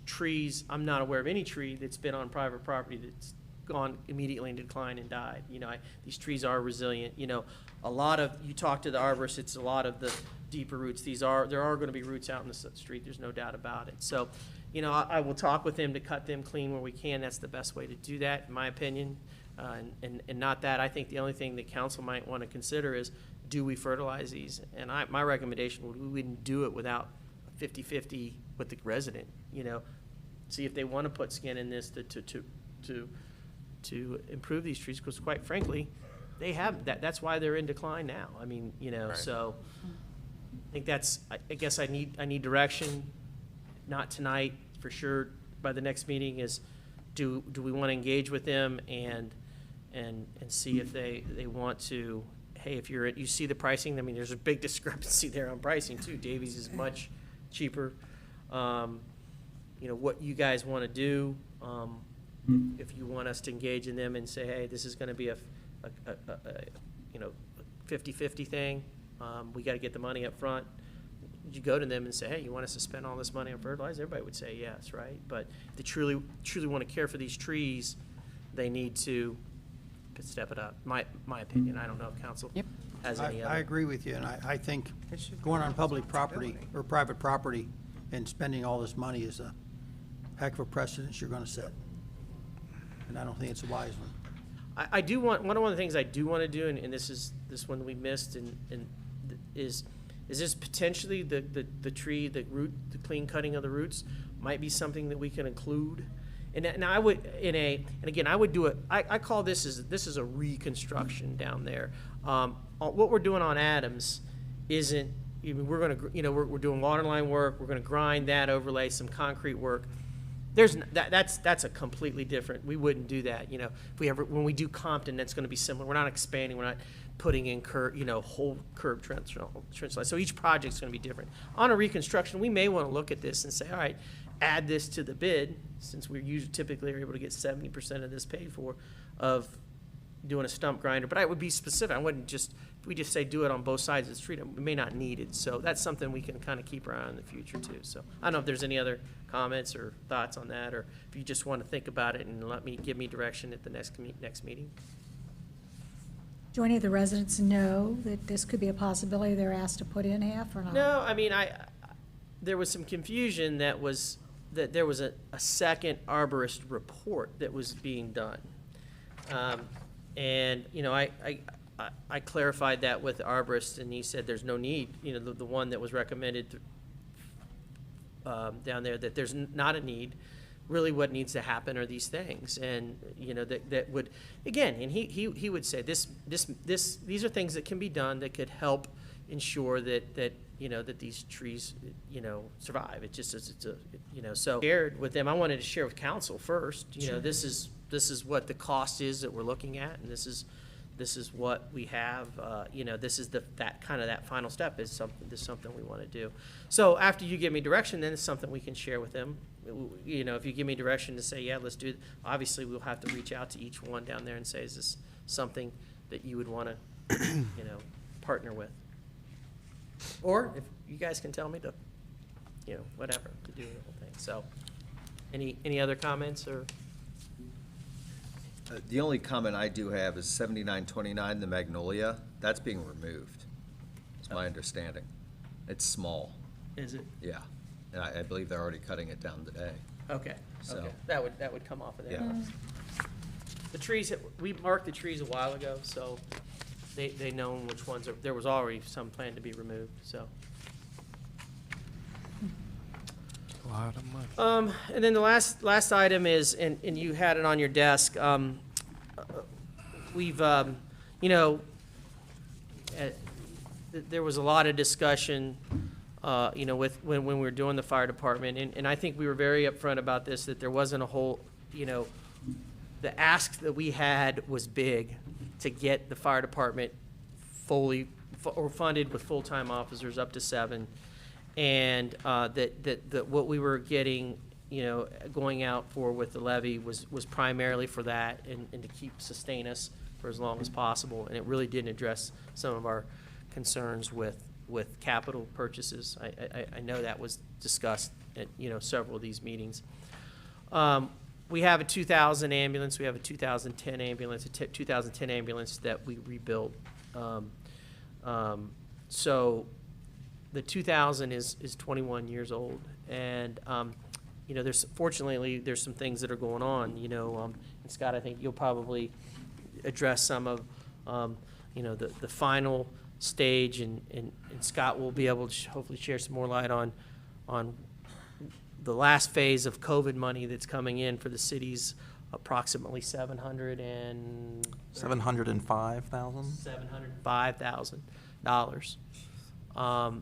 trees, I'm not aware of any tree that's been on private property that's gone immediately in decline and died. You know, these trees are resilient. You know, you talk to the arborist, it's a lot of the deeper roots. There are going to be roots out in the street, there's no doubt about it. So, you know, I will talk with them to cut them clean where we can. That's the best way to do that, in my opinion. And not that. I think the only thing that council might want to consider is, do we fertilize these? And my recommendation would, we wouldn't do it without 50-50 with the resident, you know. See if they want to put skin in this to improve these trees, because quite frankly, they have that's why they're in decline now. I mean, you know, right. So I think I guess I need direction, not tonight for sure. By the next meeting is, do we want to engage with them and see if they want to, hey, if you see the pricing, I mean, there's a big discrepancy there on pricing too. Davies is much cheaper. You know, what you guys want to do, if you want us to engage in them and say, hey, this is going to be a you know, 50-50 thing, we got to get the money up front. You go to them and say, hey, you want us to spend all this money on fertilizer? Everybody would say yes, right? But if they truly want to care for these trees, they need to step it up. My opinion. I don't know if council has any other. I agree with you, and I think going on public property or private property and spending all this money is a heck of a precedent you're going to set. And I don't think it's a wise one. I do want, one of the things I do want to do, and this one we missed, is this potentially the tree, the clean cutting of the roots might be something that we can include. And I would, I would do it, I call this is a reconstruction down there. What we're doing on Adams isn't, we're going to, you know, we're doing water line work, we're going to grind that, overlay some concrete work. That's a completely different. We wouldn't do that. You know, when we do Compton, that's going to be similar. We're not expanding. We're not putting in whole curb trench lines. So each project's going to be different. On a reconstruction, we may want to look at this and say, all right, add this to the bid, since we're typically able to get 70% of this paid for, of doing a stump grinder. But I would be specific. I wouldn't just, if we just say do it on both sides of the street, we may not need it. So that's something we can kind of keep our eye on in the future too. So I don't know if there's any other comments or thoughts on that, or if you just want to think about it and give me direction at the next meeting. Do any of the residents know that this could be a possibility they're asked to put in half or not? No, I mean, there was some confusion that there was a second arborist report that was being done. And, you know, I clarified that with the arborist, and he said there's no need, you know, the one that was recommended down there, that there's not a need. Really what needs to happen are these things. And, you know, that would, again, and he would say these are things that can be done that could help ensure that that these trees, survive. It just is, so shared with them. I wanted to share with council first, this is what the cost is that we're looking at, and this is what we have, this is that final step is something we want to do. So after you give me direction, then it's something we can share with them. If you give me direction to say, yeah, let's do it, obviously we'll have to reach out to each one down there and say, is this something that you would want to, partner with? Or if you guys can tell me to, whatever, to do the whole thing. So, any other comments or? The only comment I do have is 7929, the Magnolia, that's being removed. It's my understanding. It's small. Is it? Yeah. And I believe they're already cutting it down today. Okay, So- okay. That would come off of there. Yeah. The trees, we marked the trees a while ago, so they know which ones there was already some planned to be removed, so. A lot of money. And then the last item is, and you had it on your desk, we've, there was a lot of discussion, with, when we were doing the fire department, and I think we were very upfront about this, that there wasn't a whole, the ask that we had was big to get the fire department fully, or funded with full-time officers up to 7. And that what we were getting, going out for with the levy was primarily for that and to sustain us for as long as possible. And it really didn't address some of our concerns with capital purchases. I know that was discussed at, several of these meetings. We have a 2000 ambulance, we have a 2010 ambulance, a 2010 ambulance that we rebuilt. So the 2000 is 21 years old, and fortunately there's some things that are going on. And Scott, I think you'll probably address some of the final stage, and Scott will be able to hopefully share some more light on the last phase of COVID money that's coming in for the city's approximately $705,000. $705,000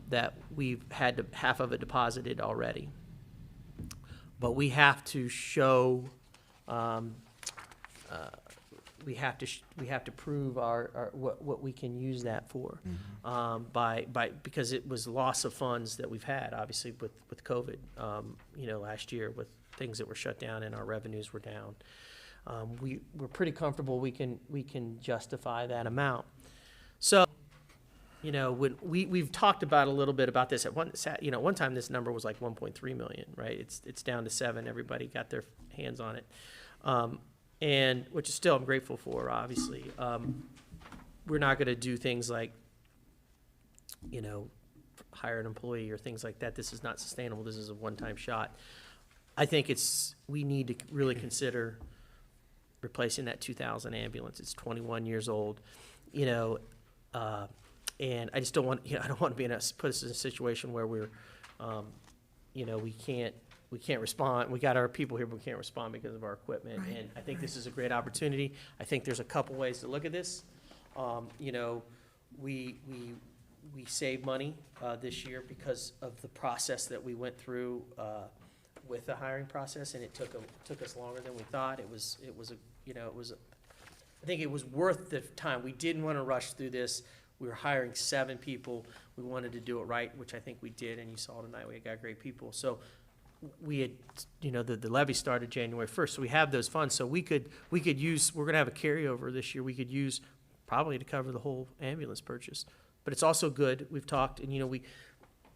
that we've had half of it deposited already. But we have to show, we have to prove what we can use that for, because it was loss of funds that we've had, obviously with COVID, last year with things that were shut down and our revenues were down. We're pretty comfortable we can justify that amount. So, when we've talked about a little bit about this at one time this number was like 1.3 million, right? It's down to 7. Everybody got their hands on it. And which is still I'm grateful for, obviously. We're not going to do things like, hire an employee or things like that. This is not sustainable. This is a one-time shot. I think we need to really consider replacing that 2000 ambulance. It's 21 years old, and I just don't want, I don't want to put us in a situation where we're, we can't respond. We got our people here, but we can't respond because of our equipment. Right. And I think this is a great opportunity. I think there's a couple ways to look at this. We saved money this year because of the process that we went through with the hiring process, and it took us longer than we thought. I think it was worth the time. We didn't want to rush through this. We were hiring 7 people. We wanted to do it right, which I think we did, and you saw tonight we got great people. So we had, the levy started January 1st, so we have those funds. So we could use, we're going to have a carryover this year. We could use probably to cover the whole ambulance purchase. But it's also good, we've talked, and we,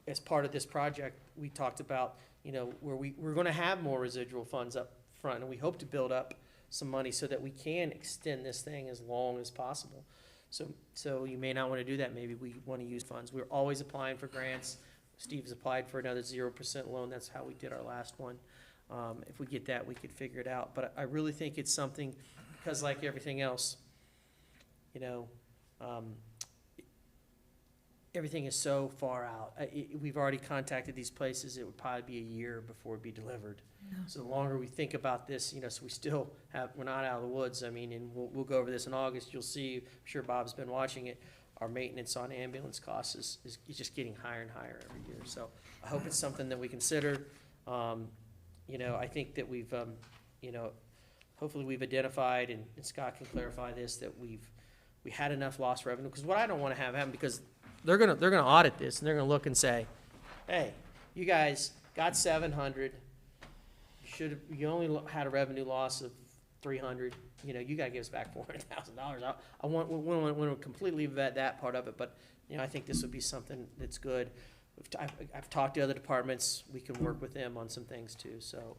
as part of this project, we talked about, where we're going to have more residual funds up front, and we hope to build up some money so that we can extend this thing as long as possible. So you may not want to do that. Maybe we want to use funds. We're always applying for grants. Steve's applied for another 0% loan. That's how we did our last one. If we get that, we could figure it out. But I really think it's something, because like everything else, everything is so far out. We've already contacted these places. It would probably be a year before it'd be delivered. Yeah. So the longer we think about this, so we still we're not out of the woods. I mean, and we'll go over this in August. You'll see, I'm sure Bob's been watching it. our maintenance on ambulance costs is just getting higher and higher every year. So I hope it's something that we consider. You know, I think that we've, you know, hopefully we've identified, and Scott can clarify this, that we had enough lost revenue. Because what I don't want to have happen, because they're gonna audit this, and they're gonna look and say, hey, you guys got 700. You only had a revenue loss of 300. You know, you gotta give us back $400,000. I want to completely vet that part of it, but you know, I think this would be something that's good. I've talked to other departments. We can work with them on some things too. So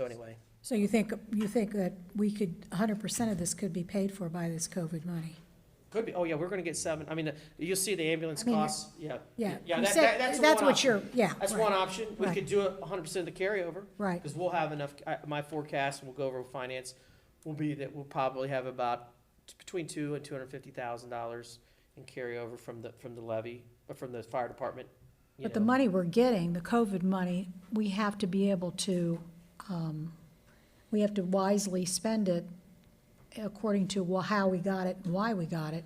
anyway. So you think that we could, 100% of this could be paid for by this COVID money? Could be. Oh yeah, we're going to get 7. I mean, you'll see the ambulance costs. Yeah. Yeah. Yeah. You That's said- one what option. you're, yeah. That's right. one option. We Right. could do it 100% of the carryover. Right. Because we'll have enough. My forecast, and we'll go over with finance, will be that we'll probably have about between $200,000 and $250,000 in carryover from the levy, or from the fire department. But the money we're getting, the COVID money, we have to be able to, we have to wisely spend it according to how we got it and why we got it,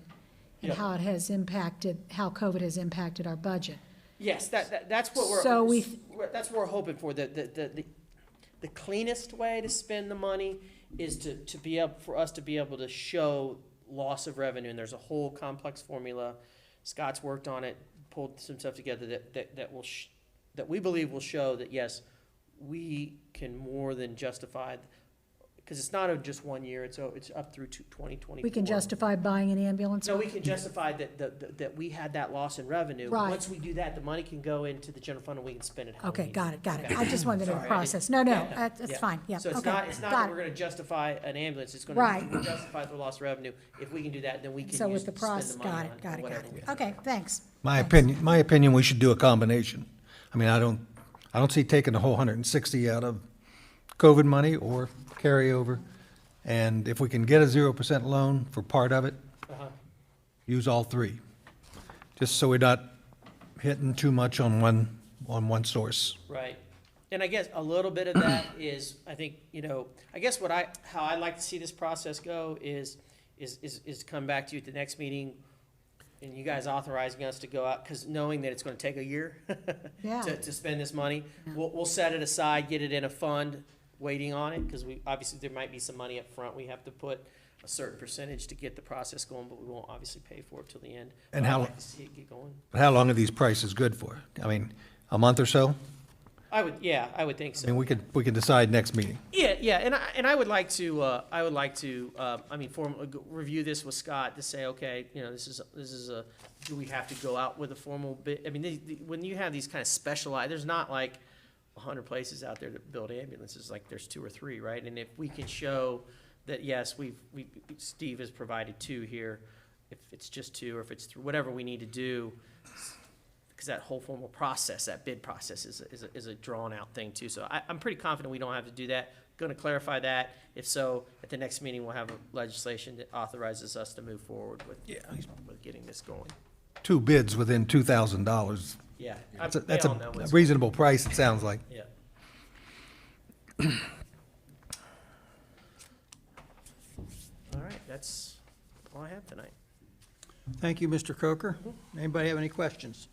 and Yeah. how it has impacted, how COVID has impacted our budget. Yes, that's what we're. So that's what we're hoping for. The cleanest way to spend the money is to be able, for us to be able to show loss of revenue, and there's a whole complex formula. Scott's worked on it, pulled some stuff together that we believe will show that yes, we can more than justify. Because it's not just 1 year, it's up through 2024. We can justify buying an ambulance? No, we can justify that we had that loss in revenue. Right. Once we do that, the money can go into the general fund and we can spend it how we Okay, need got it. Okay. I just wanted to know the Sorry, process. I No, didn't- that's fine, yeah, So it's okay. not Got that it. we're gonna justify an ambulance, it's gonna Right. justify the lost revenue. If we can do that, then we can So use with the spend process, the money got on it. whatever we- Okay, thanks. My opinion, we should do a combination. I mean, I don't see taking the whole 160 out of COVID money or carryover. And if we can get a 0% loan for part of it, use all three. Just so we're not hitting too much on one source. Right. And I guess a little bit of that is, I think, you know, I guess how I'd like to see this process go is come back to you at the next meeting and you guys authorizing us to go out, because knowing that it's going to take a year Yeah. to spend this money, we'll set it aside, get it in a fund, waiting on it, because obviously there might be some money up front. We have to put a certain percentage to get the process going, but we won't obviously pay for it till the end. And But I'd how- like to see it get going. How long are these prices good for? I mean, a month or so? I would think so. I mean, we could decide next meeting. Yeah, and I would like to, review this with Scott to say, okay, you know, this is do we have to go out with a formal bid? I mean, when you have these kind of specialized, there's not like 100 places out there that build ambulances, like there's 2 or 3, right? And if we can show that, yes, Steve has provided 2 here, if it's just 2 or if it's whatever we need to do, because that whole formal process, that bid process is a drawn out thing too. So I'm pretty confident we don't have to do that. Going to clarify that. If so, at the next meeting, we'll have a legislation that authorizes us to move forward with getting this going. 2 bids within $2,000. Yeah. That's They a all know it's- reasonable price, it sounds like. Yeah. All right, that's all I have tonight. Thank you, Mr. Coker. Anybody have any questions?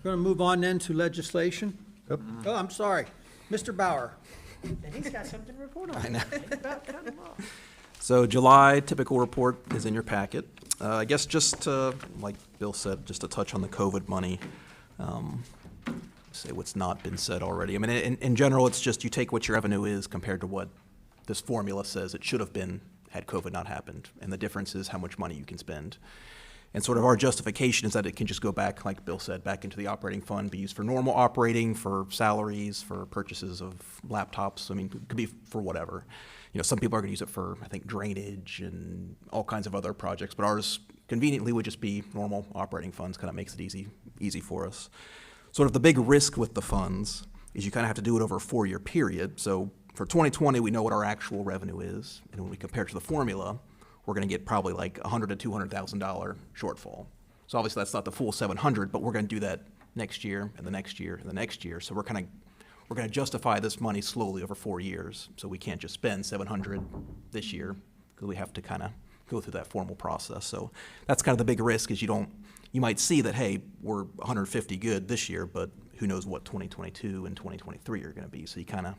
Going to move on then to legislation. Yep. Oh, I'm sorry. Mr. Bauer. And he's got something to report on. I know. About cut him off. So July typical report is in your packet. I guess just to, like Bill said, just to touch on the COVID money, say what's not been said already. I mean, in general, it's just you take what your revenue is compared to what this formula says it should have been had COVID not happened. And the difference is how much money you can spend. And sort of our justification is that it can just go back, like Bill said, back into the operating fund, be used for normal operating, for salaries, for purchases of laptops. I mean, it could be for whatever. You know, some people are going to use it for, I think, drainage and all kinds of other projects, but ours conveniently would just be normal operating funds. Kind of makes it easy for us. Sort of the big risk with the funds is you kind of have to do it over a 4-year period. So for 2020, we know what our actual revenue is, and when we compare it to the formula, we're going to get probably like $100,000 to $200,000 shortfall. So obviously that's not the full 700, but we're going to do that next year and the next year and the next year. So we're going to justify this money slowly over 4 years. So we can't just spend 700 this year because we have to kind of go through that formal process. So that's kind of the big risk is you might see that, hey, we're 150 good this year, but who knows what 2022 and 2023 are going to be. So you kind of,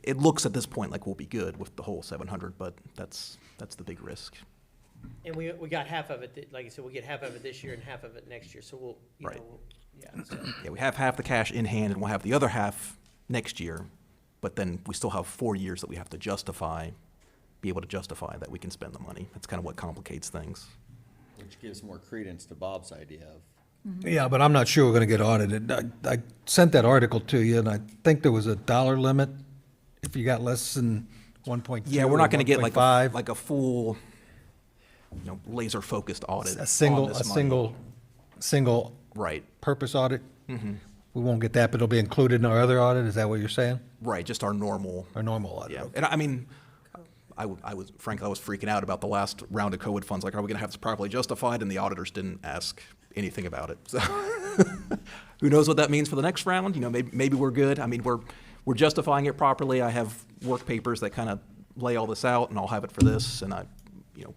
it looks at this point like we'll be good with the whole 700, but that's the big risk. And we got half of it, like I said, we get half of it this year and half of it next year, so we'll, you Right. know, yeah. So. Yeah, we have half the cash in hand and we'll have the other half next year, but then we still have 4 years that we have to be able to justify that we can spend the money. That's kind of what complicates things. Which gives more credence to Bob's idea of. Yeah, but I'm not sure we're going to get audited. I sent that article to you, and I think there was a dollar limit if you got less than 1.2. Yeah, we're not going to get like a a full, laser focused audit. a single right purpose audit. Mm-hmm. We won't get that, but it'll be included in our other audit. Is that what you're saying? Right, just our normal audit. Yeah, Okay. and I mean, I was frankly I was freaking out about the last round of COVID funds. Like, are we going to have this properly justified? And the auditors didn't ask anything about it. So who knows what that means for the next round? Maybe we're good. I mean, we're justifying it properly. I have work papers that kind of lay all this out, and I'll have it for this, and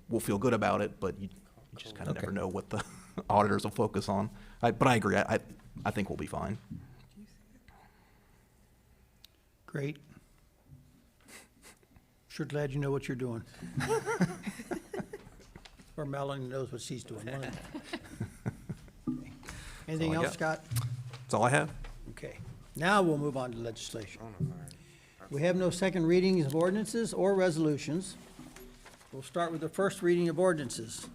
we'll feel good about it. But you just kind of never know what the auditors will focus on. But I agree. I think we'll be fine. Great. Sure glad you know what you're doing. Or Melanie knows what she's doing. One of them. Anything all I else, got. Scott? That's all I have. Okay. Now we'll move on to legislation. We have no second readings of ordinances or resolutions. We'll start with the first reading of ordinances.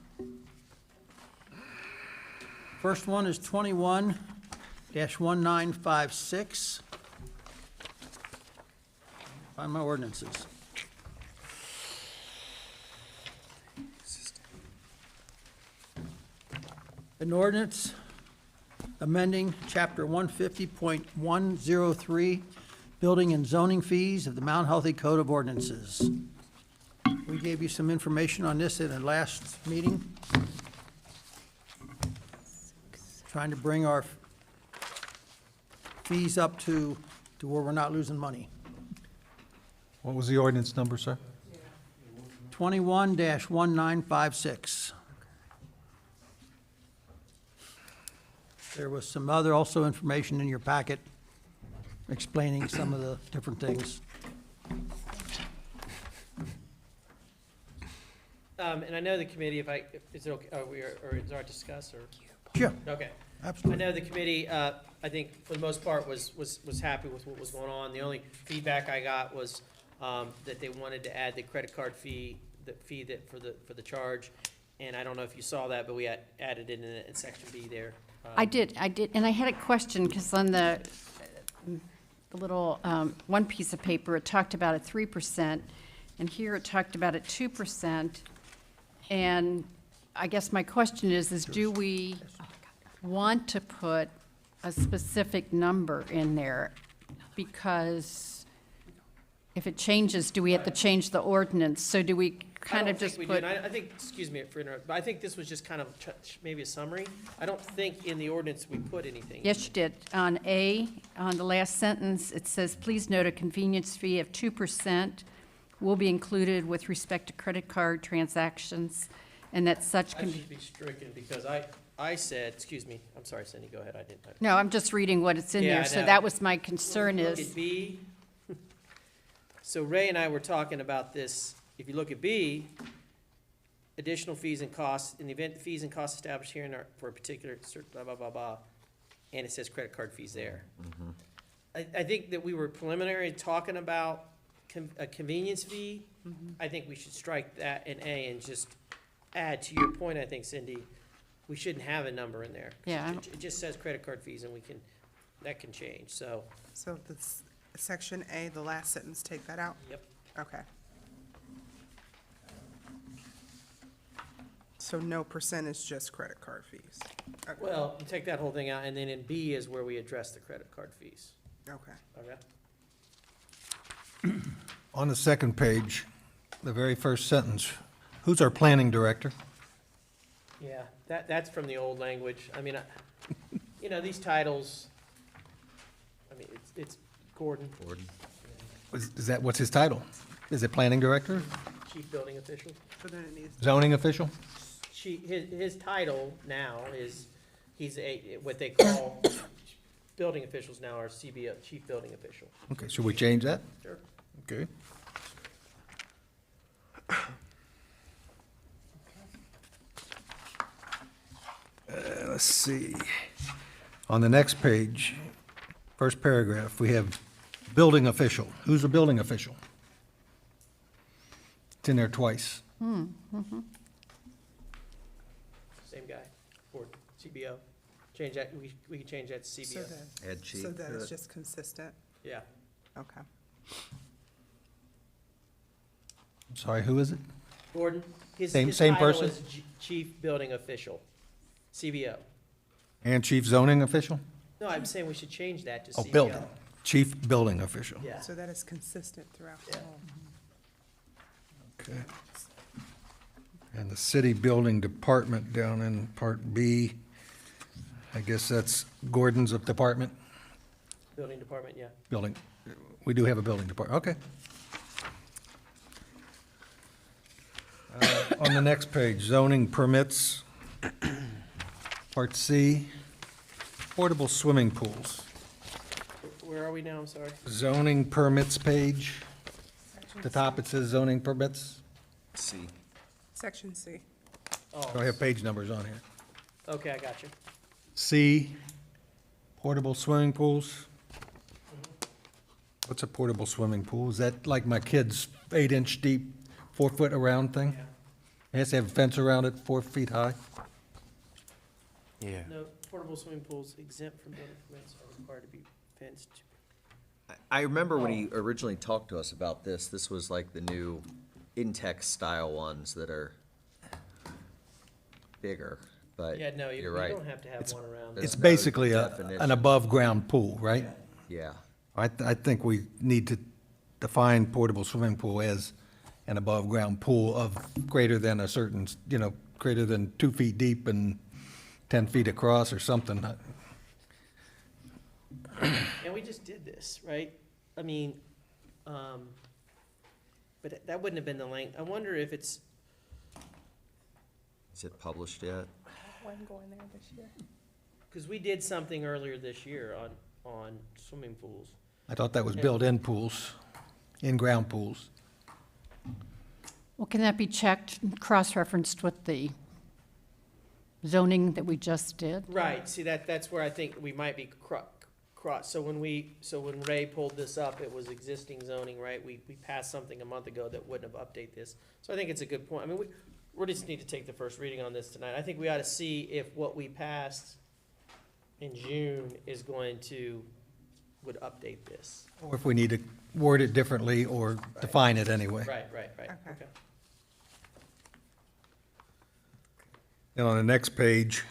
First one is 21-1956. Find my ordinances. An ordinance amending Chapter 150.103, Building and Zoning Fees of the Mount Healthy Code of Ordinances. We gave you some information on this in the last meeting. Trying to bring our fees up to where we're not losing money. What was the ordinance number, sir? 21-1956. There was some other also information in your packet explaining some of the different things. And I know the committee, is it okay, or is it all right to discuss, or? Sure. Okay. Absolutely. I know the committee, I think for the most part was happy with what was going on. The only feedback I got was, that they wanted to add the credit card fee, for the charge. And I don't know if you saw that, but we added it in section B there. I did, and I had a question, because on the little, one piece of paper, it talked about a 3%, and here it talked about a 2%. And I guess my question is do we want to put a specific number in there? Because if it changes, do we have to change the ordinance? So do we kind of just put? I think, excuse me for interrupting, but I think this was just kind of maybe a summary. I don't think in the ordinance we put anything. Yes, you did. On A, on the last sentence, it says, please note a convenience fee of 2% will be included with respect to credit card transactions, and that such can That be. should be stricken, because I said, excuse me, I'm sorry, Cindy, go ahead, I didn't. No, I'm just reading what it's in Yeah, I there, so know. that was my concern Look is. at B. So Ray and I were talking about this. If you look at B, additional fees and costs, in the event the fees and costs established herein are for a particular, blah, blah, blah, blah, and it says credit card fees there. I think that we were preliminary talking about a convenience fee. I think we should strike that in A and just add, to your point, I think, Cindy, we shouldn't have a number in there. Yeah. It just says credit card fees, and that can change, so. So that's section A, the last sentence, take that out? Yep. Okay. So no percentage, just credit card fees? Okay. Well, you take that whole thing out, and then in B is where we address the credit card fees. Okay. Okay? On the second page, the very first sentence, who's our planning director? Yeah, that's from the old language. I mean, these titles, I mean, it's Gordon. Is that, what's his title? Is it planning director? chief building official. So then it needs. Zoning official? His title now is, he's what they call, building officials now are CBO, chief building official. Okay, should we change that? Sure. Okay. Let's see. On the next page, first paragraph, we have building official. Who's a building official? It's in there twice. Mm-hmm. Same guy, or CBO. Change that, we can change that to So CBO. that, Head chief. so that it's just consistent? Yeah. Okay. Sorry, who is it? Gordon, his Same title person? is chief building official, CBO. And chief zoning official? No, I'm saying we should change that to Oh, CBO. building. Chief building official. Yeah. So that is consistent throughout Yeah. all. Okay. And the city building department down in Part B, I guess that's Gordon's department? Building department, yeah. Building, we do have a building department, okay. On the next page, zoning permits, Part C, portable swimming pools. Where are we now, I'm sorry? Zoning permits page, the top it says zoning permits. C. Section C. Oh, I have page numbers on here. okay, I got you. C, portable swimming pools. What's a portable swimming pool? Is that like my kid's 8-inch deep, 4-foot around thing? It has to have a fence around it, 4 feet high? Yeah. No, portable swimming pools exempt from building permits are required to be fenced. I remember when he originally talked to us about this, this was like the new in-text style ones that are bigger, but Yeah, no, you you're right. don't have to have one around. It's no basically an definition. above-ground pool, right? Yeah. I think we need to define portable swimming pool as an above-ground pool of greater than a certain, greater than 2 feet deep and 10 feet across or something. And we just did this, right? I mean, but that wouldn't have been the length. I wonder if it's, Is it published yet? When going there this year? because we did something earlier this year on swimming pools. I thought that was built-in pools, in-ground pools. Well, can that be checked, cross-referenced with the zoning that we just did? Right, see, that's where I think we might be cross, so when Ray pulled this up, it was existing zoning, right? We passed something a month ago that wouldn't have updated this. So I think it's a good point. I mean, we just need to take the first reading on this tonight. I think we ought to see if what we passed in June is would update this. Or if we need to word it differently or define it anyway. Right, okay. And on the next page,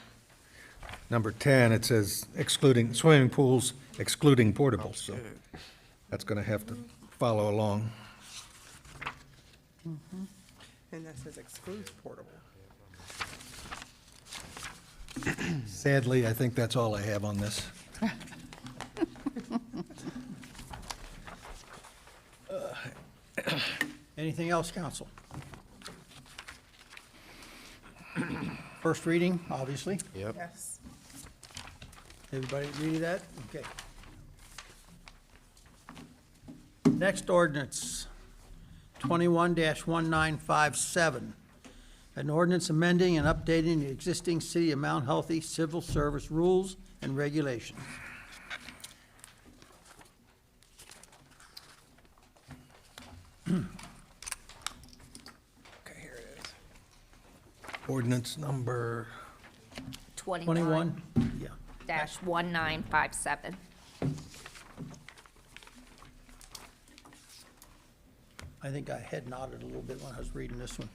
number 10, it says excluding, swimming pools excluding portables, so that's gonna have to follow along. And that says excludes portable. Sadly, I think that's all I have on this. Anything else, council? First reading, obviously. Yep. Yes. Everybody agree to that? Okay. Next ordinance, 21-1957. An ordinance amending and updating the existing City of Mount Healthy civil service rules and regulations. Okay, here it is. Ordinance number, 21? Yeah. dash 1957. I think I head nodded a little bit when I was reading this one.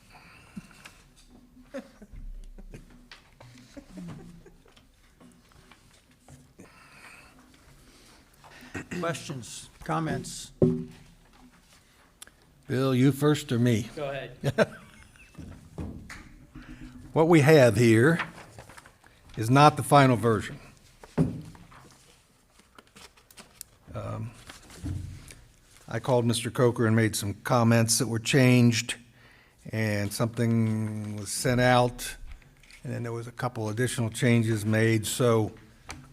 Questions, comments? Bill, you first or me? Go ahead. What we have here is not the final version. I called Mr. Coker and made some comments that were changed and something was sent out, and then there was a couple additional changes made, so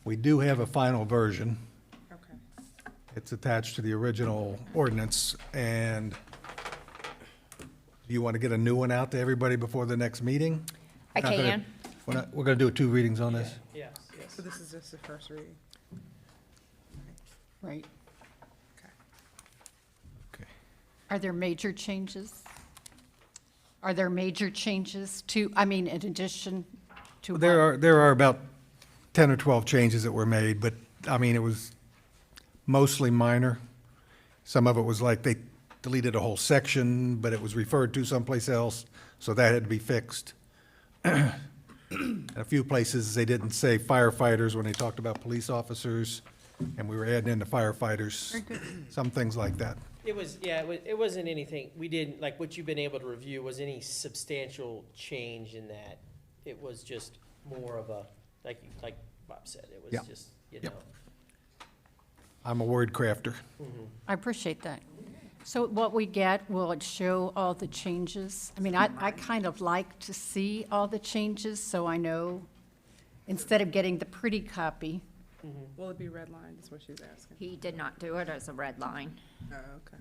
we do have a final version. Okay. It's attached to the original ordinance, and do you want to get a new one out to everybody before the next meeting? I Not gonna- can. We're going to do 2 readings on this? Yes, yes. So this is just the first reading. Right. Okay. Are there major changes? Are there major changes to, I mean, in addition to what? There are about 10 or 12 changes that were made, but, I mean, it was mostly minor. Some of it was like they deleted a whole section, but it was referred to someplace else, so that had to be fixed. A few places, they didn't say firefighters when they talked about police officers, and we were adding in the firefighters, some things like that. It was, yeah, it wasn't anything, we didn't, like, what you've been able to review was any substantial change in that. It was just more of a, like Bob said, it Yeah. was just, you Yep. know. I'm a word crafter. I appreciate that. So what we get, will it show all the changes? I mean, I kind of like to see all the changes, so I know, instead of getting the pretty copy. Will it be redlined, is what she's asking? He did not do it as a red line. Oh, okay.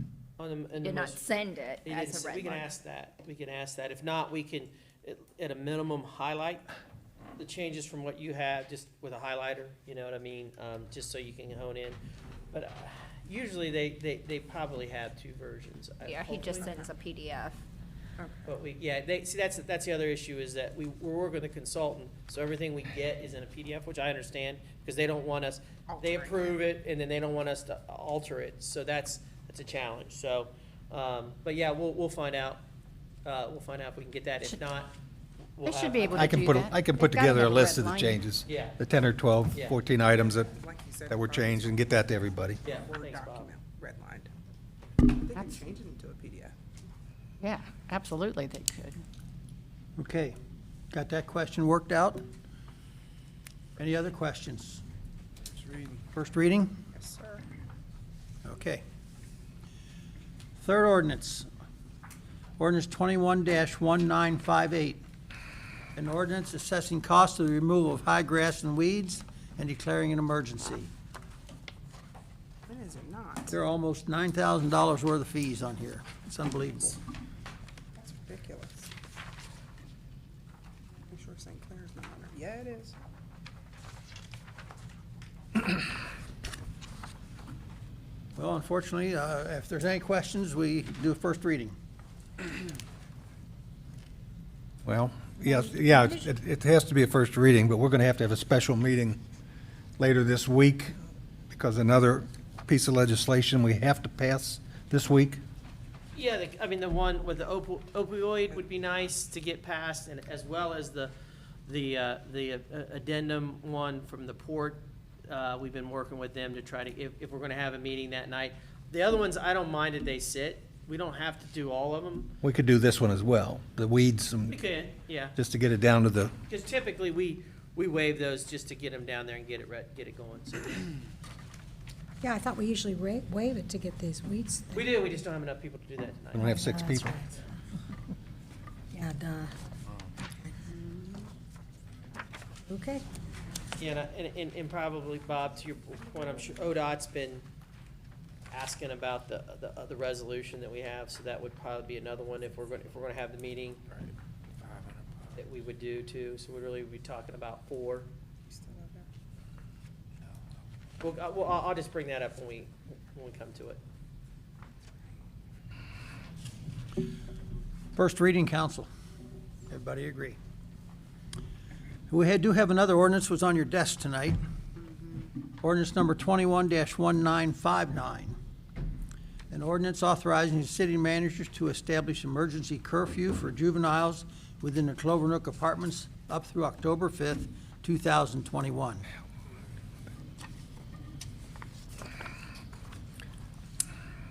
Did not send it He didn't as s- a red We can line. ask that, we can ask that. If not, we can, at a minimum, highlight the changes from what you have, just with a highlighter, you know what I mean? Just so you can hone in. But usually, they probably have 2 versions. Yeah, he just hopefully. sends a PDF. But that's the other issue, is that we're working with a consultant, so everything we get is in a PDF, which I understand, because they don't want us, they approve it, and then they don't want us to alter it, so that's a challenge, so, but yeah, we'll find out, if we can get that, if not, we'll They have. should be able to I can do put, that. I can put They've gotta together a have a list red of the line. changes. Yeah. The 10 or 12, Yeah. 14 items that Like you said, were changed, and get that to everybody. Yeah, Word thanks, Bob. document, redlined. They can change it into a PDF. Yeah, absolutely, they could. Okay, got that question worked out? Any other questions? First reading? Yes, sir. Okay. Third ordinance, ordinance 21-1958. An ordinance assessing cost of the removal of high grass and weeds and declaring an emergency. When is it not? There are almost $9,000 worth of fees on here. It's unbelievable. That's ridiculous. I'm sure St. Clair's not on there. Yeah, it is. Well, unfortunately, if there's any questions, we do a first reading. Well, yes, yeah, it has to be a first reading, but we're going to have a special meeting later this week, because another piece of legislation we have to pass this week. Yeah, I mean, the one with the opioid would be nice to get passed, and as well as the addendum one from the port. We've been working with them to try to, if we're gonna have a meeting that night. The other ones, I don't mind that they sit. We don't have to do all of them. We could do this one as well, the weeds, We and could, yeah. just to get it down to the, Because typically, we waive those just to get them down there and get it going. So Yeah, I thought we usually waive it to get these weeds. we do, we just don't have enough people to do that we tonight. don't have 6 Oh, that's people. Yeah, duh. Okay. Yeah, and probably, Bob, to your point, I'm sure ODOT's been asking about the resolution that we have, so that would probably be another one if we're gonna have the meeting that we would do too, so we'd really be talking about 4. Well, I'll just bring that up when we come to it. First reading, council. Everybody agree? We do have another ordinance was on your desk tonight. Ordinance number 21-1959. An ordinance authorizing the city managers to establish emergency curfew for juveniles within the Clover Nook Apartments up through October 5th, 2021.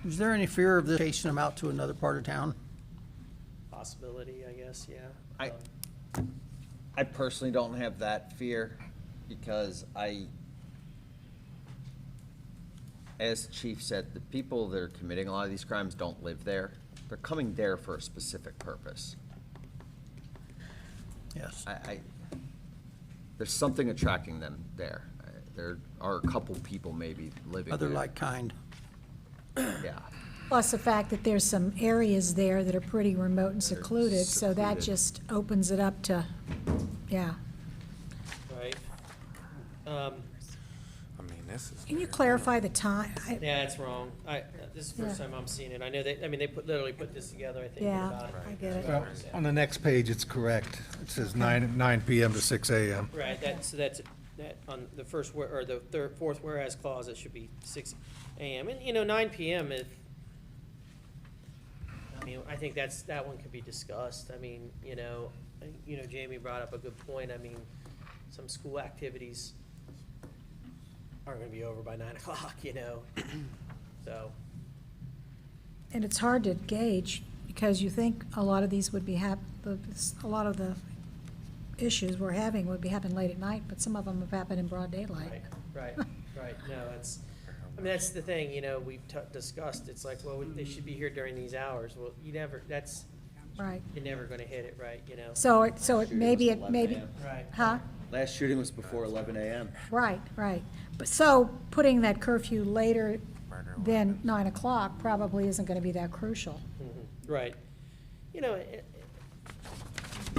Is there any fear of this chasing them out to another part of town? Possibility, I guess, yeah. I personally don't have that fear, because as Chief said, the people that are committing a lot of these crimes don't live there. they're coming there for a specific purpose. Yes. There's something attracting them there. There are a couple people maybe living Other there. like kind. Yeah. Plus the fact that there's some areas there that are pretty remote and secluded, so that secluded. just opens it up to, yeah. Right. I mean, this is. Can you clarify the time? Yeah, it's wrong. This is the first Yeah. time I'm seeing it. I know they literally put this together, I think, in Yeah, about I get it. Well, on the next page, it's correct. It says 9 PM to 6 AM. Right, that's on the first, or the fourth whereas clause, it should be 6 AM. And, 9 PM I think that one could be discussed. I mean, Jamie brought up a good point. I mean, some school activities aren't gonna be over by 9 o'clock, so. And it's hard to gauge, because you think a lot of these would be a lot of the issues we're having would be happening late at night, but some of them have happened in broad daylight. Right. No, that's the thing, we've discussed, it's like, well, they should be here during these hours. Well, Right. you're never gonna hit it right, So maybe, Right. huh? Last shooting was before 11 AM. Right. But so putting that curfew later than 9 o'clock probably isn't gonna be that crucial. Right. We've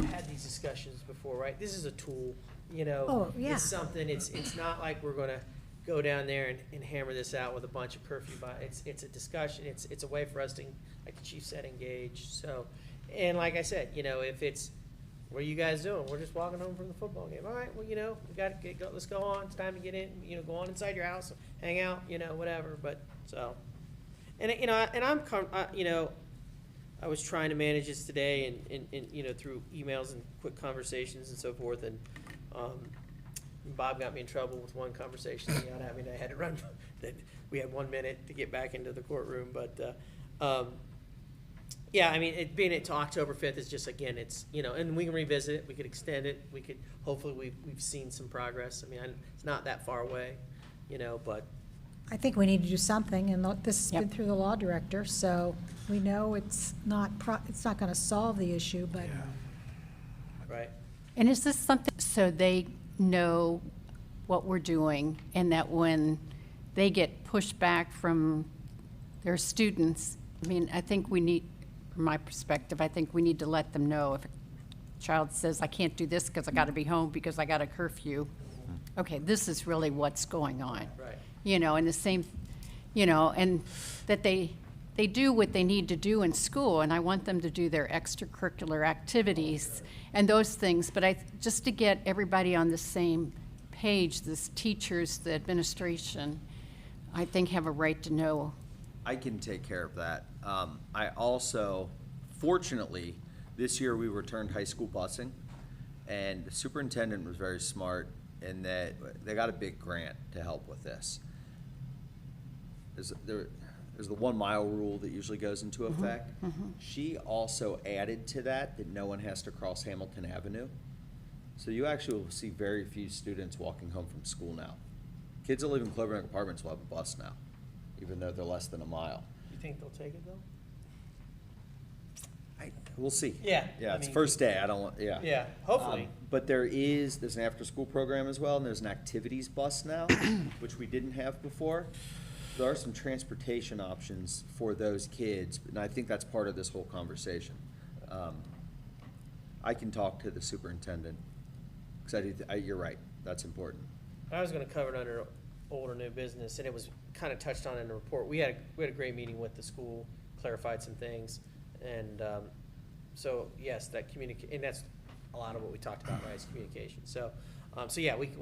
had these discussions before, right? This is a tool, Oh, yeah. It's something, it's not like we're gonna go down there and hammer this out with a bunch of curfew it's a discussion, it's a way for us to, like the chief said, engage, so. And like I said, if it's, what are you guys doing? We're just walking home from the football game. All right, well, we gotta let's go on, it's time to get in, go on inside your house, hang out, whatever, but, so. And, and I was trying to manage this today and through emails and quick conversations and so forth, and Bob got me in trouble with one conversation he got at me, and I had to run, that we had 1 minute to get back into the courtroom, but, yeah, I mean, being it to October 5th is just, again, it's, and we can revisit it, we could extend it, hopefully we've seen some progress. I mean, it's not that far away, but. I think we need to do something, and this has been through the law director, so we know it's not gonna solve the issue, but. Right. And is this something so they know what we're doing, and that when they get pushback from their students, I mean, I think we need, from my perspective, I think we need to let them know if a child says, I can't do this because I got to be home because I got a curfew. Okay, this is really what's going on. Right. And the same, and that they do what they need to do in school, and I want them to do their extracurricular activities and those things, but just to get everybody on the same page, the teachers, the administration, I think have a right to know. I can take care of that. I also, fortunately, this year we returned high school busing, and the superintendent was very smart in that they got a big grant to help with this. There's the 1 mile rule that usually goes into effect. She also added to that no one has to cross Hamilton Avenue. So you actually will see very few students walking home from school now. Kids that live in Clovernook Apartments will have a bus now, even though they're less than a mile. You think they'll take it, though? We'll see. Yeah, Yeah, I it's mean, first day, I don't want, yeah. Yeah, hopefully. But there's an after-school program as well, and there's an activities bus now, which we didn't have before. There are some transportation options for those kids, and I think that's part of this whole conversation. I can talk to the superintendent, because you're right, that's important. I was gonna cover it under old or new business, and it was kind of touched on in the report. We had a great meeting with the school, clarified some things, and, so, yes, that and that's a lot of what we talked about, right, is communication. So, yeah, we can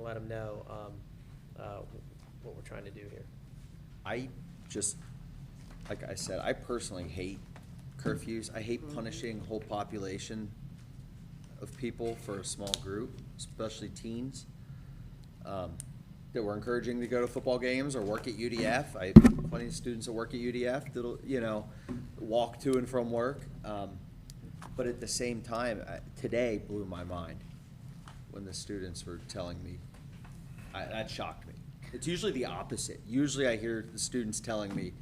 let them know, what we're trying to do here. I just, like I said, I personally hate curfews. I hate punishing a whole population of people for a small group, especially teens, that we're encouraging to go to football games or work at UDF. I have plenty of students that work at UDF that'll, walk to and from work. But at the same time, today blew my mind when the students were telling me, that shocked me. It's usually the opposite. Usually I hear the students telling me,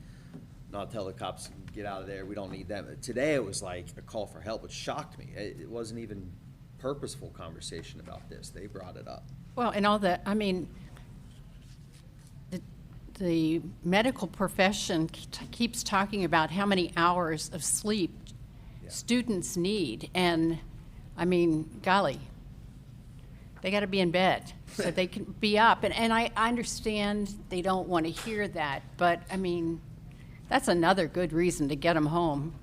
not tell the cops, get out of there, we don't need them. Today, it was like a call for help, which shocked me. It wasn't even purposeful conversation about this. They brought it up. Well, and all that, I mean, the medical profession keeps talking about how many hours of sleep students need, and, I mean, golly, they gotta be in bed so they can be up. And I understand they don't want to hear that, but, I mean, that's another good reason to get them home.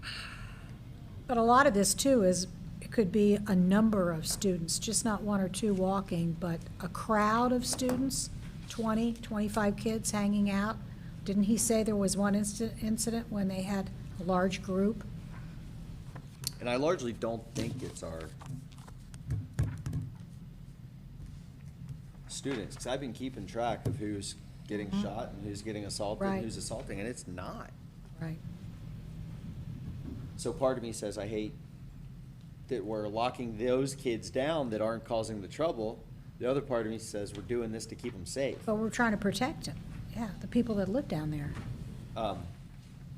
But a lot of this too is, it could be a number of students, just not one or two walking, but a crowd of students, 20, 25 kids hanging out. Didn't he say there was one incident when they had a large group? And I largely don't think it's our students, because I've been keeping track of who's getting shot and who's getting assaulted and who's assaulting, and it's not. Right. So part of me says, I hate that we're locking those kids down that aren't causing the trouble. The other part of me says, we're doing this to keep them safe. But we're trying to protect them, yeah, the people that live down there.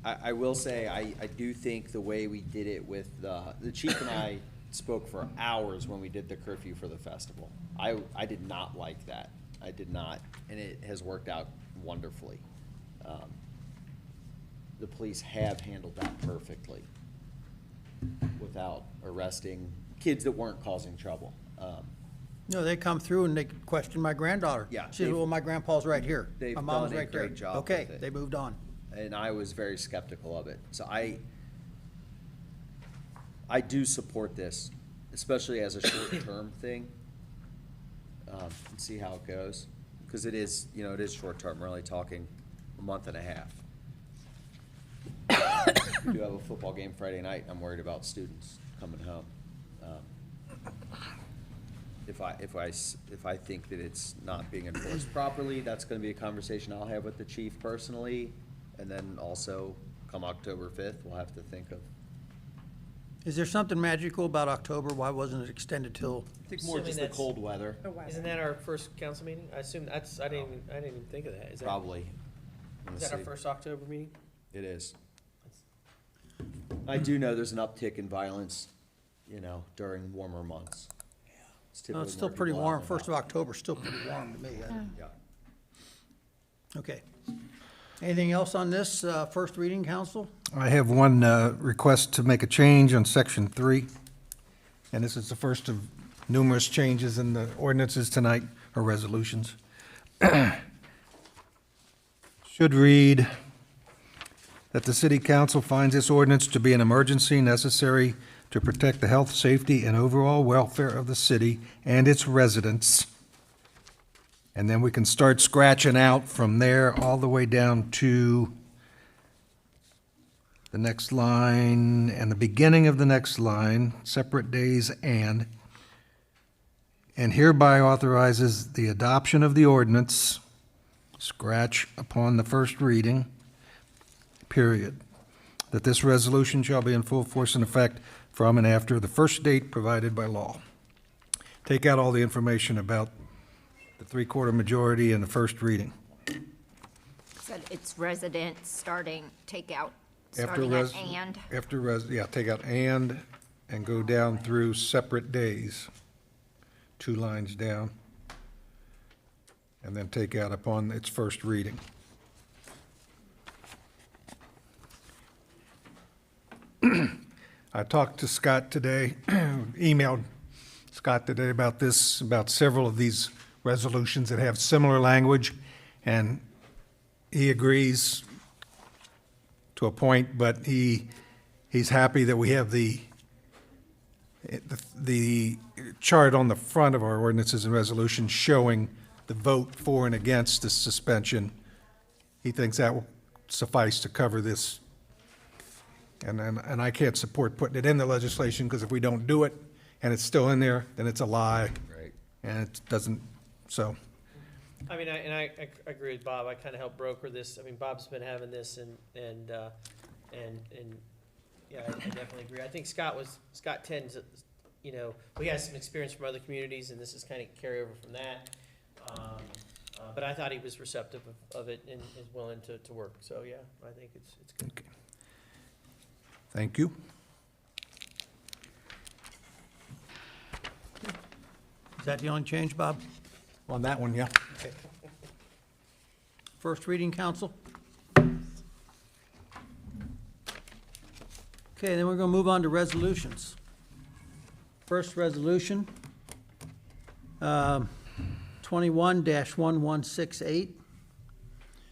I will say, I do think the way we did it with the chief and I spoke for hours when we did the curfew for the festival. I did not like that. I did not, and it has worked out wonderfully. The police have handled that perfectly without arresting kids that weren't causing trouble. No, they come through and they question my granddaughter. Yeah, She said, well, my grandpa's right here. They've My mom's done a right there. great job Okay, with it. they moved on. And I was very skeptical of it. So I do support this, especially as a short-term thing. And see how it goes, because it is, it is short-term. We're only talking a month and a half. We do have a football game Friday night. I'm worried about students coming home. If I think that it's not being enforced properly, that's going to be a conversation I'll have with the chief personally, and then also come October 5th, we'll have to think of. Is there something magical about October? Why wasn't it extended till? I think more just the cold weather. Isn't that our first council meeting? I assume that's, I didn't even think of that. Is that? Probably. Is that our first October meeting? It is. I do know there's an uptick in violence, during warmer months. No, it's still pretty warm. 1st of October, still pretty warm to me. Yeah. Okay. Anything else on this first reading, council? I have one request to make a change on section 3, and this is the first of numerous changes in the ordinances tonight, or resolutions. Should read that the city council finds this ordinance to be an emergency necessary to protect the health, safety, and overall welfare of the city and its residents. And then we can start scratching out from there all the way down to the next line and the beginning of the next line, separate days and hereby authorizes the adoption of the ordinance, scratch upon the first reading, period. That this resolution shall be in full force and effect from and after the first date provided by law. Take out all the information about the three-quarter majority in the first reading. So it's residents take out, After starting res- at and. Take out and go down through separate days, 2 lines down, and then take out upon its first reading. I talked to Scott today, emailed Scott today about this, about several of these resolutions that have similar language, and he agrees to a point, but he's happy that we have the chart on the front of our ordinances and resolutions showing the vote for and against the suspension. He thinks that will suffice to cover this. And I can't support putting it in the legislation, because if we don't do it and it's still in there, then it's a lie. Right. And it doesn't, so. I mean, I agree with Bob. I kind of helped broker this. I mean, Bob's been having this and yeah, I definitely agree. I think Scott tends, we had some experience from other communities, and this is kind of carryover from that. But I thought he was receptive of it and is willing to work. So, yeah, I think it's good. Okay. Thank you. Is that the only change, Bob? On that one, yeah. Okay. First reading, council? Okay, then we're going to move on to resolutions. First resolution, 21-1168.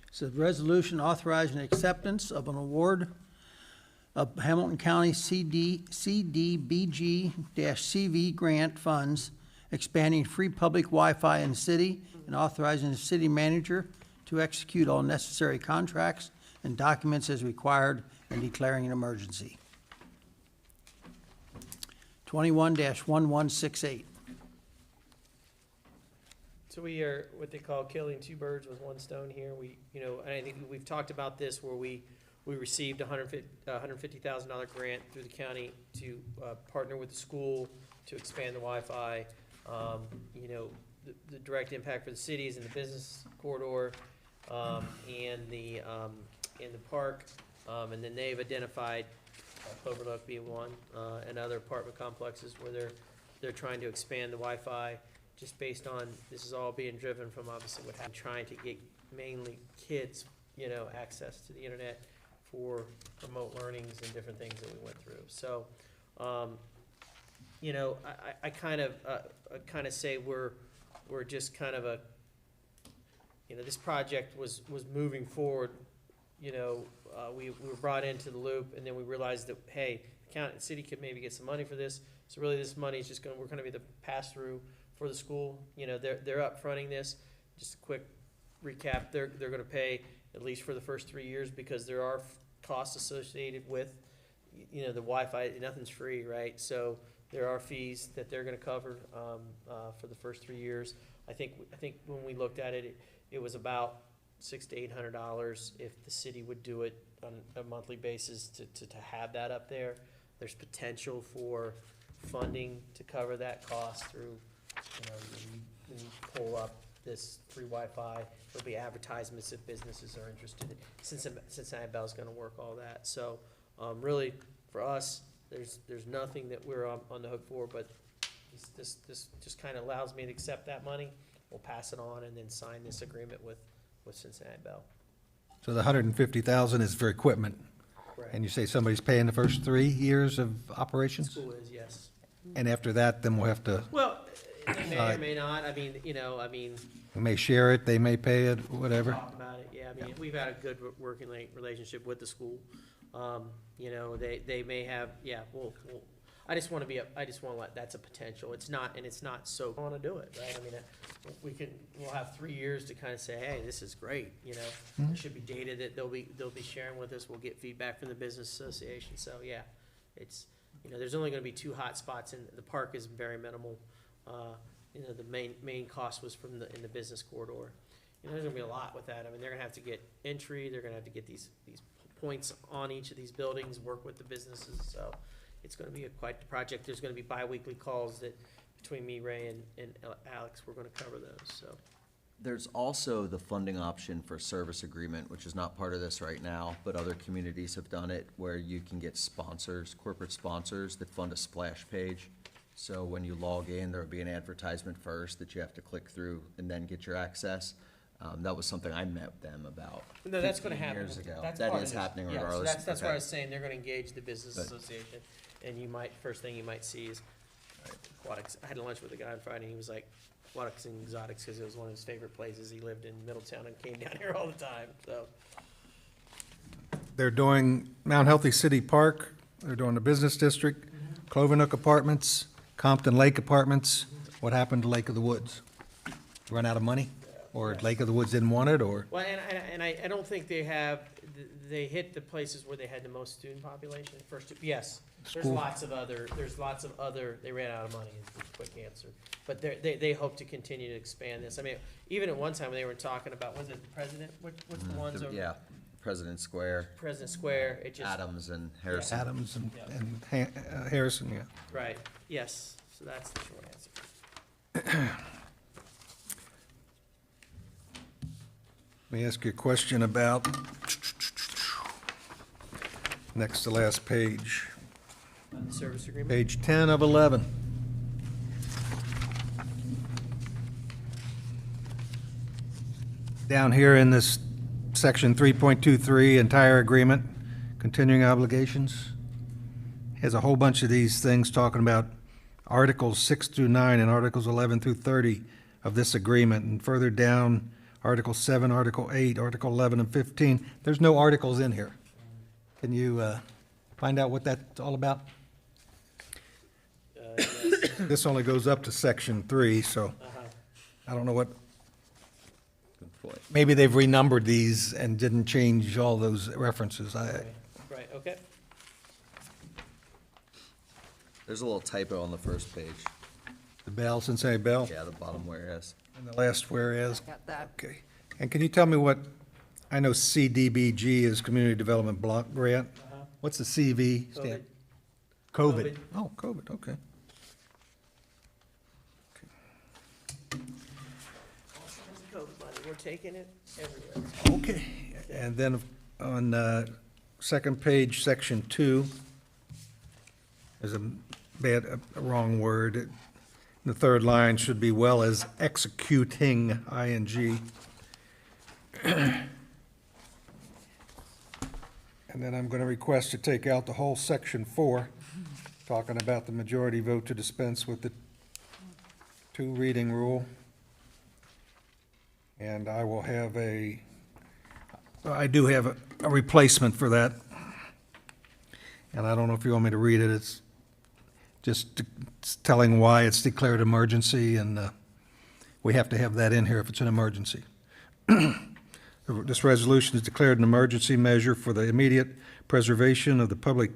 It's a resolution authorizing acceptance of an award of Hamilton County CDBG-CV grant funds, expanding free public Wi-Fi in the city, and authorizing the city manager to execute all necessary contracts and documents as required, and declaring an emergency. 21-1168. So we are what they call killing two birds with one stone here. We, and I think we've talked about this where we received a $150,000 grant through the county to partner with the school to expand the Wi-Fi. The direct impact for the cities and the business corridor, and the park, and then they've identified Overlook being one, and other apartment complexes where they're trying to expand the Wi-Fi, just based on, this is all being driven from obviously what happened, trying to get mainly kids, access to the internet for remote learnings and different things that we went through. So, I kind of say we're just kind of this project was moving forward. We were brought into the loop, and then we realized that, hey, the city could maybe get some money for this. So really, this money is we're going to be the pass through for the school. They're up fronting this. Just a quick recap: they're going to pay at least for the first 3 years, because there are costs associated with the Wi-Fi. Nothing's free, right? So there are fees that they're going to cover for the first 3 years. I think when we looked at it, it was about $600 to $800 if the city would do it on a monthly basis to have that up there. There's potential for funding to cover that cost through, when you pull up this free Wi-Fi, there'll be advertisements if businesses are interested. Cincinnati Bell's gonna work all that. So, really, for us, there's nothing that we're on the hook for, but this just kind of allows me to accept that money. We'll pass it on and then sign this agreement with Cincinnati Bell. So the 150,000 is for equipment? Correct. And you say somebody's paying the first 3 years of operations? School is, yes. And after that, then we'll have to, Well, they may or may not. we may share it, they may pay it, whatever. Talk about it, yeah. We've had a good working relationship with the school. They may have, yeah, I just want to let, that's a potential. It's not so, I want to do it, right? We'll have 3 years to kind of say, hey, this is great, There should be data that they'll be sharing with us. We'll get feedback from the business association. So, yeah, it's, there's only going to be 2 hot spots, and the park is very minimal. The main cost was in the business corridor. There's going to be a lot with that. They're going to have to get entry. They're going to have to get these points on each of these buildings, work with the businesses. So it's going to be quite the project. There's going to be bi-weekly calls that between me, Ray, and Alex, we're going to cover those. So There's also the funding option for service agreement, which is not part of this right now, but other communities have done it, where you can get sponsors, corporate sponsors that fund a splash page. So when you log in, there'll be an advertisement first that you have to click through and then get your access. That was something I met them about no, that's going to 15 happen. years ago. That's That part is of this. happening Yeah, regardless. so that's Okay. what I was saying. They're going to engage the business But- association, and first thing you might see is aquatics. I had lunch with a guy on Friday. And he was like aquatics and exotics because it was one of his favorite places. He lived in Middletown and came down here all the time. So They're doing Mount Healthy City Park, they're doing the Business District, Clovenook Apartments, Compton Lake Apartments. What happened to Lake of the Woods? Run out of money? Or Lake of the Woods didn't want it, or? well, and I don't think they hit the places where they had the most student population first. Yes, there's School. lots of other. They ran out of money. Is the quick answer. But they hope to continue to expand this. Even at one time when they were talking about, was it the president? What's the ones over? Yeah, President Square. President Square. It just Adams and Harrison. Adams and Harrison, yeah. right. Yes. So that's the short answer. Let me ask you a question about, next to last page, The service agreement? page 10 of 11. Down here in this section 3.23, entire agreement, continuing obligations, has a whole bunch of these things talking about Articles 6 through 9 and Articles 11 through 30 of this agreement, and further down, Article 7, Article 8, Article 11, and 15. There's no articles in here. Can you find out what that's all about? This only goes up to section 3, so I don't know what. Maybe they've renumbered these and didn't change all those references. Right, okay. There's a little typo on the first page. The bell, Cincinnati Bell? Yeah, the bottom whereas. And the last whereas? Got that. Okay. And can you tell me what, I know CDBG is Community Development Block Grant. What's the CV stand? COVID. Oh, COVID, okay. We're taking it everywhere. Okay. And then on second page, section 2, there's a wrong word. The third line should be well as executing, ing. And then I'm going to request to take out the whole section 4, talking about the majority vote to dispense with the 2 reading rule. And I will have I do have a replacement for that. And I don't know if you want me to read it. It's just telling why it's declared emergency, and we have to have that in here if it's an emergency. This resolution is declared an emergency measure for the immediate preservation of the public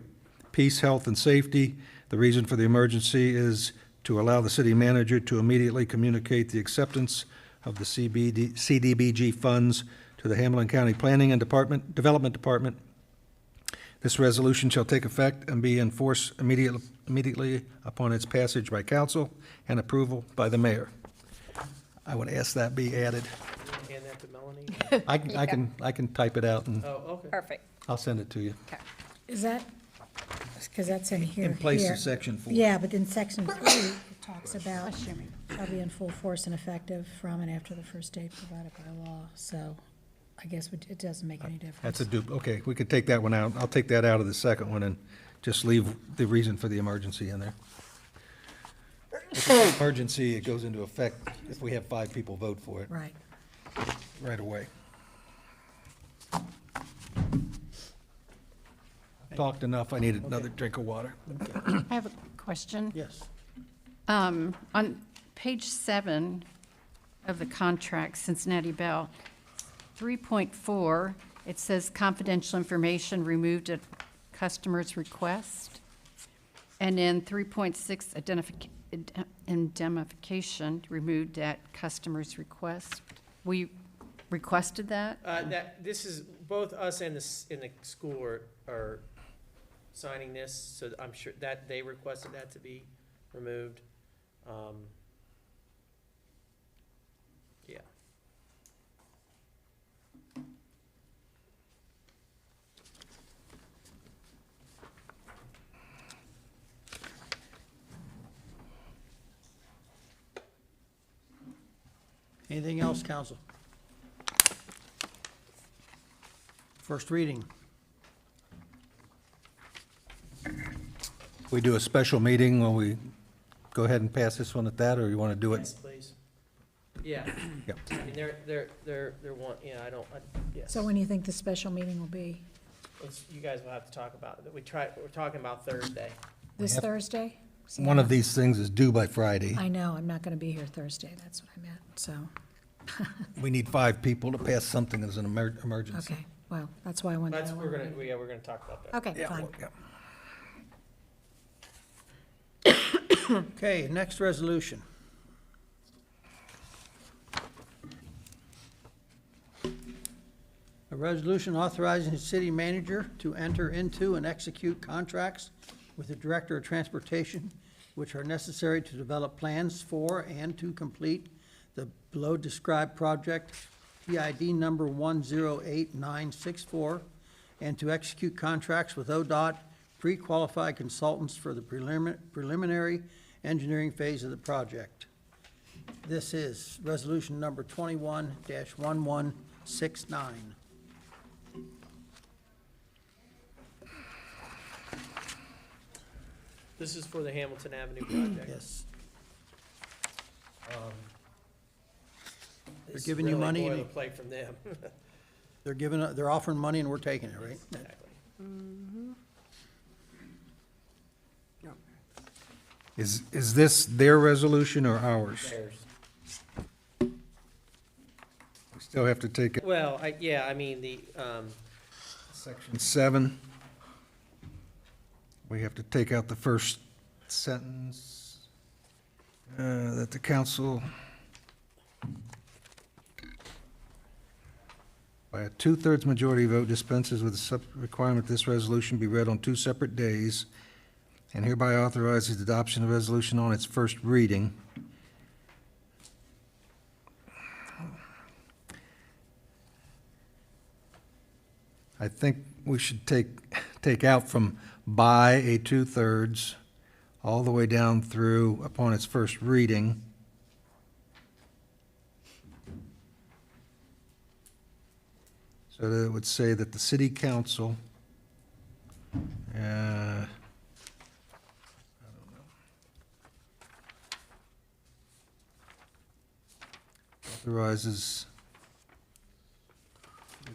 peace, health, and safety. The reason for the emergency is to allow the city manager to immediately communicate the acceptance of the CDBG funds to the Hamilton County Planning and Development Department. This resolution shall take effect and be in force immediately upon its passage by council and approval by the mayor. I would ask that be added. Hand that to Melanie? I can type it out and Oh, okay. Perfect. I'll send it to you. Is that, because that's in here. In place here. of section 4. Yeah, but in section 3, it talks about shall be in full force and effective from and after the first date provided by law. So I guess it doesn't make any difference. That's a dupe. Okay, we could take that one out. I'll take that out of the second one and just leave the reason for the emergency in there. If it's an emergency, it goes into effect if we have 5 people vote for it. Right. Right away. Talked enough. I need another drink of water. I have a question. Yes. On page 7 of the contract, Cincinnati Bell, 3.4, it says confidential information removed at customer's request. And then 3.6, indemnification removed at customer's request. We requested that? This is, both us and the school are signing this, so I'm sure that they requested that to be removed. Yeah. Anything else, council? First reading. We do a special meeting when we go ahead and pass this one at that, or you want to do Yes, it? please. Yeah. Yep. I mean, they're one, yeah, yes. So when do you think the special meeting will be? You guys will have to talk about it. We're talking about Thursday. This Yep. Thursday? See, One of these things is due by Friday. I know, I'm not going to be here Thursday, that's what I meant, so, We need 5 people to pass something as an emergency. okay, well, that's why I wanted to know. We're gonna talk about that. Okay, fine. Okay, next resolution. A resolution authorizing the city manager to enter into and execute contracts with the Director of Transportation, which are necessary to develop plans for and to complete the below described project PID number 108964, and to execute contracts with ODOT pre-qualified consultants for the preliminary engineering phase of the project. This is resolution number 21-1169. This is for the Hamilton Avenue project. Yes. This is giving you really money and- boilerplate from them. They're offering money and we're taking it, right? Exactly. Is this their resolution or ours? Theirs. We still have to take it. Well, I mean, Section 7. We have to take out the first sentence, that the council, by a 2/3 majority vote, dispenses with the requirement this resolution be read on 2 separate days, and hereby authorizes the adoption of the resolution on its first reading. I think we should take out from by a 2/3 all the way down through upon its first reading. So that it would say that the city council, I don't know, authorizes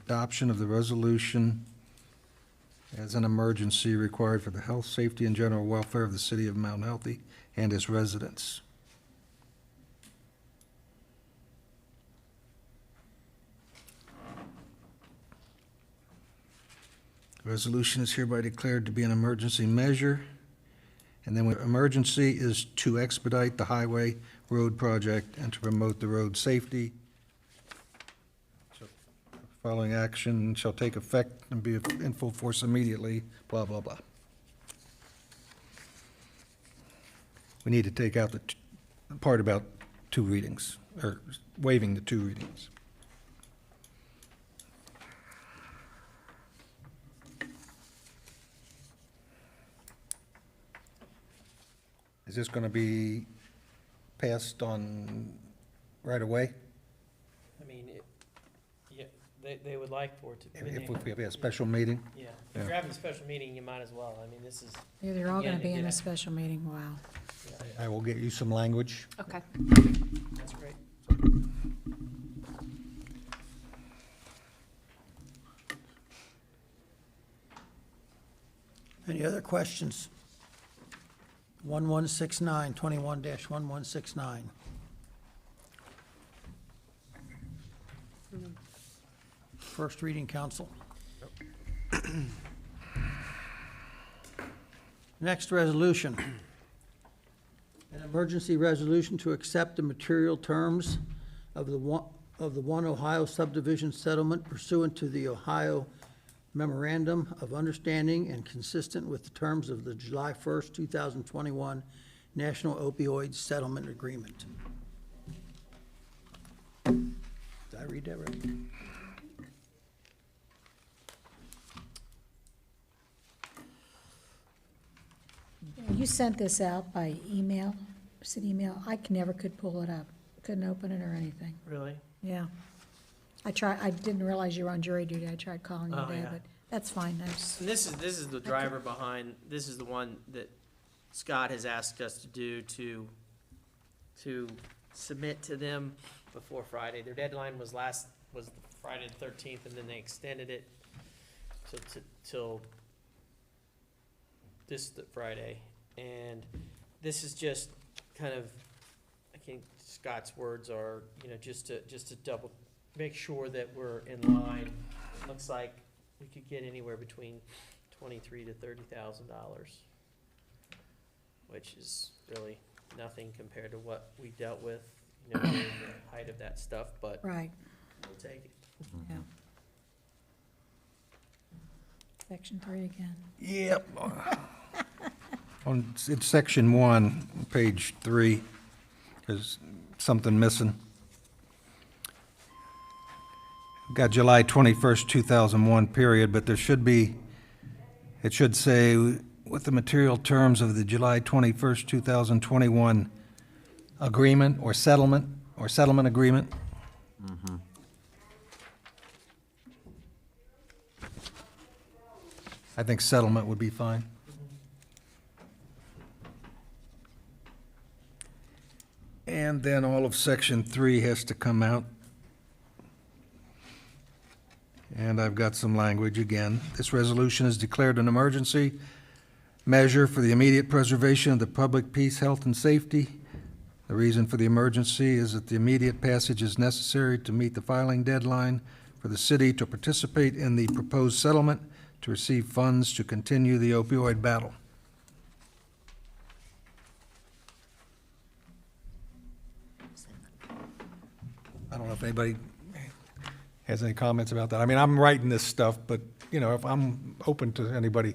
adoption of the resolution as an emergency required for the health, safety, and general welfare of the city of Mount Healthy and its residents. The resolution is hereby declared to be an emergency measure, and then when emergency is to expedite the highway road project and to promote the road safety. Following action shall take effect and be in full force immediately, blah, blah, blah. We need to take out the part about 2 readings, or waiving the 2 readings. Is this going to be passed on right away? I mean, they would like for it to. If we have a special meeting? Yeah, Yeah. if you're having a special meeting, you might as well. I mean, this is. Yeah, they're all gonna again, be in get a it- special meeting, wow. I will get you some language. Okay. That's great. Any other questions? 1169, 21-1169. First reading, council. Next resolution. An emergency resolution to accept the material terms of the One Ohio subdivision settlement pursuant to the Ohio Memorandum of Understanding and consistent with the terms of the July 1st, 2021 National Opioid Settlement Agreement. Did I read that right? You sent this out by email, city email. I never could pull it up. Couldn't open it or anything. Really? Yeah. I didn't realize you were on jury duty. I tried calling you Oh, today, yeah. but that's fine. I just, And this is the driver behind, this is the one that Scott has asked us to do to submit to them before Friday. Their deadline was Friday the 13th, and then they extended it till this Friday. And this is just kind of, I think Scott's words are, just to double, make sure that we're in line. It looks like we could get anywhere between $23,000 to $30,000, which is really nothing compared to what we dealt with, during the height of that stuff, but right, we'll take it. yeah. Section 3 again. Yep. It's section 1, page 3, there's something missing. got July 21st, 2001 period, but there should be, it should say, with the material terms of the July 21st, 2021 agreement or settlement agreement. I think settlement would be fine. And then all of section 3 has to come out. And I've got some language again. This resolution is declared an emergency measure for the immediate preservation of the public peace, health, and safety. The reason for the emergency is that the immediate passage is necessary to meet the filing deadline for the city to participate in the proposed settlement to receive funds to continue the opioid battle. I don't know if anybody has any comments about that. I mean, I'm writing this stuff, but, you know, if I'm open to anybody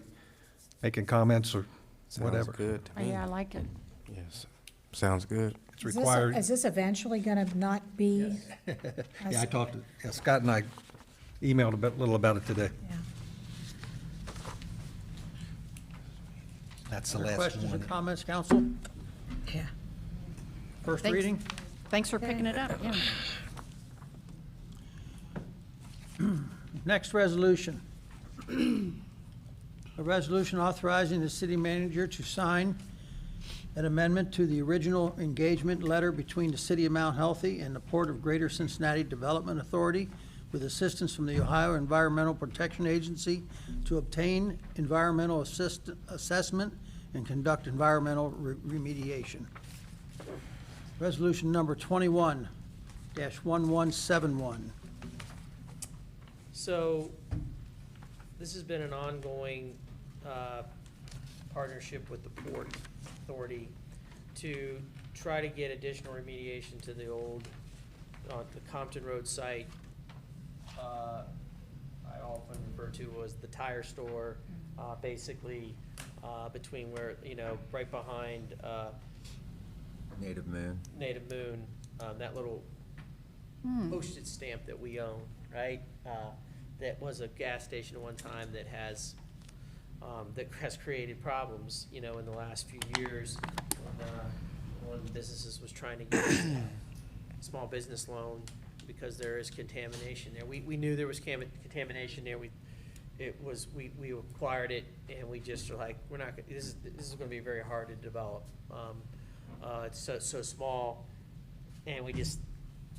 making comments or whatever. Sounds good to Oh, me. yeah, I like it. Yes, sounds good. It's required. Is this eventually gonna not be? Yeah, I talked to, Scott and I emailed a little about it today. Yeah. That's the Other last questions or one. comments, council? Yeah. First Thanks. reading? Thanks for picking it up, yeah. Next resolution. A resolution authorizing the city manager to sign an amendment to the original engagement letter between the City of Mount Healthy and the Port of Greater Cincinnati Development Authority with assistance from the Ohio Environmental Protection Agency to obtain environmental assessment and conduct environmental remediation. Resolution number 21-1171. So, this has been an ongoing partnership with the Port Authority to try to get additional remediation to the old, the Compton Road site. I often refer to as the tire store, basically between where, you know, right behind Native Moon. Native Moon, that little postage stamp that we own, right? That was a gas station at one time that has created problems, you know, in the last few years. One of the businesses was trying to get a small business loan because there is contamination there. We knew there was contamination there. We acquired it, and we just were like, we're not. This is going to be very hard to develop. It's so small, and we just,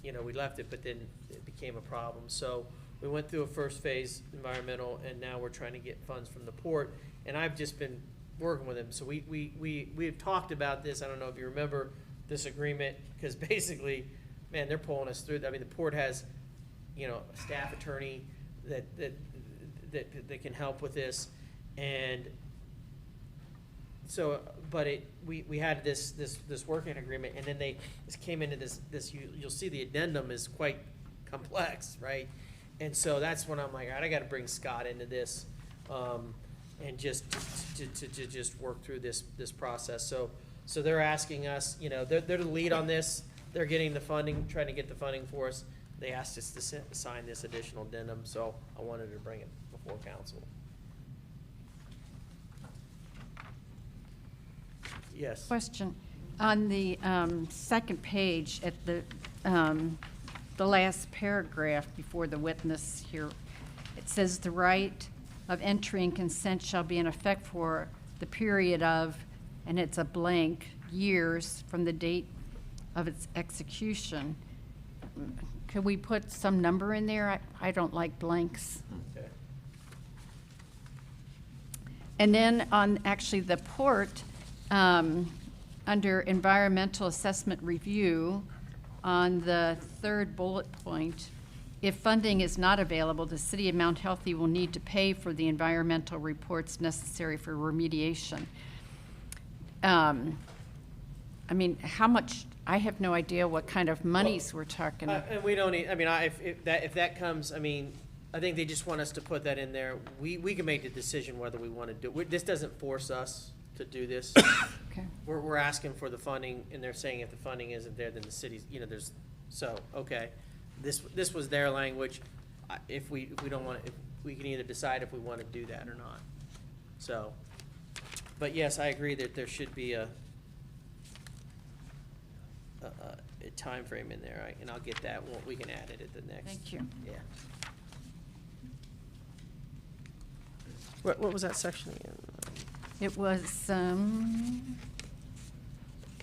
you know, we left it, but then it became a problem. So we went through a first phase environmental, and now we're trying to get funds from the port. And I've just been working with them. So we've talked about this. I don't know if you remember this agreement, because basically, man, they're pulling us through. I mean, the port has, you know, a staff attorney that can help with this, and so, but we had this working agreement, and then they just came into this you'll see the addendum is quite complex, right? And so that's when I'm like, all right, I got to bring Scott into this, and just to just work through this process. So they're asking us, you know, they're the lead on this. They're getting the funding, trying to get the funding for us. They asked us to sign this additional addendum, so I wanted to bring it before council. Yes. Question. On the second page at the last paragraph before the witness here, it says the right of entry and consent shall be in effect for the period of, and it's a blank, years from the date of its execution. Could we put some number in there? I don't like blanks. Okay. And then on actually the port, under environmental assessment review, on the third bullet point, if funding is not available, the City of Mount Healthy will need to pay for the environmental reports necessary for remediation. I mean, how much? I have no idea what kind of monies we're talking about. And we don't need, I mean, if that comes, I mean, I think they just want us to put that in there. We can make the decision whether we want to do it. This doesn't force us to do this. Okay. We're asking for the funding, and they're saying if the funding isn't there, then the city's, you know, okay. This was their language. if we don't want, if we can either decide if we want to do that or not. So, but yes, I agree that there should be a time frame in there, and I'll get that. We can add it at the next. Thank you. Yeah. What was that section again? It was the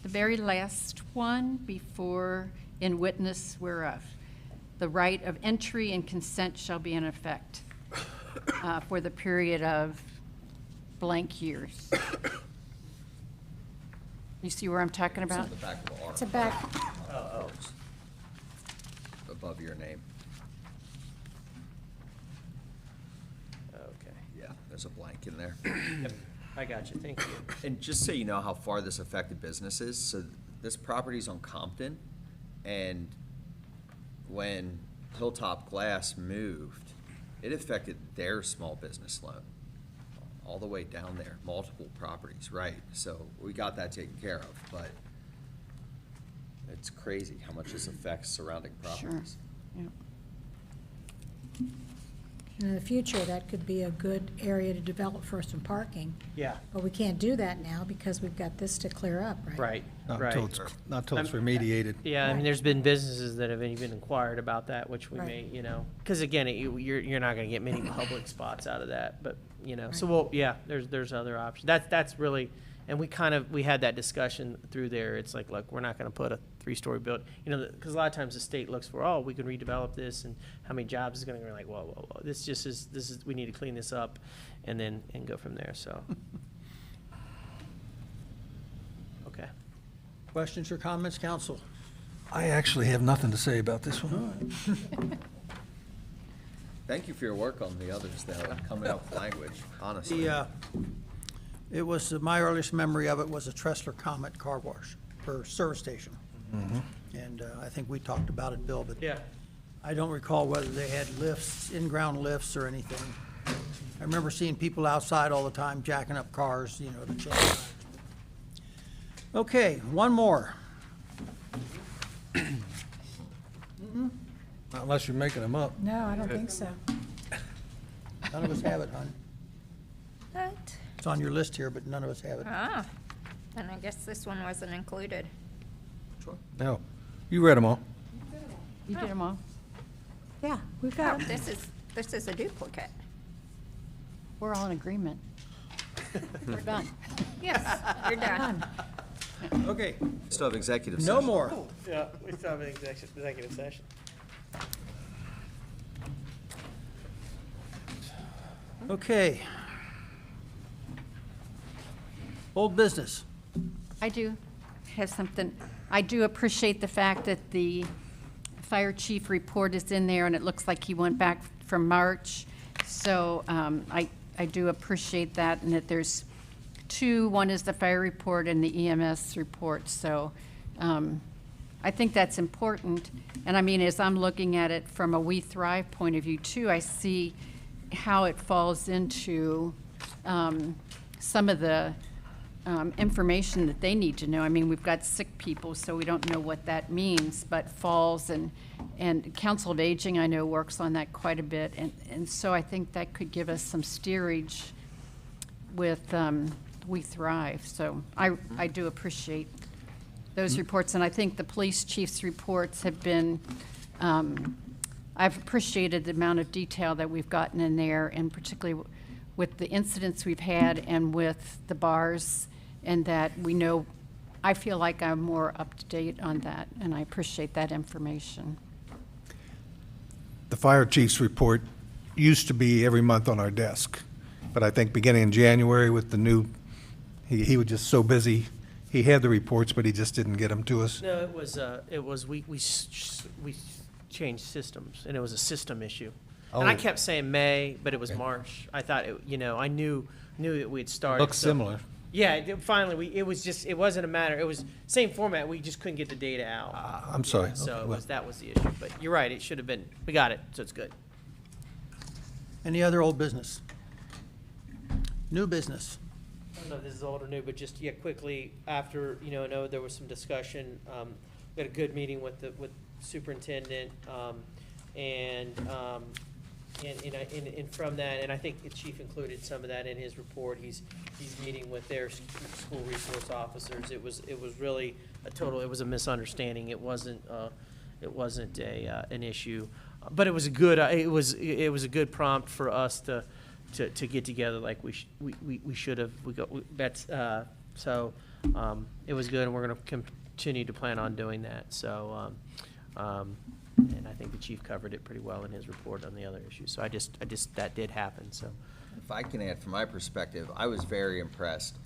very last one before in witness whereof. The right of entry and consent shall be in effect for the period of blank years. You see where I'm talking It's about? on the back of the article. It's a back, Above your name. Okay. Yeah, there's a blank in there. Yep, I got you, thank you. And just so you know how far this affected businesses, so this property's on Compton, and when Hilltop Glass moved, it affected their small business loan, all the way down there, multiple properties, right? So we got that taken care of, but it's crazy how much this affects surrounding properties. Yeah. in the future, that could be a good area to develop for some parking. Yeah. But we can't do that now because we've got this to clear up, right? Right, Not right. until it's remediated. Yeah, I mean, there's been businesses that have even inquired about that, which we Right. may, because again, you're not gonna get many public spots out of that, but, so we'll, yeah, there's other options. That's really, and we had that discussion through there. It's like, look, we're not gonna put a 3-story building, because a lot of times the state looks for, we can redevelop this and how many jobs is gonna, we're like, whoa, this is, we need to clean this up and go from there, so. Okay. Questions or comments, council? I actually have nothing to say about this one. Thank you for your work on the others, though, and coming up with language, honestly. It was, my earliest memory of it was a Tressler Comet car wash or service station. And I think we talked about it, Bill, but Yeah. I don't recall whether they had lifts, in-ground lifts or anything. I remember seeing people outside all the time jacking up cars, to change tires. Okay, one more. Not unless you're making them up. No, I don't think so. None of us have it, hon. What? It's on your list here, but none of us have it. Ah, then I guess this one wasn't included. No, you read them all. You did them all. Yeah, we've Oh, got, this is a duplicate. We're all in agreement. We're done. Yes, you're done. Okay, Still have executive session. no more. Yeah, we still have an executive session. Okay. Old business. I do have something. I do appreciate the fact that the fire chief report is in there, and it looks like he went back from March. So I do appreciate that, and that there's two. One is the fire report and the EMS report. So I think that's important. And I mean, as I'm looking at it from a We Thrive point of view too, I see how it falls into some of the information that they need to know. I mean, we've got sick people, so we don't know what that means, but falls and Council of Aging, I know, works on that quite a bit. And so I think that could give us some steerage with We Thrive. So I do appreciate those reports, and I think the police chief's reports have been, I've appreciated the amount of detail that we've gotten in there, and particularly with the incidents we've had and with the bars, and that we know, I feel like I'm more up to date on that, and I appreciate that information. The fire chief's report used to be every month on our desk, but I think beginning in January with the new, he was just so busy. He had the reports, but he just didn't get them to us. No, we changed systems, and it was a system issue. And I Oh. kept saying May, but it was Okay. March. I thought, I knew that we'd started. Looks so- similar. Yeah, finally, it wasn't a matter, it was same format, we just couldn't get the data out. I'm sorry. So Okay, it well. was, that was the issue, but you're right, it should have been, we got it, so it's good. Any other old business? New business? I don't know if this is old or new, but just, quickly, after, I know there was some discussion, we had a good meeting with the superintendent, and And from that, and I think the chief included some of that in his report, he's meeting with their school resource officers. It was really it was a misunderstanding. It wasn't an issue, but it was a good, it was a good prompt for us to get together like we should have. It was good, and we're gonna continue to plan on doing that. So, and I think the chief covered it pretty well in his report on the other issues. So I just that did happen. So, If I can add from my perspective, I was very impressed.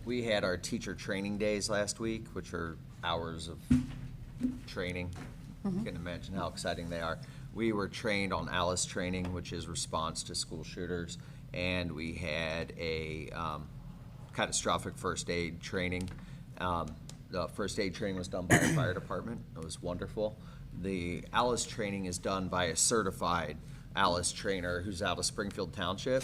We had our teacher training days last week, which are hours of training. You can imagine how exciting they are. We were trained on ALICE training, which is response to school shooters, and we had a catastrophic first aid training. The first aid training was done by the fire department. It was wonderful. The ALICE training is done by a certified ALICE trainer who's out of Springfield Township,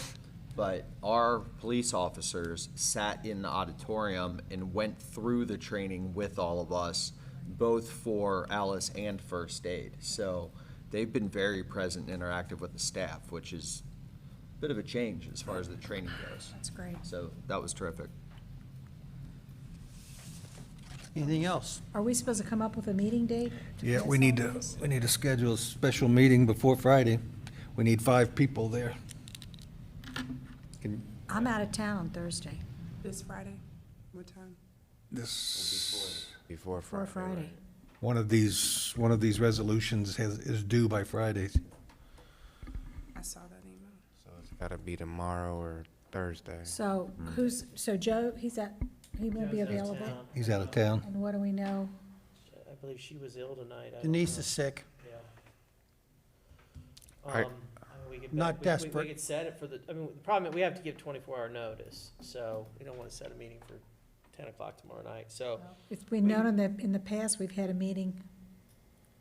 but our police officers sat in the auditorium and went through the training with all of us, both for ALICE and first aid. So they've been very present and interactive with the staff, which is a bit of a change as far as the training goes. That's great. So that was terrific. Anything else? Are we supposed to come up with a meeting date? Yeah, we need to schedule a special meeting before Friday. We need 5 people there. I'm out of town on Thursday. This Friday? What time? Before For Friday. One of these resolutions is due by Friday. I saw that email. So it's gotta be tomorrow or Thursday. So Joe, he won't be Joe's out of available? town. He's out of town. And what do we know? I believe she was ill tonight. I don't Denise know. is sick. Yeah. We could- Not desperate. We could set it for the problem, we have to give 24-hour notice, so we don't want to set a meeting for 10 o'clock tomorrow night, so. It's been known in the past, we've had a meeting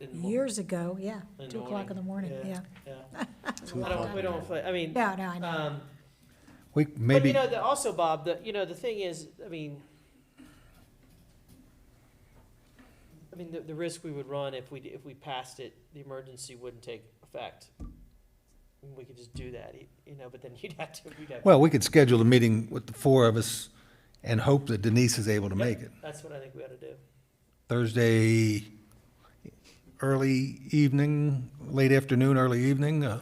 in the mor- years ago, yeah, in the 2 o'clock in the morning, yeah. Yeah. We don't play, I mean. No, I know. We But maybe. also, Bob, the thing is, the risk we would run if we passed it, the emergency wouldn't take effect. We could just do that, but then we'd have to. Well, we could schedule a meeting with the 4 of us and hope that Denise is able to make it. That's what I think we ought to do. Thursday, early evening, late afternoon, early evening. I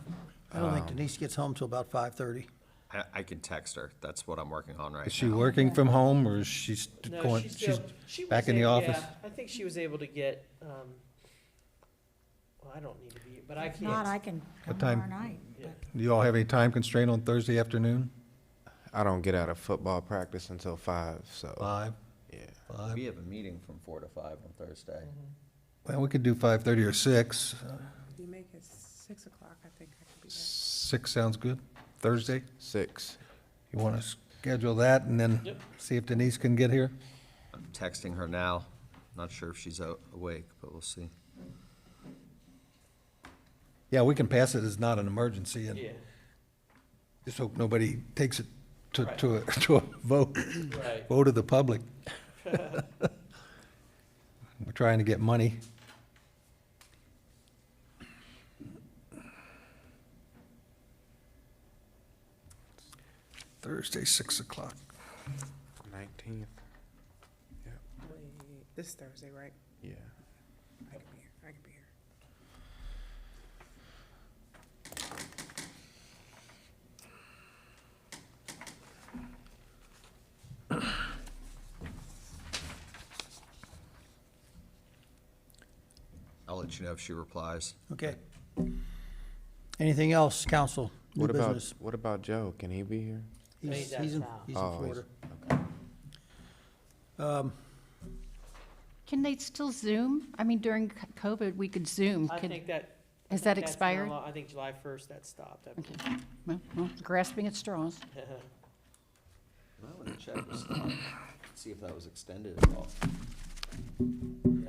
don't think Denise gets home till about 5:30. I can text her. That's what I'm working on right now. Is she working from home, or is she No, going, she she's was back in the able- office? Yeah, I think she was able to get, I don't need to be, but I If can't. not, I can come What time? tomorrow night. Yeah. Do you all have any time constraint on Thursday afternoon? I don't get out of football practice until 5, so. 5? Yeah. 5? We have a meeting from 4 to 5 on Thursday. Well, we could do 5:30 or 6. If you make it 6 o'clock, I think I could be there. 6 sounds good. Thursday? 6. You want to schedule that and then Yep. see if Denise can get here? I'm texting her now. Not sure if she's awake, but we'll see. Yeah, we can pass it as not an emergency and Yeah, just hope nobody takes it to Right. to a vote. Right. Vote of the public. We're trying to get money. Thursday, 6 o'clock. 19th. Wait, this Thursday, right? Yeah. I could be here. I could be here. I'll let you know if she replies. Okay. Anything else, council? New business? What about Joe? Can he be here? He's out He's of in town. he's in Oh, Florida. Can they still Zoom? I mean, during COVID, we could Zoom. I Could- think that. Has I that think that's expired? no lo- I think July 1st that stopped. Okay. Well, grasping at straws. I want to check this out, see if that was extended at all.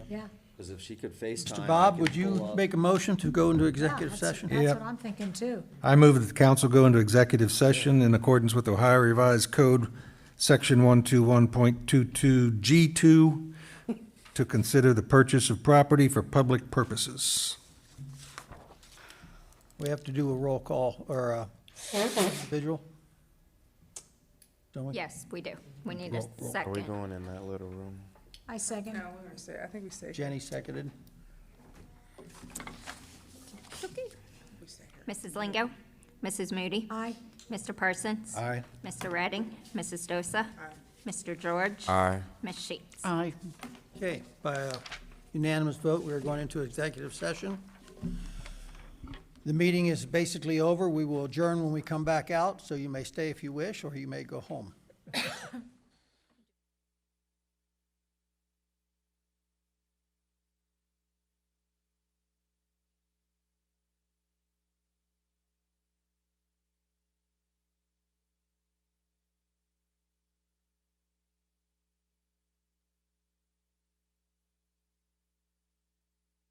Yeah. Because if she could FaceTime. Mr. I Bob, could would you pull up- make a motion to go into Yeah, executive that's- session? That's Yep. what I'm thinking too. I move that the council go into executive session in accordance with Ohio Revised Code, Section 121.22G2, to consider the purchase of property for public purposes. We have to do a roll call or a individual? Don't we? Yes, we do. We need a Roll- roll. Are we second. going in that little room? I second. No, we're gonna stay, I think we stay. Jenny seconded. We stay here. Mrs. Lingo, Mrs. Moody, Aye. Mr. Parsons, Aye. Mr. Redding, Mrs. Dosa, Mr. George, Aye. Ms. Sheets. Aye. Okay, by a unanimous vote, we are going into executive session. The meeting is basically over. We will adjourn when we come back out, so you may stay if you wish, or you may go home.